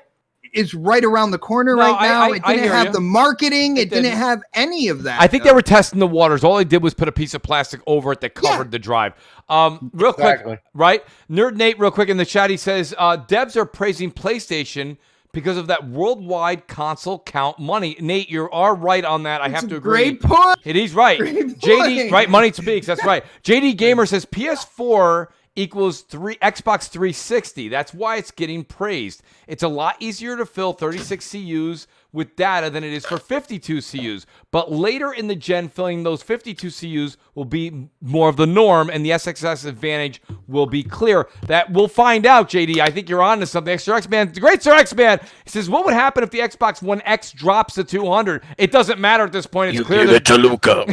Speaker 3: is right around the corner right now. It didn't have the marketing. It didn't have any of that.
Speaker 1: I think they were testing the waters. All they did was put a piece of plastic over it that covered the drive. Real quick, right? Nerd Nate, real quick in the chat, he says, devs are praising PlayStation because of that worldwide console count money. Nate, you are right on that. I have to agree.
Speaker 3: Great point.
Speaker 1: He's right. JD, right? Money speaks. That's right. JD Gamer says PS4 equals Xbox 360. That's why it's getting praised. It's a lot easier to fill 36 CUs with data than it is for 52 CUs. But later in the gen, filling those 52 CUs will be more of the norm, and the SXS advantage will be clear. That we'll find out, JD. I think you're on to something. Sir X-Man, the great Sir X-Man, he says, what would happen if the Xbox One X drops to 200? It doesn't matter at this point. It's clear
Speaker 7: give it to Luca.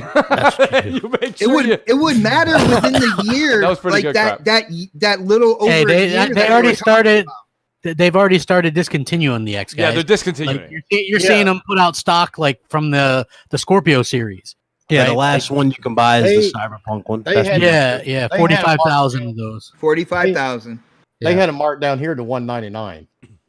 Speaker 3: It would matter within the year.
Speaker 1: That was pretty good crap.
Speaker 3: that little over a year.
Speaker 9: They already started. They've already started discontinuing the X guys.
Speaker 1: Yeah, they're discontinuing.
Speaker 9: Like, you're seeing them put out stock like from the Scorpio series.
Speaker 2: Yeah,
Speaker 9: right?
Speaker 2: the last one you can buy is the Cyberpunk one.
Speaker 9: 45,000 of those.
Speaker 3: 45,000.
Speaker 5: They had a mark down here to 199.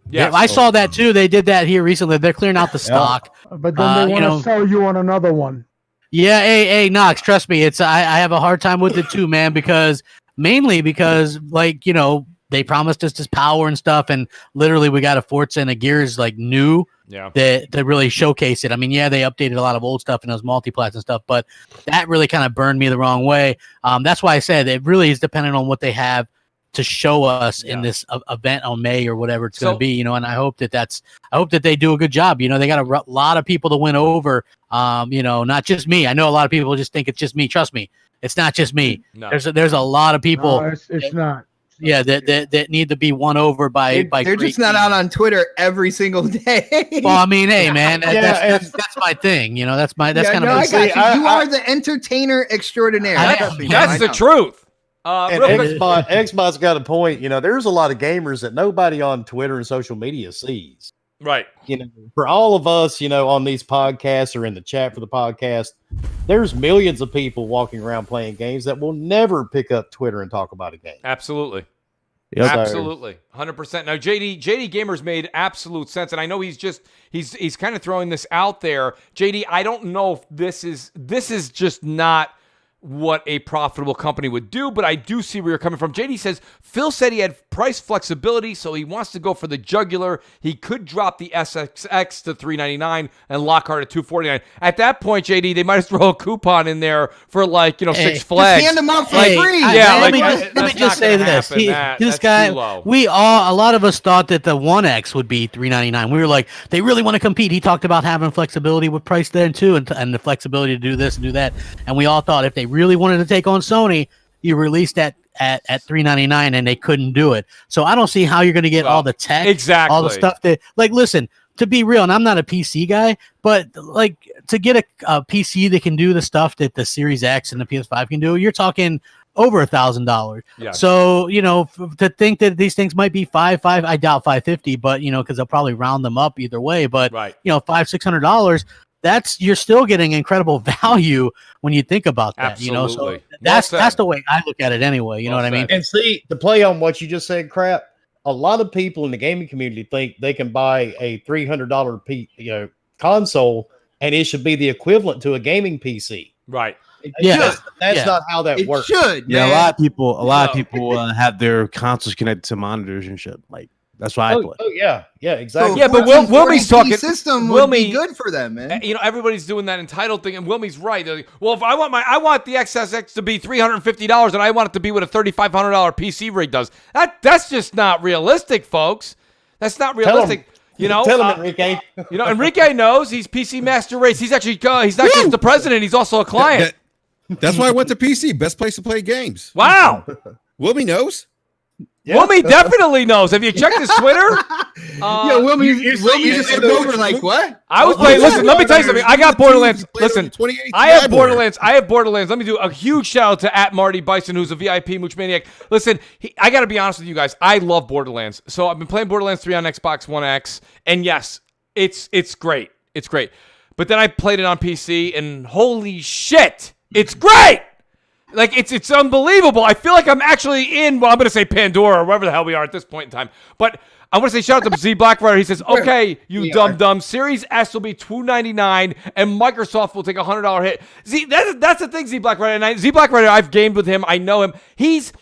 Speaker 9: Yeah, I saw that too. They did that here recently. They're clearing out the stock.
Speaker 8: But then they want to sell you on another one.
Speaker 9: Yeah, hey, Knox, trust me, I have a hard time with it too, man, mainly because they promised us this power and stuff, and literally we got a Forza and a Gears like new that really showcase it. I mean, yeah, they updated a lot of old stuff and those multiplats and stuff, but that really kind of burned me the wrong way. That's why I said it really is dependent on what they have to show us in this event on May or whatever it's going to be, and I hope that they do a good job. They got a lot of people to win over, not just me. I know a lot of people just think it's just me. Trust me, it's not just me. No. There's a lot of people.
Speaker 8: No, it's not.
Speaker 9: Yeah, that need to be won over by.
Speaker 3: They're just not out on Twitter every single day.
Speaker 9: Well, I mean, hey, man, that's my thing. That's kind of.
Speaker 3: I got you. You are the entertainer extraordinaire.
Speaker 1: That's the truth.
Speaker 5: And Xbox got a point. There's a lot of gamers that nobody on Twitter and social media sees.
Speaker 1: Right.
Speaker 5: For all of us, on these podcasts or in the chat for the podcast, there's millions of people walking around playing games that will never pick up Twitter and talk about a game.
Speaker 1: Absolutely.
Speaker 2: Yep.
Speaker 1: Absolutely. 100%. Now, JD Gamer's made absolute sense, and I know he's kind of throwing this out there. JD, I don't know if this is just not what a profitable company would do, but I do see where you're coming from. JD says, Phil said he had price flexibility, so he wants to go for the jugular. He could drop the SXX to $399 and Lockhart at $249. At that point, JD, they might throw a coupon in there for Six Flags.
Speaker 3: Just hand them out for free.
Speaker 9: Let me just say this. This guy, a lot of us thought that the One X would be $399. We were like, they really want to compete. He talked about having flexibility with price then too, and the flexibility to do this and do that. And we all thought if they really wanted to take on Sony, you released at $399 and they couldn't do it. So I don't see how you're going to get all the tech, all the stuff that, listen, to be real, and I'm not a PC guy, but to get a PC that can do the stuff that the Series X and the PS5 can do, you're talking over $1,000. Yeah. So, to think that these things might be $550, I doubt $550, but because they'll probably round them up either way, but $500-$600, you're still getting incredible value when you think about that.
Speaker 1: Absolutely.
Speaker 9: So that's the way I look at it anyway. You know what I mean?
Speaker 5: And see, to play on what you just said, crap, a lot of people in the gaming community think they can buy a $300 console and it should be the equivalent to a gaming PC.
Speaker 1: Right.
Speaker 5: That's not how that works.
Speaker 3: Should.
Speaker 2: Yeah, a lot of people have their consoles connected to monitors and shit. That's why I play.
Speaker 5: Oh yeah, exactly.
Speaker 1: Yeah, but Wilmy's talking.
Speaker 3: System would be good for them, man.
Speaker 1: Everybody's doing that entitled thing, and Wilmy's right. They're like, well, if I want the XSX to be $350, and I want it to be what a $3,500 PC rig does. That's just not realistic, folks. That's not realistic.
Speaker 5: Tell him, Enrique.
Speaker 1: Enrique knows he's PC Master Race. He's actually he's not just the president; he's also a client.
Speaker 6: That's why I went to PC. Best place to play games.
Speaker 1: Wow.
Speaker 6: Wilmy knows.
Speaker 1: Wilmy definitely knows. Have you checked his Twitter?
Speaker 3: Yeah, Wilmy, you just looked over like, what?
Speaker 1: I was playing. Listen, let me tell you something. I got Borderlands. Listen, I have Borderlands. I have Borderlands. Let me do a huge shout out to @Marty Bison, who's a VIP Mooch Maniac. Listen, I got to be honest with you guys. I love Borderlands. So I've been playing Borderlands 3 on Xbox One X, and yes, it's great. It's great. But then I played it on PC, and holy shit, it's great. Like, it's unbelievable. I feel like I'm actually in, well, I'm going to say Pandora or wherever the hell we are at this point in time. But I want to say shout out to Z Blackrider. He says, okay, you dumb. Series S will be $299, and Microsoft will take a $100 hit. Z, that's the thing, Z Blackrider. And Z Blackrider, I've gamed with him. I know him. He's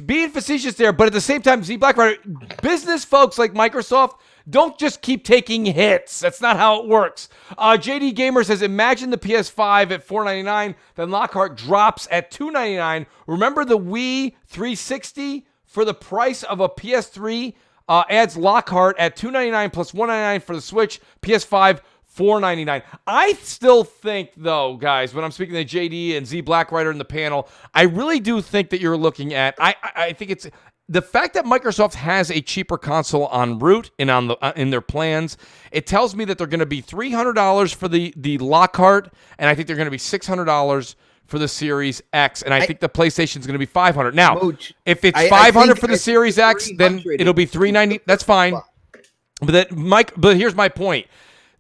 Speaker 1: being facetious there, but at the same time, Z Blackrider, business folks like Microsoft, don't just keep taking hits. That's not how it works. JD Gamer says, imagine the PS5 at $499, then Lockhart drops at $299. Remember the Wii 360 for the price of a PS3 adds Lockhart at $299 plus $199 for the Switch. PS5 $499. I still think, though, guys, when I'm speaking to JD and Z Blackrider in the panel, I really do think that you're looking at. I think it's. The fact that Microsoft has a cheaper console en route and on in their plans, it tells me that they're going to be $300 for the Lockhart, and I think they're going to be $600 for the Series X, and I think the PlayStation is going to be $500. Now,
Speaker 3: Mooch,
Speaker 1: if it's $500 for the Series X, then it'll be $390. That's fine. But here's my point: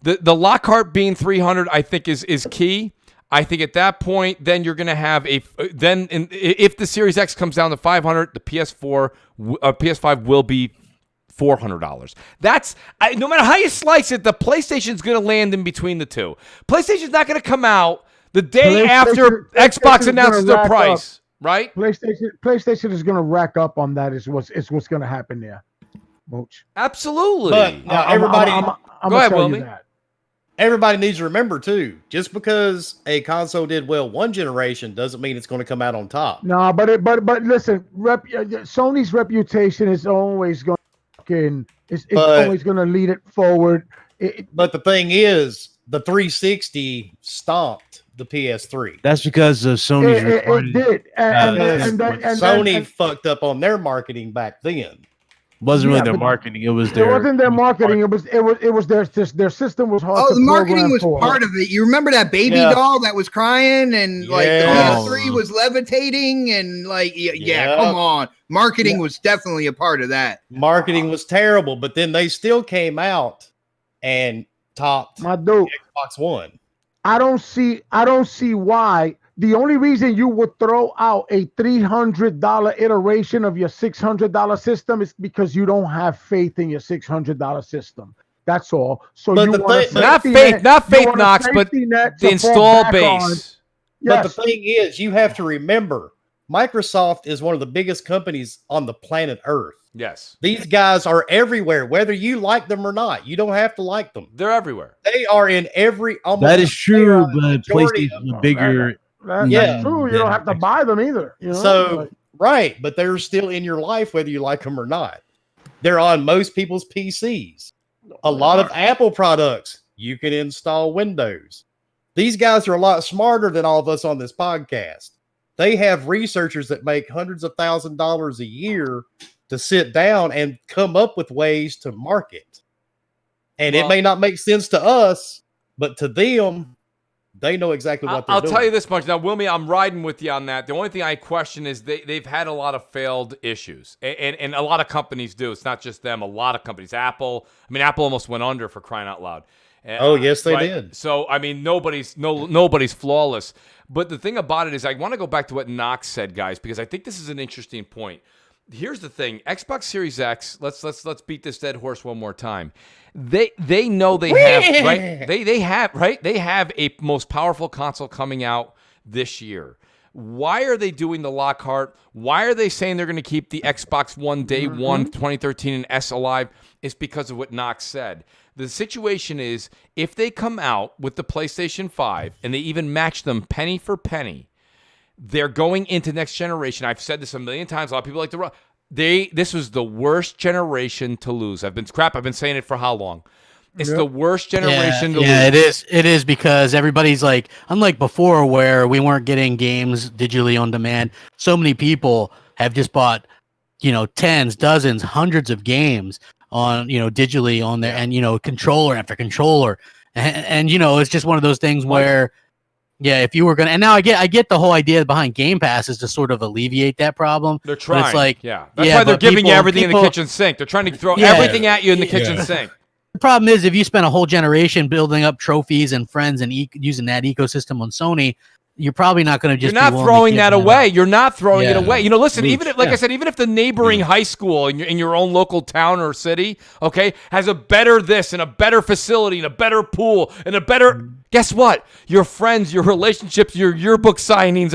Speaker 1: the Lockhart being $300, I think is key. I think at that point, then you're going to have if the Series X comes down to $500, the PS5 will be $400. That's no matter how you slice it, the PlayStation's going to land in between the two. PlayStation's not going to come out the day after Xbox announces their price, right?
Speaker 8: PlayStation is going to rack up on that. Is what's going to happen there, Mooch.
Speaker 1: Absolutely.
Speaker 5: But now everybody,
Speaker 1: go ahead, Wilmy.
Speaker 5: Everybody needs to remember too, just because a console did well one generation doesn't mean it's going to come out on top.
Speaker 8: No, but listen, Sony's reputation is always going to always going to lead it forward.
Speaker 5: But the thing is, the 360 stomped the PS3.
Speaker 2: That's because of Sony's.
Speaker 8: It did, and
Speaker 5: Sony fucked up on their marketing back then.
Speaker 2: Wasn't really their marketing. It was their.
Speaker 8: It wasn't their marketing. It was their system was hard.
Speaker 3: Oh, the marketing was part of it. You remember that baby doll that was crying and like the PS3 was levitating and like come on, marketing was definitely a part of that.
Speaker 5: Marketing was terrible, but then they still came out and topped
Speaker 8: my dude
Speaker 5: Xbox One.
Speaker 8: I don't see why. The only reason you would throw out a $300 iteration of your $600 system is because you don't have faith in your $600 system. That's all. So
Speaker 5: but
Speaker 8: you want
Speaker 1: not faith, Knox, but the install base.
Speaker 5: But the thing is, you have to remember, Microsoft is one of the biggest companies on the planet Earth.
Speaker 1: Yes.
Speaker 5: These guys are everywhere, whether you like them or not. You don't have to like them.
Speaker 1: They're everywhere.
Speaker 5: They are in every.
Speaker 2: That is true, but PlayStation is bigger.
Speaker 8: That's true. You don't have to buy them either. You know?
Speaker 5: So, right, but they're still in your life whether you like them or not. They're on most people's PCs. A lot of Apple products, you can install Windows. These guys are a lot smarter than all of us on this podcast. They have researchers that make hundreds of $1,000s a year to sit down and come up with ways to market. And it may not make sense to us, but to them, they know exactly what they're doing.
Speaker 1: I'll tell you this much. Now, Wilmy, I'm riding with you on that. The only thing I question is they've had a lot of failed issues. And a lot of companies do. It's not just them. A lot of companies. Apple almost went under, for crying out loud.
Speaker 5: Oh, yes, they did.
Speaker 1: So, I mean, nobody's flawless. But the thing about it is I want to go back to what Knox said, guys, because I think this is an interesting point. Here's the thing. Xbox Series X, let's beat this dead horse one more time. They know they have, right? They have a most powerful console coming out this year. Why are they doing the Lockhart? Why are they saying they're going to keep the Xbox One day one 2013 and S alive? It's because of what Knox said. The situation is, if they come out with the PlayStation 5 and they even match them penny for penny, they're going into next generation. I've said this a million times. A lot of people like to run. This was the worst generation to lose. I've been saying it for how long? It's the worst generation to lose.
Speaker 9: Yeah, it is. It is because everybody's like, unlike before where we weren't getting games digitally on demand, so many people have just bought tens, dozens, hundreds of games on, digitally on there, and, controller after controller. And it's just one of those things where, if you were going to, and now I get the whole idea behind Game Pass is to sort of alleviate that problem.
Speaker 1: They're trying.
Speaker 9: It's like,
Speaker 1: that's why they're giving you everything in the kitchen sink. They're trying to throw everything at you in the kitchen sink.
Speaker 9: The problem is, if you spend a whole generation building up trophies and friends and using that ecosystem on Sony, you're probably not going to just.
Speaker 1: You're not throwing that away. You're not throwing it away. Listen. Even if, I said, even if the neighboring high school in your own local town or city, has a better this and a better facility and a better pool and a better. Guess what? Your friends, your relationships, your yearbook signings,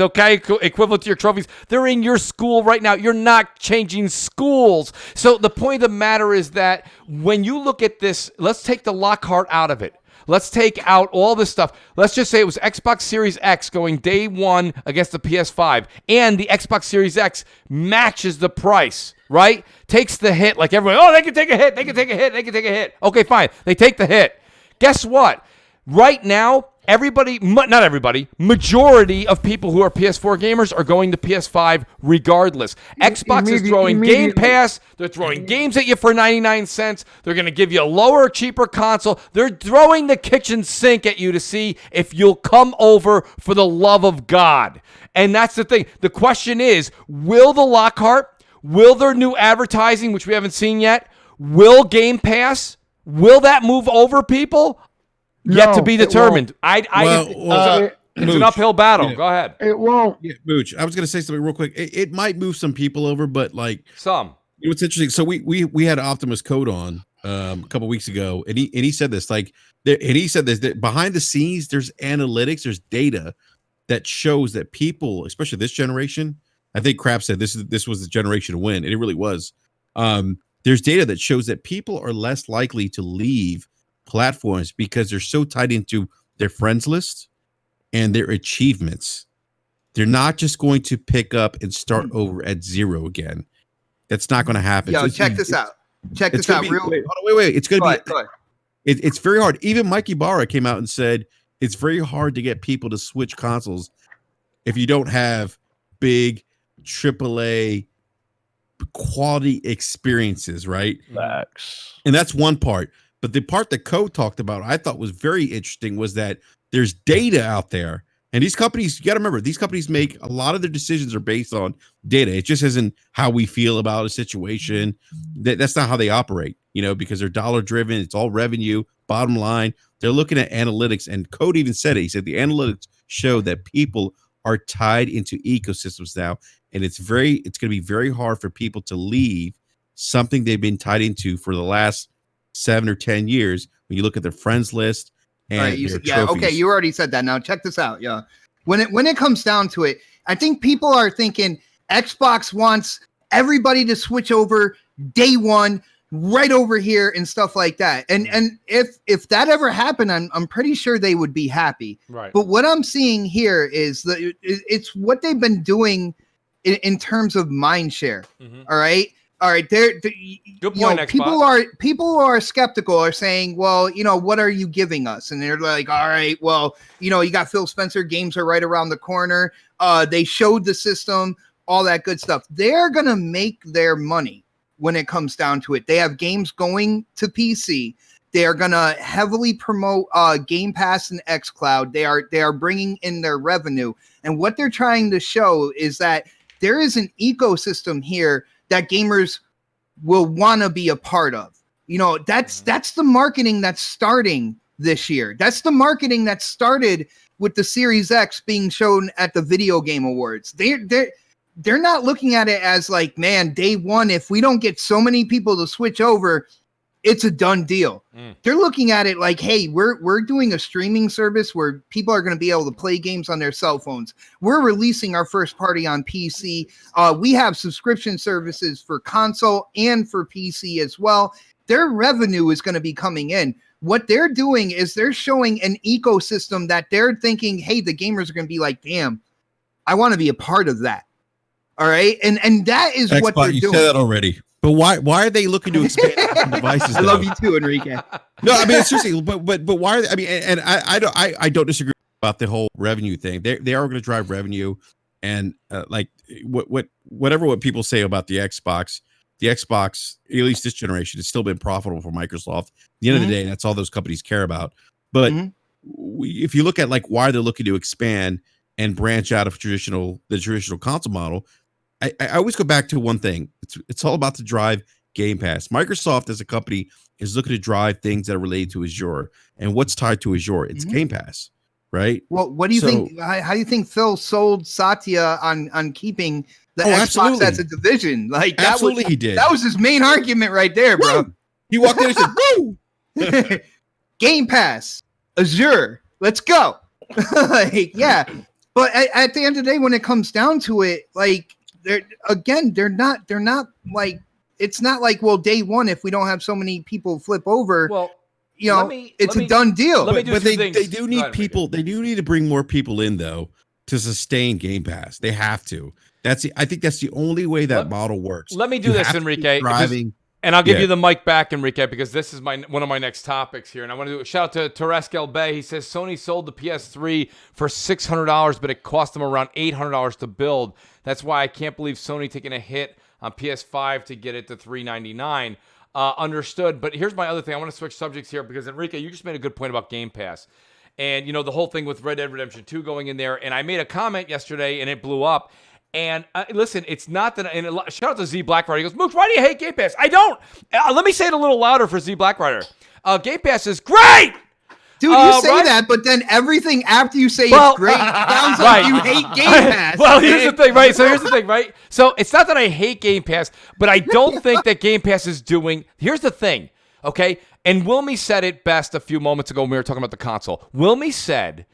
Speaker 1: equivalent to your trophies, they're in your school right now. You're not changing schools. So the point of the matter is that when you look at this, let's take the Lockhart out of it. Let's take out all this stuff. Let's just say it was Xbox Series X going day one against the PS5, and the Xbox Series X matches the price, right? Takes the hit like everyone, they can take a hit, they can take a hit, they can take a hit. Okay, fine. They take the hit. Guess what? Right now, not everybody, majority of people who are PS4 gamers are going to PS5 regardless. Xbox is throwing Game Pass. They're throwing games at you for 99 cents. They're going to give you a lower, cheaper console. They're throwing the kitchen sink at you to see if you'll come over for the love of God. And that's the thing. The question is, will the Lockhart, will their new advertising, which we haven't seen yet, will Game Pass, will that move over people? Yet to be determined. It's an uphill battle. Go ahead.
Speaker 8: It won't.
Speaker 6: Yeah, Mooch. I was going to say something real quick. It might move some people over, but like
Speaker 1: some.
Speaker 6: It's interesting. So we had Optimus Code on a couple weeks ago, and he said this that behind the scenes there's analytics, there's data that shows that people, especially this generation, I think Crap said this was the generation to win, and it really was. There's data that shows that people are less likely to leave platforms because they're so tied into their friends list and their achievements. They're not just going to pick up and start over at zero again. That's not going to happen.
Speaker 3: Yo, check this out. Wait.
Speaker 6: It's going to be. It's very hard. Even Mikey Barra came out and said it's very hard to get people to switch consoles if you don't have big AAA quality experiences, right?
Speaker 2: Facts.
Speaker 6: And that's one part. But the part that Code talked about, I thought was very interesting, was that there's data out there. And these companies, you got to remember, these companies make a lot of their decisions are based on data. It just isn't how we feel about a situation. That's not how they operate, because they're dollar driven. It's all revenue, bottom line. They're looking at analytics. And Code even said it. He said the analytics show that people are tied into ecosystems now. And it's going to be very hard for people to leave something they've been tied into for the last 7 or 10 years when you look at their friends list and their trophies.
Speaker 3: Okay, you already said that. Now check this out. Yeah, when it comes down to it, I think people are thinking Xbox wants everybody to switch over day one right over here and stuff like that. And if that ever happened, I'm pretty sure they would be happy.
Speaker 1: Right.
Speaker 3: But what I'm seeing here is that it's what they've been doing in terms of mind share. Mm-hmm. All right. Good point, people are skeptical, are saying, well, what are you giving us? And they're like, all right, well, you got Phil Spencer, games are right around the corner. They showed the system, all that good stuff. They're going to make their money when it comes down to it. They have games going to PC. They are going to heavily promote Game Pass and xCloud. They are bringing in their revenue. And what they're trying to show is that there is an ecosystem here that gamers will want to be a part of. That's the marketing that's starting this year. That's the marketing that started with the Series X being shown at the Video Game Awards. They're not looking at it as like, man, day one, if we don't get so many people to switch over, it's a done deal. They're looking at it like, hey, we're doing a streaming service where people are going to be able to play games on their cell phones. We're releasing our first party on PC. We have subscription services for console and for PC as well. Their revenue is going to be coming in. What they're doing is they're showing an ecosystem that they're thinking, hey, the gamers are going to be like, damn, I want to be a part of that. All right. And that is
Speaker 6: Xbox,
Speaker 3: what they're
Speaker 6: you
Speaker 3: doing.
Speaker 6: said that already. But why are they looking to expand devices?
Speaker 3: I love you too, Enrique.
Speaker 6: No, I mean, seriously, but why are they, I mean, and I don't disagree about the whole revenue thing. They are going to drive revenue. And like what people say about the Xbox, at least this generation, has still been profitable for Microsoft. At the end of the day, that's all those companies care about. But if you look at like why they're looking to expand and branch out of the traditional console model, I always go back to one thing. It's all about to drive Game Pass. Microsoft as a company is looking to drive things that are related to Azure. And what's tied to Azure? It's Game Pass, right?
Speaker 3: Well, what do you think? How do you think Phil sold Satya on keeping the Xbox as a division? Like that
Speaker 6: he did.
Speaker 3: That was his main argument right there, bro.
Speaker 6: He walked in and said, "Woo!"
Speaker 3: Game Pass, Azure, let's go. Like, yeah. But at the end of the day, when it comes down to it, like they're not like, it's not like, well, day one, if we don't have so many people flip over, well, you know, it's a done deal.
Speaker 6: But they do need people. They do need to bring more people in though to sustain Game Pass. They have to. I think that's the only way that model works.
Speaker 1: Let me do this, Enrique. And I'll give you the mic back, Enrique, because this is one of my next topics here. And I want to do a shout out to Tereskel Bay. He says Sony sold the PS3 for $600, but it cost them around $800 to build. That's why I can't believe Sony taking a hit on PS5 to get it to $399. Understood. But here's my other thing. I want to switch subjects here because, Enrique, you just made a good point about Game Pass. And, you know, the whole thing with Red Dead Redemption 2 going in there. And I made a comment yesterday, and it blew up. And listen, it's not that. And shout out to Z Blackrider. He goes, Mooch, why do you hate Game Pass? I don't. Let me say it a little louder for Z Blackrider. Game Pass is great.
Speaker 3: Dude, you say that, but then everything after you say it's great sounds like you hate Game Pass.
Speaker 1: Well, here's the thing, right? So here's the thing, right? So it's not that I hate Game Pass, but I don't think that Game Pass is doing. Here's the thing, okay? And Wilmy said it best a few moments ago when we were talking about the console. Wilmy said,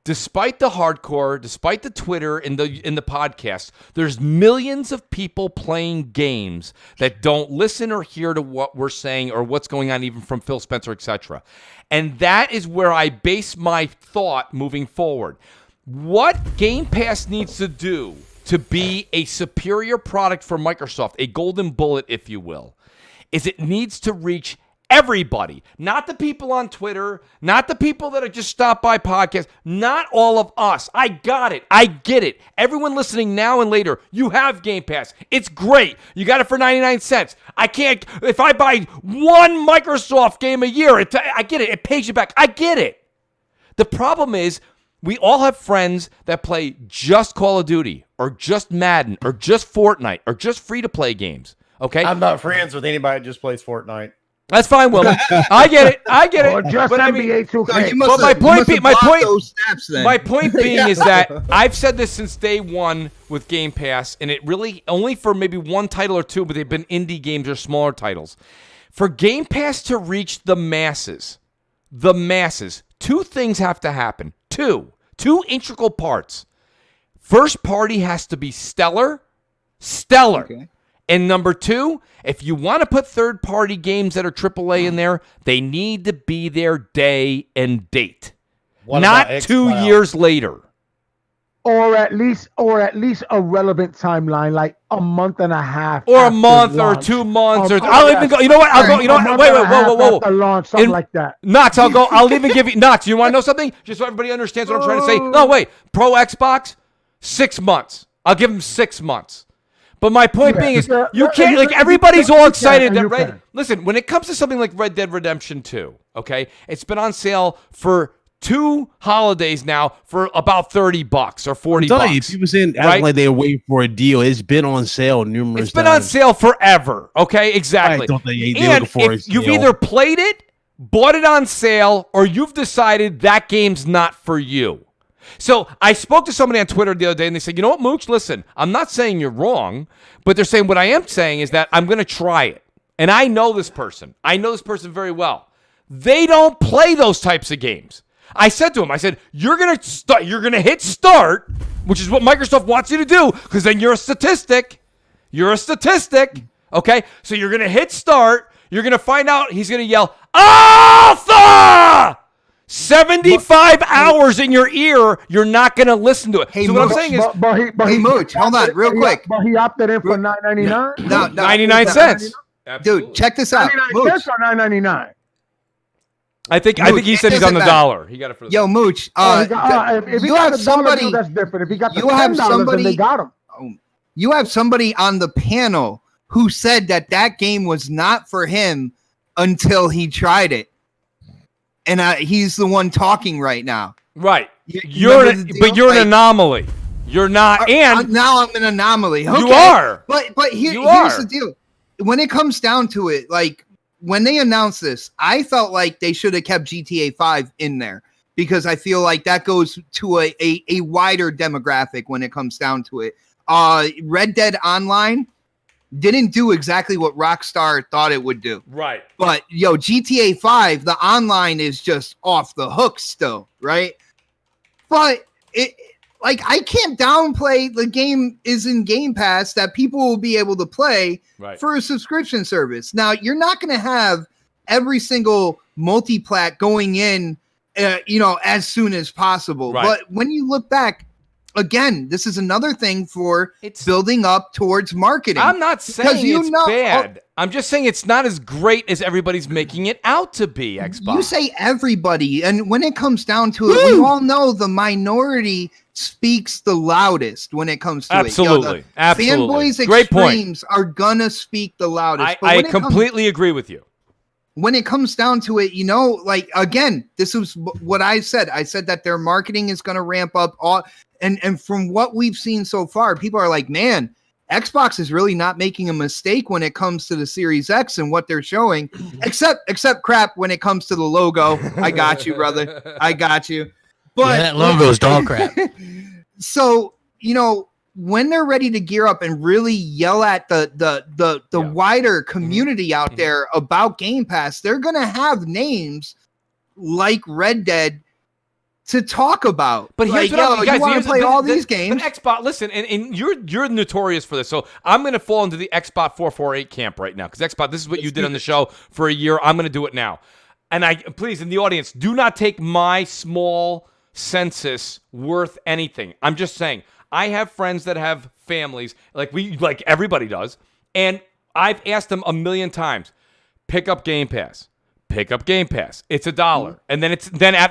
Speaker 1: despite the hardcore, despite the Twitter and the podcast, there's millions of people playing games that don't listen or hear to what we're saying or what's going on, even from Phil Spencer, etc. And that is where I base my thought moving forward. What Game Pass needs to do to be a superior product for Microsoft, a golden bullet, if you will, is it needs to reach everybody, not the people on Twitter, not the people that are just stopped by podcasts, not all of us. I got it. I get it. Everyone listening now and later, you have Game Pass. It's great. You got it for 99 cents. I can't, if I buy one Microsoft game a year, I get it. It pays you back. I get it. The problem is we all have friends that play just Call of Duty or just Madden or just Fortnite or just free-to-play games. Okay?
Speaker 5: I'm not friends with anybody that just plays Fortnite.
Speaker 1: That's fine, Will. I get it.
Speaker 8: Or just but NBA 2K.
Speaker 1: But my point being is that I've said this since day one with Game Pass, and it really only for maybe one title or two, but they've been indie games or smaller titles. For Game Pass to reach the masses, two things have to happen. Two integral parts. First party has to be stellar. Okay. And number two, if you want to put third-party games that are AAA in there, they need to be there day and date, not 2 years later,
Speaker 8: or at least a relevant timeline, like a month and a half,
Speaker 1: or a month, launch. Or 2 months, or I'll even go. You know what? I'll go. You know what? Wait, whoa.
Speaker 8: Launch, something like that.
Speaker 1: Knox, I'll go. I'll even give you Knox. You want to know something? Just so everybody understands what I'm trying to say. No, wait. Pro Xbox, 6 months. I'll give them 6 months. But my point being is, you can't, like, everybody's all excited that listen, when it comes to something like Red Dead Redemption 2, okay, it's been on sale for 2 holidays now for about $30 or $40.
Speaker 2: People saying like they're waiting for a deal. It's been on sale numerous times.
Speaker 1: It's been on sale forever, okay, exactly. And if you've either played it, bought it on sale, or you've decided that game's not for you. So I spoke to somebody on Twitter the other day, and they said, you know what, Mooch, listen, I'm not saying you're wrong, but they're saying what I am saying is that I'm going to try it. And I know this person. I know this person very well. They don't play those types of games. I said to him, you're going to hit start, which is what Microsoft wants you to do, because then you're a statistic. Okay? So you're going to hit start. You're going to find out. He's going to yell, Alpha! 75 hours in your ear, you're not going to listen to it.
Speaker 3: Hey,
Speaker 1: so
Speaker 3: Mooch,
Speaker 1: what I'm saying is,
Speaker 3: hey, Mooch, hold on, real quick.
Speaker 8: But he opted in for $9.99.
Speaker 3: No,
Speaker 1: 99 cents.
Speaker 3: Dude, check this out.
Speaker 8: 99 cents or $9.99.
Speaker 1: I think he said he's on the dollar. He got it for the
Speaker 3: Yo, Mooch.
Speaker 8: If he got a dollar deal, that's different. If he got the $10, then they got him.
Speaker 3: You have somebody on the panel who said that game was not for him until he tried it, and he's the one talking right now.
Speaker 1: Right. You're an anomaly. You're not, and
Speaker 3: now I'm an anomaly. Okay.
Speaker 1: You are.
Speaker 3: But here's the deal. When it comes down to it, like when they announced this, I felt like they should have kept GTA 5 in there because I feel like that goes to a wider demographic when it comes down to it. Red Dead Online didn't do exactly what Rockstar thought it would do.
Speaker 1: Right.
Speaker 3: But GTA 5, the online is just off the hook still, right? But I can't downplay the game is in Game Pass that people will be able to play for a subscription service. Now, you're not going to have every single multi-plat going in, as soon as possible. Right. But when you look back, again, this is another thing for building up towards marketing.
Speaker 1: I'm not saying it's bad. I'm just saying it's not as great as everybody's making it out to be, Xbox.
Speaker 3: You say everybody, and when it comes down to it, we all know the minority speaks the loudest when it comes to
Speaker 1: Absolutely.
Speaker 3: it.
Speaker 1: Absolutely.
Speaker 3: Fanboys
Speaker 1: Great
Speaker 3: extremes are gonna speak the loudest.
Speaker 1: I completely agree with you.
Speaker 3: When it comes down to it, again, this is what I said. I said that their marketing is going to ramp up and from what we've seen so far, people are like, man, Xbox is really not making a mistake when it comes to the Series X and what they're showing, except crap when it comes to the logo. I got you, brother. I got you. But
Speaker 9: that logo's dog crap.
Speaker 3: So, when they're ready to gear up and really yell at the wider community out there about Game Pass, they're going to have names like Red Dead to talk about.
Speaker 1: But here's what
Speaker 3: you want to play all these games.
Speaker 1: But Xbox, listen, and you're notorious for this, so I'm going to fall into the Xbox 448 camp right now, because Xbox, this is what you did on the show for a year. I'm going to do it now. And please, in the audience, do not take my small census worth anything. I'm just saying, I have friends that have families, like everybody does, and I've asked them a million times, pick up Game Pass. Pick up Game Pass. It's $1. And then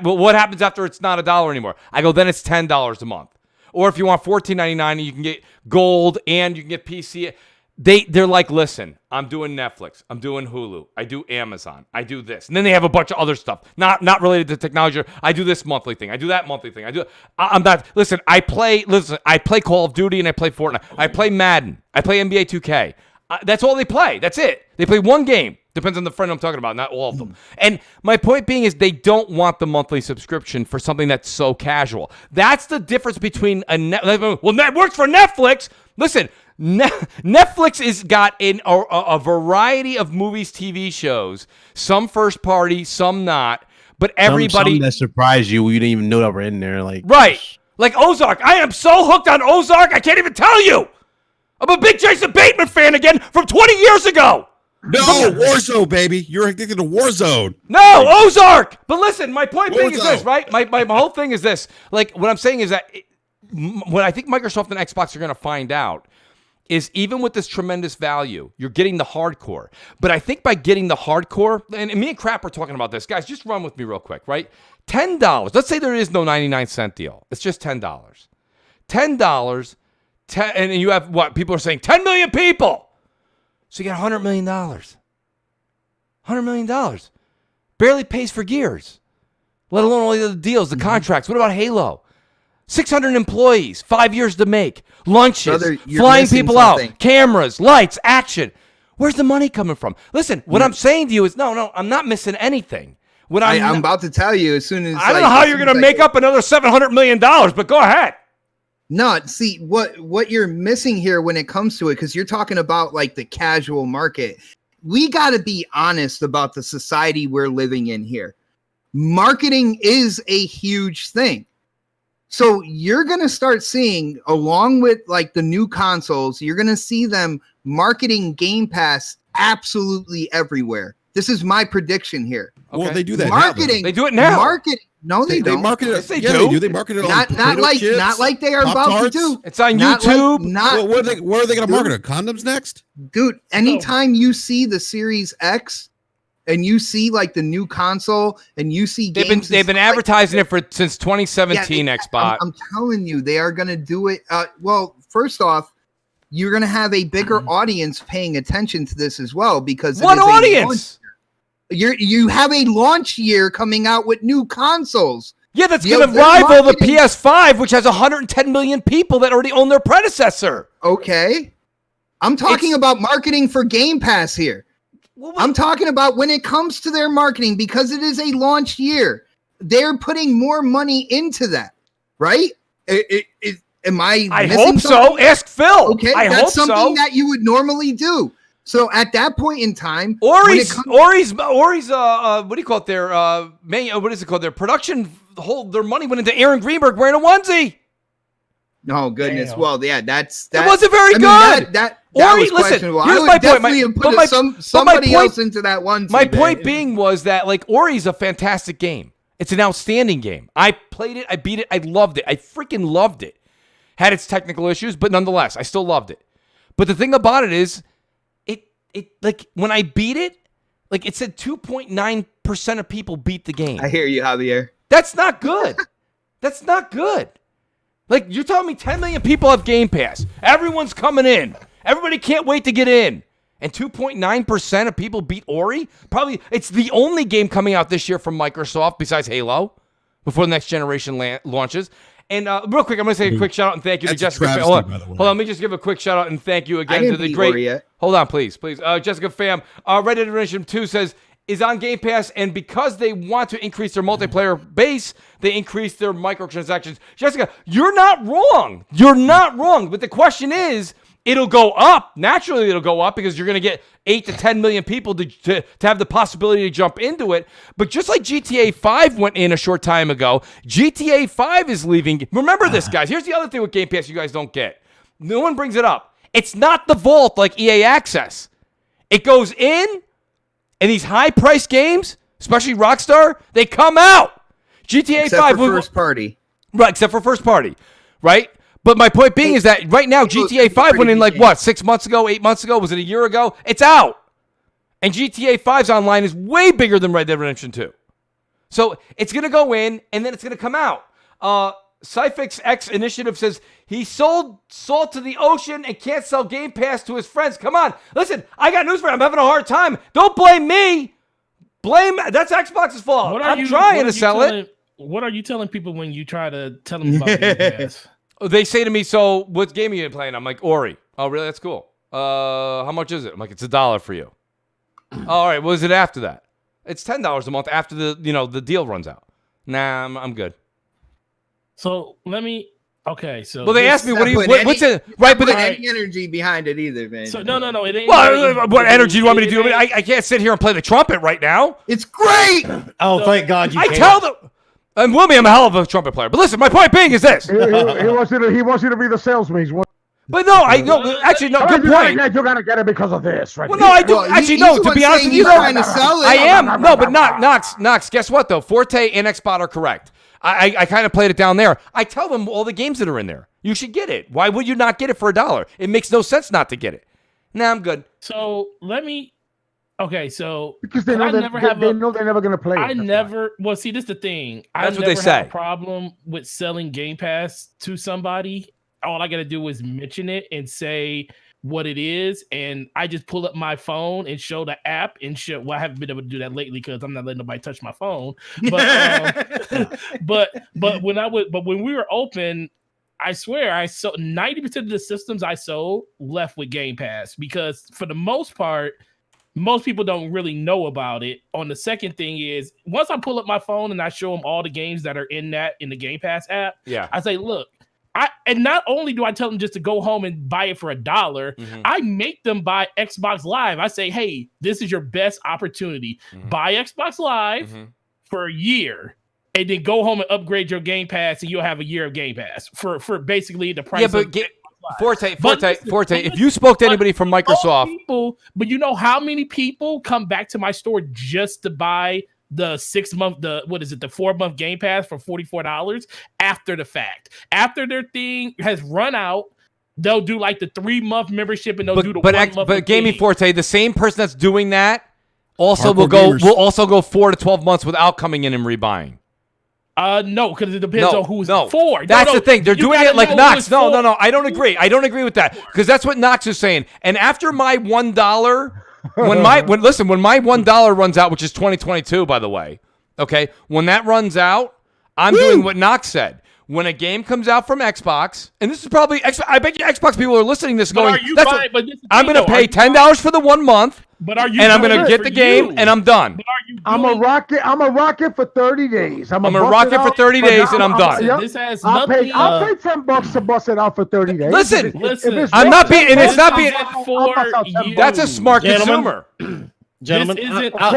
Speaker 1: what happens after it's not $1 anymore? I go, then it's $10 a month. Or if you want $14.99, you can get gold and you can get PC. They're like, listen, I'm doing Netflix, I'm doing Hulu, I do Amazon, I do this, and then they have a bunch of other stuff, not related to technology. I do this monthly thing, I do that monthly thing, I'm not. Listen, I play Call of Duty and I play Fortnite, I play Madden, I play NBA 2K. That's all they play. That's it. They play one game. Depends on the friend I'm talking about, not all of them. And my point being is they don't want the monthly subscription for something that's so casual. That's the difference between that works for Netflix. Listen, Netflix has got a variety of movies, TV shows, some first party, some not, but everybody...
Speaker 2: Some that surprised you didn't even know that were in there.
Speaker 1: Right. Like Ozark. I am so hooked on Ozark, I can't even tell you. I'm a big Jason Bateman fan again from 20 years ago.
Speaker 6: No, Warzone, baby. You're addicted to Warzone.
Speaker 1: No, Ozark. But listen, my point being is this, right? My whole thing is this. Like, what I'm saying is that what I think Microsoft and Xbox are going to find out is even with this tremendous value, you're getting the hardcore. But I think by getting the hardcore, and me and Crap are talking about this. Guys, just run with me real quick, right? $10. Let's say there is no 99-cent deal. It's just $10. $10. And you have what? People are saying 10 million people. So you got $100 million. $100 million. Barely pays for Gears, let alone all the other deals, the contracts. What about Halo? 600 employees, 5 years to make, lunches, flying people out, cameras, lights, action. Where's the money coming from? Listen, what I'm saying to you is, no, I'm not missing anything.
Speaker 3: I'm about to tell you as soon as
Speaker 1: I don't know how you're going to make up another $700 million, but go ahead.
Speaker 3: No, see what you're missing here when it comes to it, because you're talking about like the casual market. We got to be honest about the society we're living in here. Marketing is a huge thing. So you're going to start seeing, along with like the new consoles, you're going to see them marketing Game Pass absolutely everywhere. This is my prediction here.
Speaker 6: Okay. Well, they do that
Speaker 3: marketing.
Speaker 6: Now,
Speaker 1: they do it now.
Speaker 3: No, they don't.
Speaker 6: They market it.
Speaker 1: Yes, they
Speaker 6: do. They market it on
Speaker 3: not like they are about to do.
Speaker 1: It's on YouTube.
Speaker 6: Where are they going to market it? Condoms next?
Speaker 3: Dude, anytime you see the Series X and you see like the new console, and you see games
Speaker 1: they've been advertising it since 2017. Xbox.
Speaker 3: I'm telling you, they are gonna do it. Well, first off, you're gonna have a bigger audience paying attention to this as well because
Speaker 1: what audience?
Speaker 3: You have a launch year coming out with new consoles.
Speaker 1: Yeah, that's going to rival the PS5, which has 110 million people that already own their predecessor.
Speaker 3: Okay. I'm talking about marketing for Game Pass here. I'm talking about when it comes to their marketing, because it is a launch year. They're putting more money into that, right? Am I
Speaker 1: hope so. Ask Phil.
Speaker 3: Okay,
Speaker 1: that's
Speaker 3: something that you would normally do. So at that point in time,
Speaker 1: Ori's what do you call it? What is it called? Their production, their money went into Aaron Greenberg wearing a onesie.
Speaker 3: Oh goodness!
Speaker 1: Damn.
Speaker 3: Well, yeah, that
Speaker 1: wasn't very good.
Speaker 3: That
Speaker 1: Ori,
Speaker 3: was questionable.
Speaker 1: Listen, here's
Speaker 3: I
Speaker 1: my
Speaker 3: would definitely have put somebody else into that onesie.
Speaker 1: My point being was that like Ori's a fantastic game. It's an outstanding game. I played it, I beat it, I loved it. I freaking loved it. Had its technical issues, but nonetheless, I still loved it. But the thing about it is, it like when I beat it, like it said 2.9% of people beat the game.
Speaker 3: I hear you, Javier.
Speaker 1: That's not good. That's not good. Like you're telling me 10 million people have Game Pass. Everyone's coming in. Everybody can't wait to get in. And 2.9% of people beat Ori? Probably it's the only game coming out this year from Microsoft besides Halo before the next generation launches. And real quick, I'm going to say a quick shout out and thank you to Jessica. Hold on, let me just give a quick shout out and thank you again to the great. Hold on, please. Jessica Pham, Red Dead Redemption 2 says is on Game Pass, and because they want to increase their multiplayer base, they increase their microtransactions. Jessica, you're not wrong. You're not wrong. But the question is, it'll go up. Naturally, it'll go up because you're going to get 8 to 10 million people to have the possibility to jump into it. But just like GTA 5 went in a short time ago, GTA 5 is leaving. Remember this, guys. Here's the other thing with Game Pass you guys don't get. No one brings it up. It's not the vault like EA Access. It goes in, and these high-priced games, especially Rockstar, they come out. GTA 5
Speaker 3: for first party.
Speaker 1: Right, except for first party. Right? But my point being is that right now, GTA 5 went in like, what, 6 months ago, 8 months ago? Was it a year ago? It's out. And GTA 5's online is way bigger than Red Dead Redemption 2. So it's going to go in, and then it's going to come out. Cyfix X Initiative says he sold salt to the ocean and can't sell Game Pass to his friends. Come on. Listen, I got news for you. I'm having a hard time. Don't blame me. That's Xbox's fault. I'm trying to sell it.
Speaker 4: What are you telling people when you try to tell them about Game Pass?
Speaker 1: They say to me, so what game are you playing? I'm like, Ori. Oh, really? That's cool. How much is it? I'm like, it's $1 for you. All right. What is it after that? It's $10 a month after the deal runs out. Nah, I'm good.
Speaker 4: So let me. Okay, so
Speaker 1: they asked me what's it? Right, but
Speaker 3: any energy behind it either, man.
Speaker 4: So no, it ain't.
Speaker 1: Well, what energy do you want me to do? I can't sit here and play the trumpet right now.
Speaker 3: It's great.
Speaker 5: Oh, thank God you can't.
Speaker 1: I tell them. And Wilmy, I'm a hell of a trumpet player. But listen, my point being is this.
Speaker 8: He wants you to be the salesman.
Speaker 1: But no, I know. Actually, no. Good point.
Speaker 8: You're gonna get it because of this, right?
Speaker 1: Well, no, I do. Actually, no. To be honest with you,
Speaker 3: I
Speaker 1: am. No, but Knox. Guess what though? Forte and Xbot are correct. I kind of played it down there. I tell them all the games that are in there. You should get it. Why would you not get it for $1? It makes no sense not to get it. Nah, I'm good.
Speaker 4: So let me. Okay, so
Speaker 8: because they know they're never gonna play.
Speaker 4: Well, see, this is the thing.
Speaker 1: That's what they say.
Speaker 4: I never have a problem with selling Game Pass to somebody. All I gotta do is mention it and say what it is, and I just pull up my phone and show the app and show. Well, I haven't been able to do that lately because I'm not letting nobody touch my phone. But but when we were open, I swear I sold 90% of the systems I sold left with Game Pass because for the most part, most people don't really know about it. On the second thing is once I pull up my phone and I show them all the games that are in the Game Pass app, I say, look, and not only do I tell them just to go home and buy it for $1, I make them buy Xbox Live. I say, hey, this is your best opportunity. Buy Xbox Live for a year. And then go home and upgrade your Game Pass, and you'll have a year of Game Pass for basically the price.
Speaker 1: Yeah, but Forte. If you spoke to anybody from Microsoft,
Speaker 4: but you know how many people come back to my store just to buy the 6 month, the 4-month Game Pass for $44 after the fact. After their thing has run out, they'll do like the 3-month membership, and they'll do the 1 month.
Speaker 1: But Gaming Forte, the same person that's doing that Also, we'll also go 4 to 12 months without coming in and rebuying.
Speaker 4: No, because it depends on who's for.
Speaker 1: That's the thing. They're doing it like Knox. No. I don't agree. I don't agree with that because that's what Knox is saying. And after my $1, when my $1 runs out, which is 2022, by the way. Okay, when that runs out, I'm doing what Knox said. When a game comes out from Xbox, and this is probably, I bet you Xbox people are listening to this going, I'm going to pay $10 for the 1 month.
Speaker 4: But are you?
Speaker 1: And I'm gonna get the game, and I'm done.
Speaker 8: I'm a rocket for 30 days. I'm a
Speaker 1: rocket for 30 days, and I'm done.
Speaker 4: This has nothing.
Speaker 8: I'll pay $10 to bust it out for 30 days.
Speaker 1: Listen. I'm not being, and it's not being. That's a smart consumer.
Speaker 5: Gentlemen,
Speaker 8: of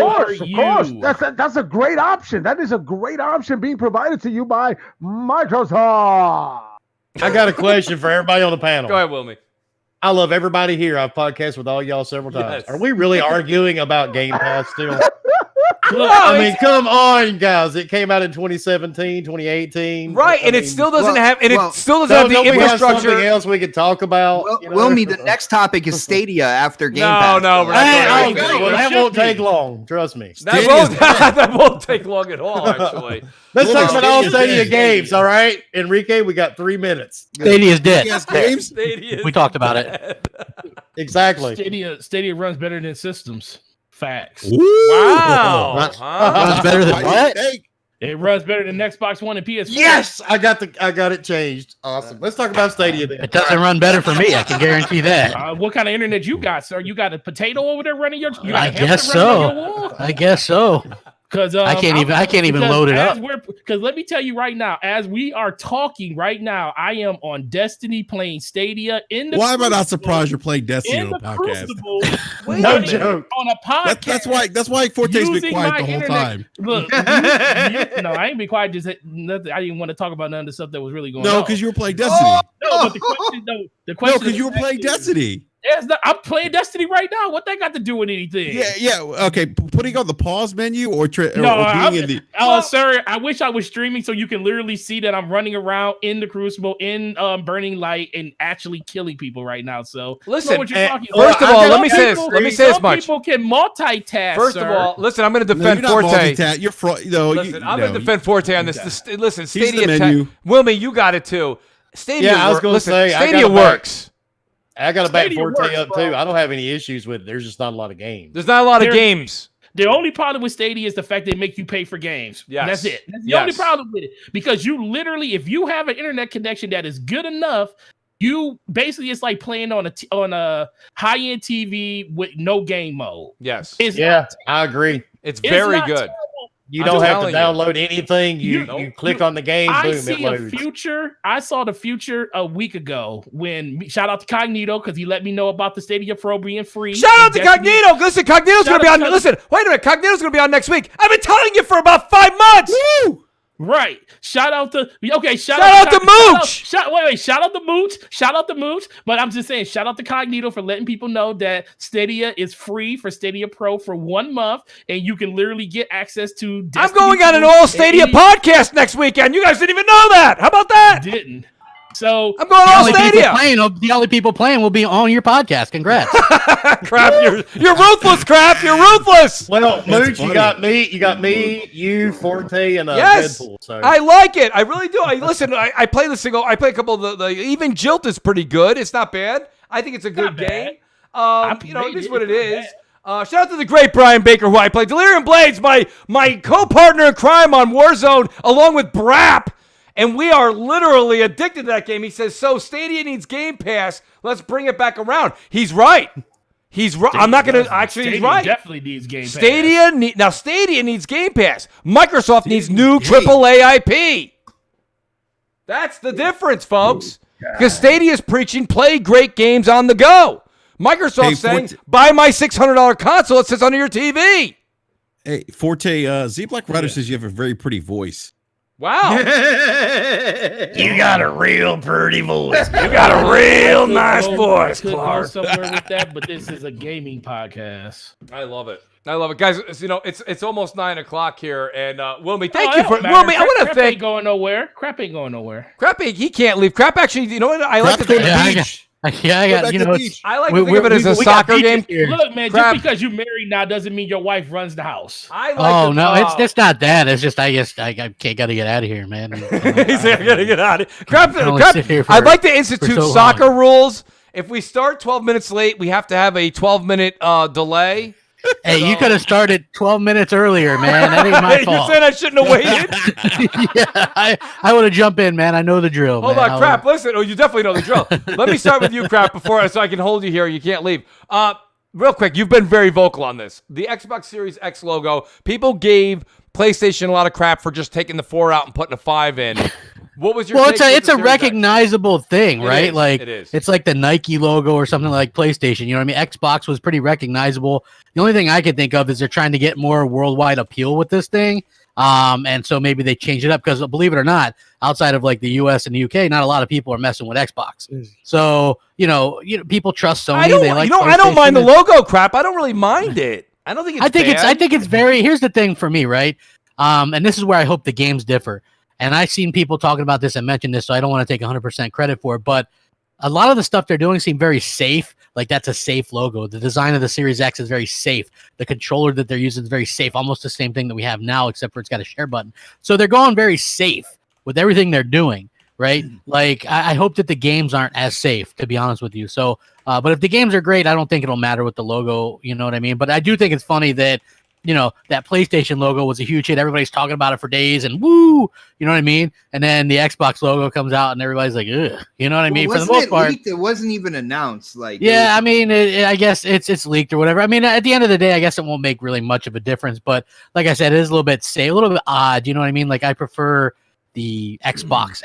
Speaker 8: course. That's a great option. That is a great option being provided to you by Microsoft.
Speaker 5: I got a question for everybody on the panel.
Speaker 1: Go ahead, Wilmy.
Speaker 5: I love everybody here. I've podcasted with all y'all several times. Are we really arguing about Game Pass still? I mean, come on, guys. It came out in 2017, 2018.
Speaker 1: Right, and it still doesn't have the infrastructure.
Speaker 5: We have something else we could talk about.
Speaker 3: Wilmy, the next topic is Stadia after Game Pass.
Speaker 1: No,
Speaker 5: that won't take long. Trust me.
Speaker 1: That won't take long at all, actually.
Speaker 5: Let's talk about all Stadia games, all right? Enrique, we got 3 minutes.
Speaker 9: Stadia's dead.
Speaker 6: Games?
Speaker 9: We talked about it.
Speaker 5: Exactly.
Speaker 4: Stadia runs better than systems. Facts.
Speaker 1: Wow.
Speaker 9: Runs better than what?
Speaker 4: It runs better than Xbox One and PS5.
Speaker 5: Yes, I got it changed. Awesome. Let's talk about Stadia then.
Speaker 9: It doesn't run better for me. I can guarantee that.
Speaker 4: What kind of internet you got, sir? You got a potato over there running your?
Speaker 9: I guess so.
Speaker 4: Because
Speaker 9: I can't even load it up.
Speaker 4: Because let me tell you right now, as we are talking right now, I am on Destiny playing Stadia in the.
Speaker 6: Why am I not surprised you're playing Destiny on a podcast?
Speaker 5: No joke.
Speaker 4: On a podcast.
Speaker 6: That's why Forte's been quiet the whole time.
Speaker 4: Look, no, I ain't been quiet. Just nothing. I didn't want to talk about none of the stuff that was really going on.
Speaker 6: No, because you were playing Destiny.
Speaker 4: No, but the question.
Speaker 6: No, because you were playing Destiny.
Speaker 4: I'm playing Destiny right now. What that got to do with anything?
Speaker 6: Yeah. Okay, putting on the pause menu or being in the.
Speaker 4: Sir, I wish I was streaming so you can literally see that I'm running around in the Crucible in Burning Light and actually killing people right now. So
Speaker 1: listen.
Speaker 4: What you're talking
Speaker 1: first of all, let me say this much.
Speaker 4: People can multitask.
Speaker 1: First of all, listen. I'm going to defend Forte. Listen, I'm going to defend Forte on this. Listen, Stadia. Wilmy, you got it too. Stadia.
Speaker 5: Yeah, I was going to say
Speaker 1: Stadia works.
Speaker 5: I got to back Forte up too. I don't have any issues with it. There's just not a lot of games.
Speaker 1: There's not a lot of games.
Speaker 4: The only problem with Stadia is the fact they make you pay for games. Yes. That's it. That's the only problem with it. Because you literally, if you have an internet connection that is good enough, you basically it's like playing on a high-end TV with no game mode.
Speaker 1: Yes.
Speaker 5: I agree.
Speaker 1: It's very good.
Speaker 4: Terrible.
Speaker 5: You don't have to download anything. You click on the game, boom, it loads.
Speaker 4: I saw the future a week ago when shout out to Cognito because he let me know about the Stadia Pro being free.
Speaker 1: Shout out to Cognito. Listen, Cognito's going to be on. Listen, wait a minute. Cognito's going to be on next week. I've been telling you for about 5 months.
Speaker 4: Woo! Right. Shout out to Mooch.
Speaker 1: Shout out
Speaker 4: to Mooch. But I'm just saying, shout out to Cognito for letting people know that Stadia is free for Stadia Pro for 1 month, and you can literally get access to. Destiny. I'm
Speaker 1: going on an all Stadia podcast next weekend. You guys didn't even know that. How about that?
Speaker 4: Didn't. So
Speaker 1: I'm going all Stadia.
Speaker 9: The only people playing will be on your podcast. Congrats.
Speaker 1: Crap, you're ruthless, Crap. You're ruthless.
Speaker 5: Well, Mooch, you got me, you, Forte, and Deadpool. So.
Speaker 1: I like it. I really do. I play the single. I play a couple of the even Jilt is pretty good. It's not bad. I think it's a good game. It is what it is. Shout out to the great Brian Baker, who I play. Delirium Blades, my co-partner in crime on Warzone, along with Brap. And we are literally addicted to that game. He says, so Stadia needs Game Pass. Let's bring it back around. He's right. He's right. I'm not going to actually. He's right.
Speaker 4: Definitely needs Game Pass.
Speaker 1: Stadia needs Game Pass. Microsoft needs new AAA IP. That's the difference, folks. Because Stadia is preaching play great games on the go. Microsoft's saying buy my $600 console. It sits under your TV.
Speaker 6: Hey, Forte. Z Black Rider says you have a very pretty voice.
Speaker 1: Wow.
Speaker 7: You got a real pretty voice.
Speaker 1: You got a real nice voice, Clark.
Speaker 4: Somewhere with that, but this is a gaming podcast.
Speaker 1: I love it. Guys. It's almost 9 o'clock here, and Wilmy, thank you for Wilmy. I want to thank.
Speaker 4: Crap ain't going nowhere. Crap, he can't leave. Crap, actually, you know what? I like to think.
Speaker 9: Yeah, I got, you know,
Speaker 1: I like to think of it as a soccer game.
Speaker 4: Look, man,
Speaker 1: Crap.
Speaker 4: just because you're married now doesn't mean your wife runs the house.
Speaker 9: It's not that. It's just I guess I got to get out of here, man.
Speaker 1: He's like, I gotta get out of here. Crap.
Speaker 9: Here
Speaker 1: I'd like to institute soccer rules. If we start 12 minutes late, we have to have a 12-minute delay.
Speaker 9: Hey, you could have started 12 minutes earlier, man. That ain't my fault.
Speaker 1: You said I shouldn't have waited?
Speaker 9: Yeah, I would have jumped in, man. I know the drill.
Speaker 1: Hold on, Crap. Listen. Oh, you definitely know the drill. Let me start with you, Crap, so I can hold you here. You can't leave. Real quick, you've been very vocal on this. The Xbox Series X logo, people gave PlayStation a lot of crap for just taking the 4 out and putting a 5 in. What was your
Speaker 9: it's a recognizable thing, right? Like
Speaker 1: it is.
Speaker 9: It's like the Nike logo or something like PlayStation. You know what I mean? Xbox was pretty recognizable. The only thing I can think of is they're trying to get more worldwide appeal with this thing. And so maybe they change it up because believe it or not, outside of like the US and the UK, not a lot of people are messing with Xbox. So, you know, people trust Sony.
Speaker 1: I don't mind the logo, Crap. I don't really mind it. I don't think it's
Speaker 9: I think it's very, here's the thing for me, right? And this is where I hope the games differ. And I've seen people talking about this and mention this, so I don't want to take 100% credit for it. But a lot of the stuff they're doing seem very safe. Like that's a safe logo. The design of the Series X is very safe. The controller that they're using is very safe. Almost the same thing that we have now, except for it's got a share button. So they're going very safe with everything they're doing, right? Like I hope that the games aren't as safe, to be honest with you. So, but if the games are great, I don't think it'll matter with the logo. You know what I mean? But I do think it's funny that, you know, that PlayStation logo was a huge hit. Everybody's talking about it for days and woo, you know what I mean? And then the Xbox logo comes out and everybody's like, ugh, you know what I mean? For the most part,
Speaker 3: leaked? It wasn't even announced. Like,
Speaker 9: yeah, I mean, I guess it's leaked or whatever. I mean, at the end of the day, I guess it won't make really much of a difference. But like I said, it is a little bit odd. You know what I mean? Like I prefer the Xbox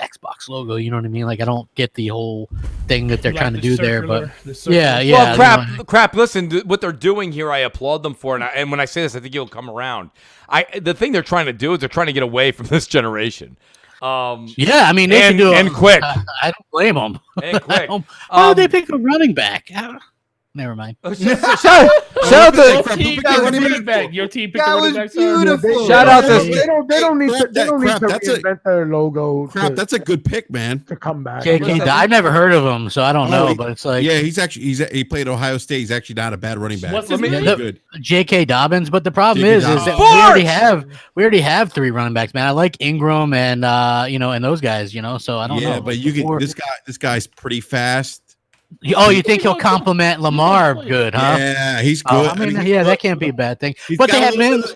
Speaker 9: logo. You know what I mean? Like I don't get the whole thing that they're trying to do there, but yeah.
Speaker 1: Well, Crap. Listen, what they're doing here, I applaud them for, and when I say this, I think you'll come around. The thing they're trying to do is they're trying to get away from this generation.
Speaker 9: Yeah, I mean, they should do it
Speaker 1: and quick.
Speaker 9: I don't blame them.
Speaker 1: And quick.
Speaker 9: Why would they pick a running back? Never mind.
Speaker 1: Shout out to
Speaker 4: your team picked the running back. Your team picked the running back.
Speaker 3: Beautiful.
Speaker 1: Shout out to
Speaker 8: They don't need to reinvent their logo.
Speaker 6: Crap, that's a good pick, man.
Speaker 8: To come back.
Speaker 9: I've never heard of him, so I don't know. But it's like,
Speaker 6: yeah, he played at Ohio State. He's actually not a bad running back.
Speaker 4: What's his name?
Speaker 6: Good.
Speaker 9: J.K. Dobbins. But the problem is that we already have 3 running backs, man. I like Ingram and and those guys, So I don't know.
Speaker 6: Yeah, but you can. This guy's pretty fast.
Speaker 9: Oh, you think he'll compliment Lamar good, huh?
Speaker 6: Yeah, he's good.
Speaker 9: I mean, that can't be a bad thing. But they had Mims.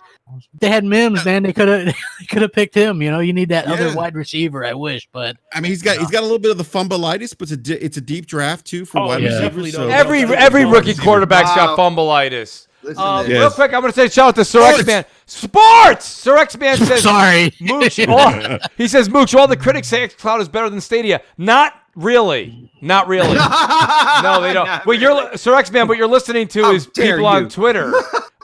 Speaker 9: They had Mims, man. They could have picked him. You need that other wide receiver. I wish, but
Speaker 6: I mean, he's got a little bit of the fumbleitis, but it's a deep draft too for wide receivers. So.
Speaker 1: Every rookie quarterback's got fumbleitis. Real quick, I'm going to say shout out to Sir X-Man. Sports! Sir X-Man says,
Speaker 9: sorry.
Speaker 1: Mooch, he says, Mooch, all the critics say xCloud is better than Stadia. Not really. No, they don't. Well, Sir X-Man, what you're listening to is people on Twitter.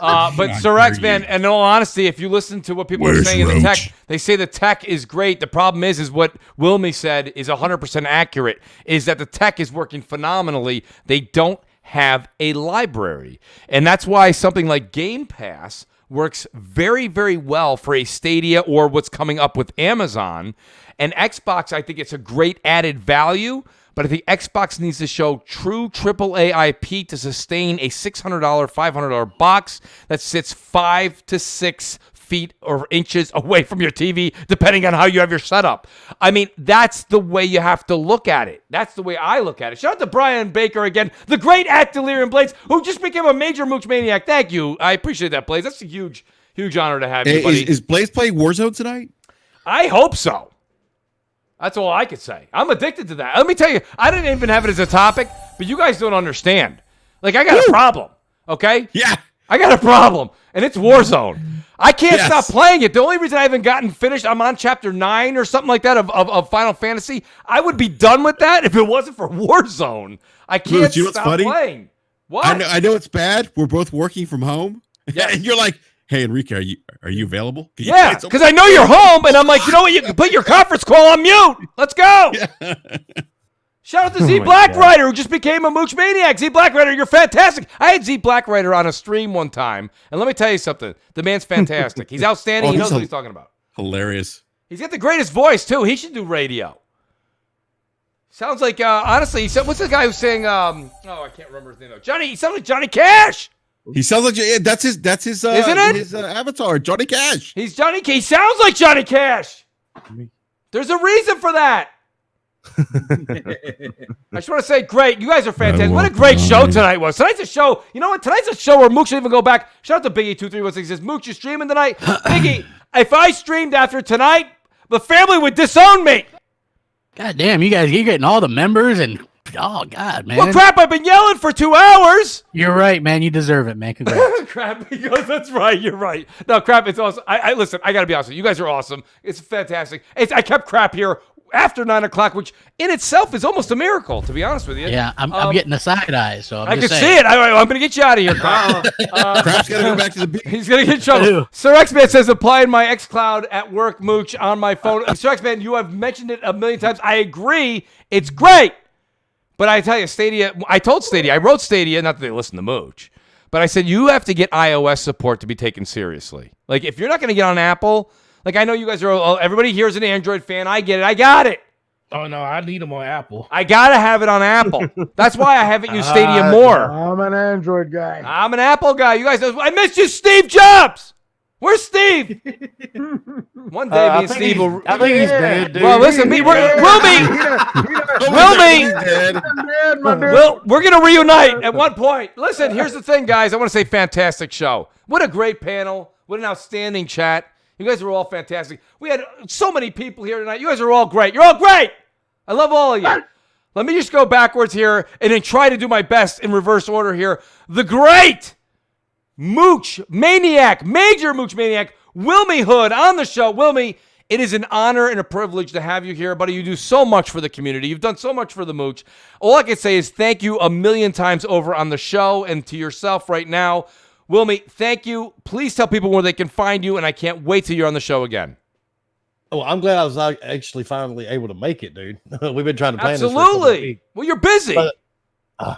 Speaker 1: But Sir X-Man, and in all honesty, if you listen to what people are saying in the tech, they say the tech is great. The problem is what Wilmy said is 100% accurate, is that the tech is working phenomenally. They don't have a library. And that's why something like Game Pass works very, very well for a Stadia or what's coming up with Amazon. And Xbox, I think it's a great added value, but I think Xbox needs to show true AAA IP to sustain a $600, $500 box that sits 5 to 6 feet or inches away from your TV, depending on how you have your setup. I mean, that's the way you have to look at it. That's the way I look at it. Shout out to Brian Baker again, the great at Delirium Blades, who just became a major Mooch Maniac. Thank you. I appreciate that, Blaze. That's a huge honor to have you, buddy.
Speaker 6: Is Blaze playing Warzone tonight?
Speaker 1: I hope so. That's all I could say. I'm addicted to that. Let me tell you, I didn't even have it as a topic, but you guys don't understand. Like, I got a problem, okay?
Speaker 6: Yeah.
Speaker 1: I got a problem, and it's Warzone. I can't stop playing it. The only reason I haven't gotten finished, I'm on chapter 9 or something like that of Final Fantasy. I would be done with that if it wasn't for Warzone. I can't stop playing. What?
Speaker 6: I know it's bad. We're both working from home.
Speaker 1: Yeah.
Speaker 6: And you're like, hey, Enrique, are you available?
Speaker 1: Yeah, because I know you're home, and I'm like, you know what? You can put your conference call on mute. Let's go. Yeah. Shout out to Z Blackrider, who just became a Mooch Maniac. Z Blackrider, you're fantastic. I had Z Blackrider on a stream one time, and let me tell you something. The man's fantastic. He's outstanding. He knows what he's talking about.
Speaker 6: Hilarious.
Speaker 1: He's got the greatest voice, too. He should do radio. Sounds like honestly, he said, what's the guy who's saying? Oh, I can't remember his name though. Johnny. He sounds like Johnny Cash.
Speaker 6: He sounds like that's his.
Speaker 1: Isn't it?
Speaker 6: His avatar, Johnny Cash.
Speaker 1: He's Johnny. He sounds like Johnny Cash. There's a reason for that. I just want to say, great. You guys are fantastic. What a great show tonight was. Tonight's a show. You know what? Tonight's a show where Mooch should even go back. Shout out to Biggie2316. Says, Mooch, you streaming tonight? Biggie, if I streamed after tonight, the family would disown me.
Speaker 9: God damn, you're getting all the members and oh god, man.
Speaker 1: Well, crap, I've been yelling for 2 hours.
Speaker 9: You're right, man. You deserve it, man. Congrats.
Speaker 1: Crap, he goes, that's right. You're right. No, crap, it's awesome. I listen, I gotta be honest with you. You guys are awesome. It's fantastic. I kept crap here after 9 o'clock, which in itself is almost a miracle, to be honest with you.
Speaker 9: Yeah, I'm getting the side eyes, so
Speaker 1: I can see it. I'm going to get you out of here, Crap.
Speaker 6: Crap's got to go back to the beach.
Speaker 1: He's going to get in trouble. Sir X-Man says, applying my xCloud at work, Mooch, on my phone. Sir X-Man, you have mentioned it a million times. I agree. It's great. But I tell you, Stadia, I wrote Stadia, not that they listen to Mooch, but I said, you have to get iOS support to be taken seriously. Like, if you're not going to get on Apple, like, I know you guys are, everybody here is an Android fan. I get it. I got it.
Speaker 4: Oh, no, I need them on Apple.
Speaker 1: I got to have it on Apple. That's why I haven't used Stadia more.
Speaker 8: I'm an Android guy.
Speaker 1: I'm an Apple guy. You guys know, I missed you, Steve Jobs. Where's Steve? One day, me and Steve will.
Speaker 5: I think he's dead, dude.
Speaker 1: Well, listen, we're going to reunite at one point. Listen, here's the thing, guys. I want to say fantastic show. What a great panel. What an outstanding chat. You guys are all fantastic. We had so many people here tonight. You guys are all great. You're all great. I love all of you. Let me just go backwards here and then try to do my best in reverse order here. The great Mooch Maniac, Major Mooch Maniac, Wilmy Hood on the show. Wilmy, it is an honor and a privilege to have you here, buddy. You do so much for the community. You've done so much for the Mooch. All I can say is thank you a million times over on the show and to yourself right now. Wilmy, thank you. Please tell people where they can find you, and I can't wait till you're on the show again.
Speaker 5: Oh, I'm glad I was actually finally able to make it, dude. We've been trying to plan this for a couple of weeks.
Speaker 1: Well, you're busy.
Speaker 5: But,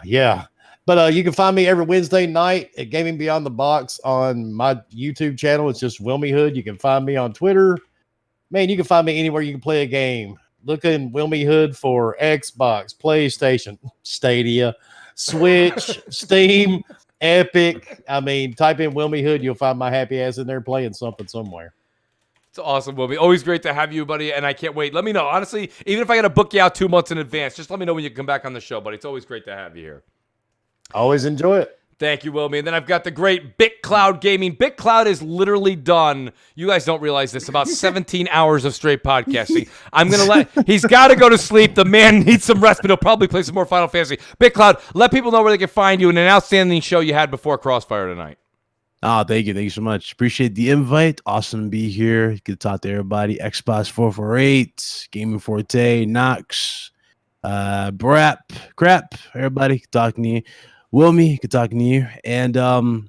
Speaker 5: yeah. But you can find me every Wednesday night at Gaming Beyond the Box on my YouTube channel. It's just Wilmy Hood. You can find me on Twitter. Man, you can find me anywhere you can play a game. Look in Wilmy Hood for Xbox, PlayStation, Stadia, Switch, Steam, Epic. I mean, type in Wilmy Hood. You'll find my happy ass in there playing something somewhere.
Speaker 1: It's awesome, Wilmy. Always great to have you, buddy, and I can't wait. Let me know. Honestly, even if I got to book you out 2 months in advance, just let me know when you come back on the show, buddy. It's always great to have you here.
Speaker 5: Always enjoy it.
Speaker 1: Thank you, Wilmy. And then I've got the great BitCloud Gaming. BitCloud is literally done. You guys don't realize this. About 17 hours of straight podcasting. He's got to go to sleep. The man needs some rest, but he'll probably play some more Final Fantasy. BitCloud, let people know where they can find you and an outstanding show you had before CrossFire tonight.
Speaker 2: Oh, thank you. Thank you so much. Appreciate the invite. Awesome to be here. Good to talk to everybody. Xbox 448, Gaming Forte, Knox, Crap, everybody. Good talking to you. Wilmy, good talking to you. And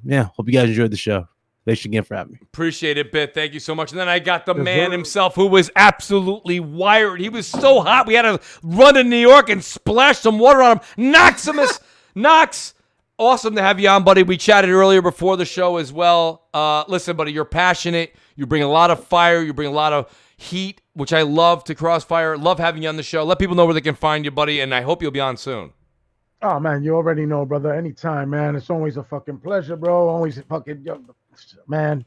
Speaker 2: yeah, hope you guys enjoyed the show. Thanks again for having me.
Speaker 1: Appreciate it, Bit. Thank you so much. And then I got the man himself who was absolutely wired. He was so hot. We had to run to New York and splash some water on him. Knox. Awesome to have you on, buddy. We chatted earlier before the show as well. Listen, buddy, you're passionate. You bring a lot of fire. You bring a lot of heat, which I love to Crossfire. Love having you on the show. Let people know where they can find you, buddy, and I hope you'll be on soon.
Speaker 8: Oh, man, you already know, brother. Anytime, man. It's always a fucking pleasure, bro. Always a fucking, man.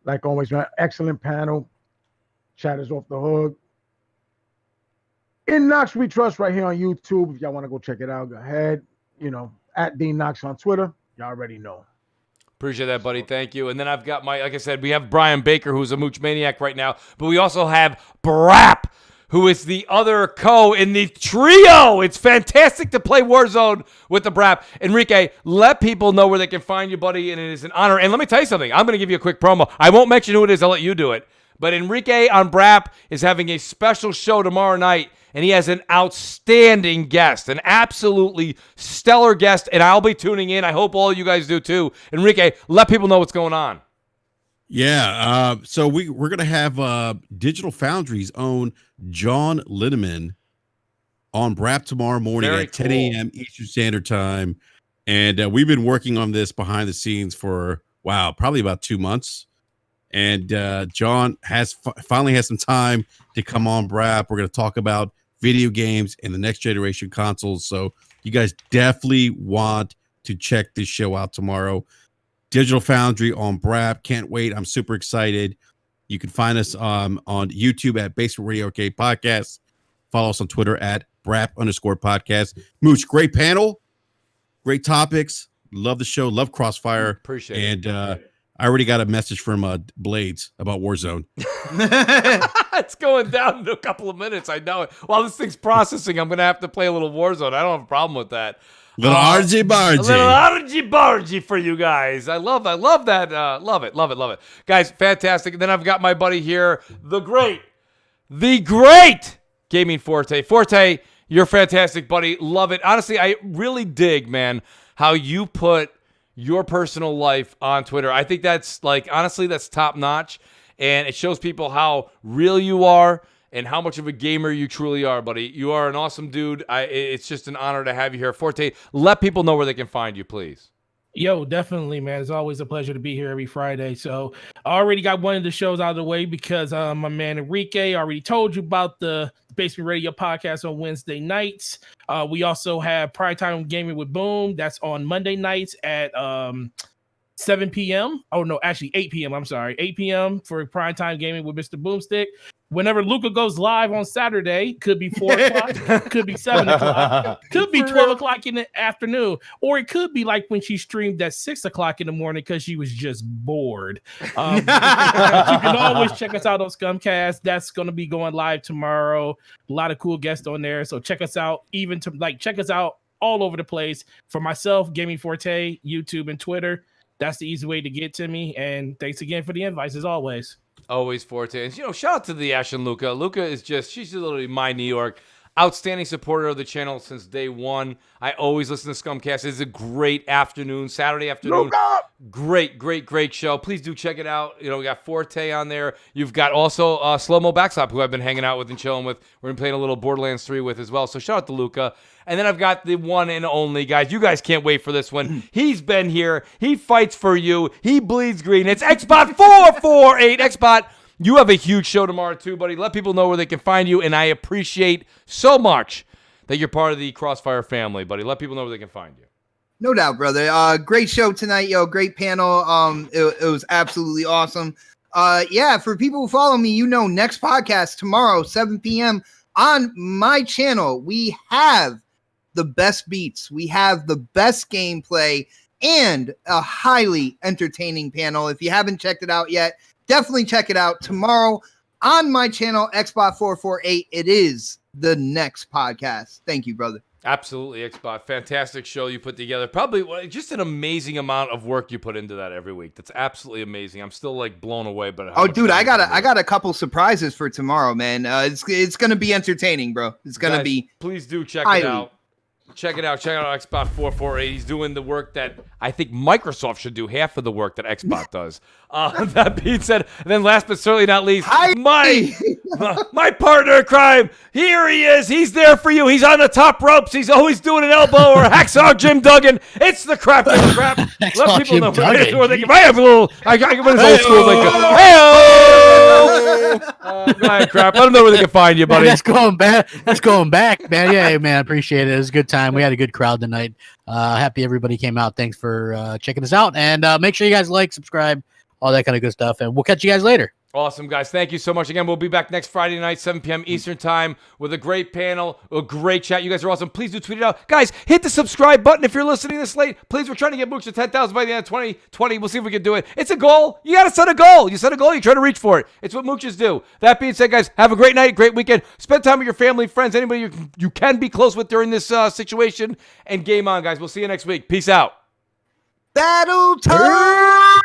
Speaker 8: Like always, man. Excellent panel. Chat is off the hook. In Knox We Trust right here on YouTube. If y'all want to go check it out, go ahead. You know, at Dean Knox on Twitter. Y'all already know.
Speaker 1: Appreciate that, buddy. Thank you. And then I've got like I said, we have Brian Baker, who's a Mooch Maniac right now, but we also have Brap, who is the other in the trio. It's fantastic to play Warzone with the Brap. Enrique, let people know where they can find you, buddy, and it is an honor. And let me tell you something. I'm going to give you a quick promo. I won't mention who it is. I'll let you do it. But Enrique on Brap is having a special show tomorrow night, and he has an outstanding guest, an absolutely stellar guest, and I'll be tuning in. I hope all you guys do too. Enrique, let people know what's going on.
Speaker 6: Yeah, so we're gonna have Digital Foundry's own John Linneman on Brap tomorrow morning at 10 a.m. Eastern Standard Time, and we've been working on this behind the scenes for probably about 2 months. And John has finally has some time to come on Brap. We're going to talk about video games, and the next generation consoles. So you guys definitely want to check this show out tomorrow. Digital Foundry on Brap. Can't wait. I'm super excited. You can find us on YouTube at Basement Radio Arcade Podcast. Follow us on Twitter at Brap_podcast. Mooch, great panel. Great topics. Love the show. Love Crossfire.
Speaker 1: Appreciate
Speaker 6: it.
Speaker 1: And
Speaker 6: I already got a message from Blades about Warzone.
Speaker 1: It's going down in a couple of minutes. I know it. While this thing's processing, I'm going to have to play a little Warzone. I don't have a problem with that.
Speaker 6: Little argy bargy.
Speaker 1: A little argy bargy for you guys. I love that. Love it. Guys, fantastic. And then I've got my buddy here, the great Gaming Forte. Forte, you're fantastic, buddy. Love it. Honestly, I really dig, man, how you put your personal life on Twitter. I think that's honestly, that's top notch. And it shows people how real you are and how much of a gamer you truly are, buddy. You are an awesome dude. It's just an honor to have you here. Forte, let people know where they can find you, please.
Speaker 4: Yo, definitely, man. It's always a pleasure to be here every Friday. So I already got one of the shows out of the way because my man Enrique already told you about the Basement Radio podcast on Wednesday nights. We also have Primetime Gaming with Boom. That's on Monday nights at 7 p.m. Oh, no, actually 8 p.m. I'm sorry. 8 p.m. for Primetime Gaming with Mr. Boomstick. Whenever Luca goes live on Saturday, could be 4 o'clock, could be 7 o'clock, could be 12 o'clock in the afternoon, or it could be like when she streamed at 6 o'clock in the morning because she was just bored. You can always check us out on Scumcast. That's going to be going live tomorrow. A lot of cool guests on there, so check us out. Check us out all over the place. For myself, Gaming Forte, YouTube and Twitter. That's the easy way to get to me. And thanks again for the invites as always.
Speaker 1: Always Forte. And, shout out to the Ash and Luca. Luca is she's literally my New York. Outstanding supporter of the channel since day one. I always listen to Scumcast. It's a great afternoon, Saturday afternoon. Luca! Great show. Please do check it out. We got Forte on there. You've got also Slow Mo Backstop, who I've been hanging out with and chilling with. We're playing a little Borderlands 3 with as well. So shout out to Luca. And then I've got the one and only, guys. You guys can't wait for this one. He's been here. He fights for you. He bleeds green. It's Xbot 448. Xbot, you have a huge show tomorrow too, buddy. Let people know where they can find you. And I appreciate so much that you're part of the Crossfire family, buddy. Let people know where they can find you.
Speaker 3: No doubt, brother. Great show tonight, yo. Great panel. It was absolutely awesome. For people who follow me, next podcast tomorrow, 7 p.m. on my channel, we have the best beats. We have the best gameplay and a highly entertaining panel. If you haven't checked it out yet, definitely check it out tomorrow on my channel, Xbot448. It is the next podcast. Thank you, brother.
Speaker 1: Absolutely, Xbot. Fantastic show you put together. Probably just an amazing amount of work you put into that every week. That's absolutely amazing. I'm still blown away. But
Speaker 3: dude, I got a couple surprises for tomorrow, man. It's gonna be entertaining, bro. It's gonna be.
Speaker 1: Please do check it out. Check it out. Check out Xbot 448. He's doing the work that I think Microsoft should do, half of the work that Xbot does. That being said, and then last but certainly not least, my partner in crime. Here he is. He's there for you. He's on the top ropes. He's always doing an elbow or a hacksaw Jim Duggan. It's the crap. Let people know where they can. I have a little. I got his old school. Go ahead, crap. Let them know where they can find you, buddy.
Speaker 9: Man, that's going back, man. Yeah, man. I appreciate it. It was a good time. We had a good crowd tonight. Happy everybody came out. Thanks for checking us out. And make sure you guys subscribe, all that kind of good stuff. And we'll catch you guys later.
Speaker 1: Awesome, guys. Thank you so much. Again, we'll be back next Friday night, 7 p.m. Eastern time with a great panel, a great chat. You guys are awesome. Please do tweet it out. Guys, hit the subscribe button if you're listening this late. Please, we're trying to get Mooch to 10,000 by the end of 2020. We'll see if we can do it. It's a goal. You got to set a goal. You set a goal, you try to reach for it. It's what Mooches do. That being said, guys, have a great night, great weekend. Spend time with your family, friends, anybody you can be close with during this situation. And game on, guys. We'll see you next week. Peace out.
Speaker 3: Battle time!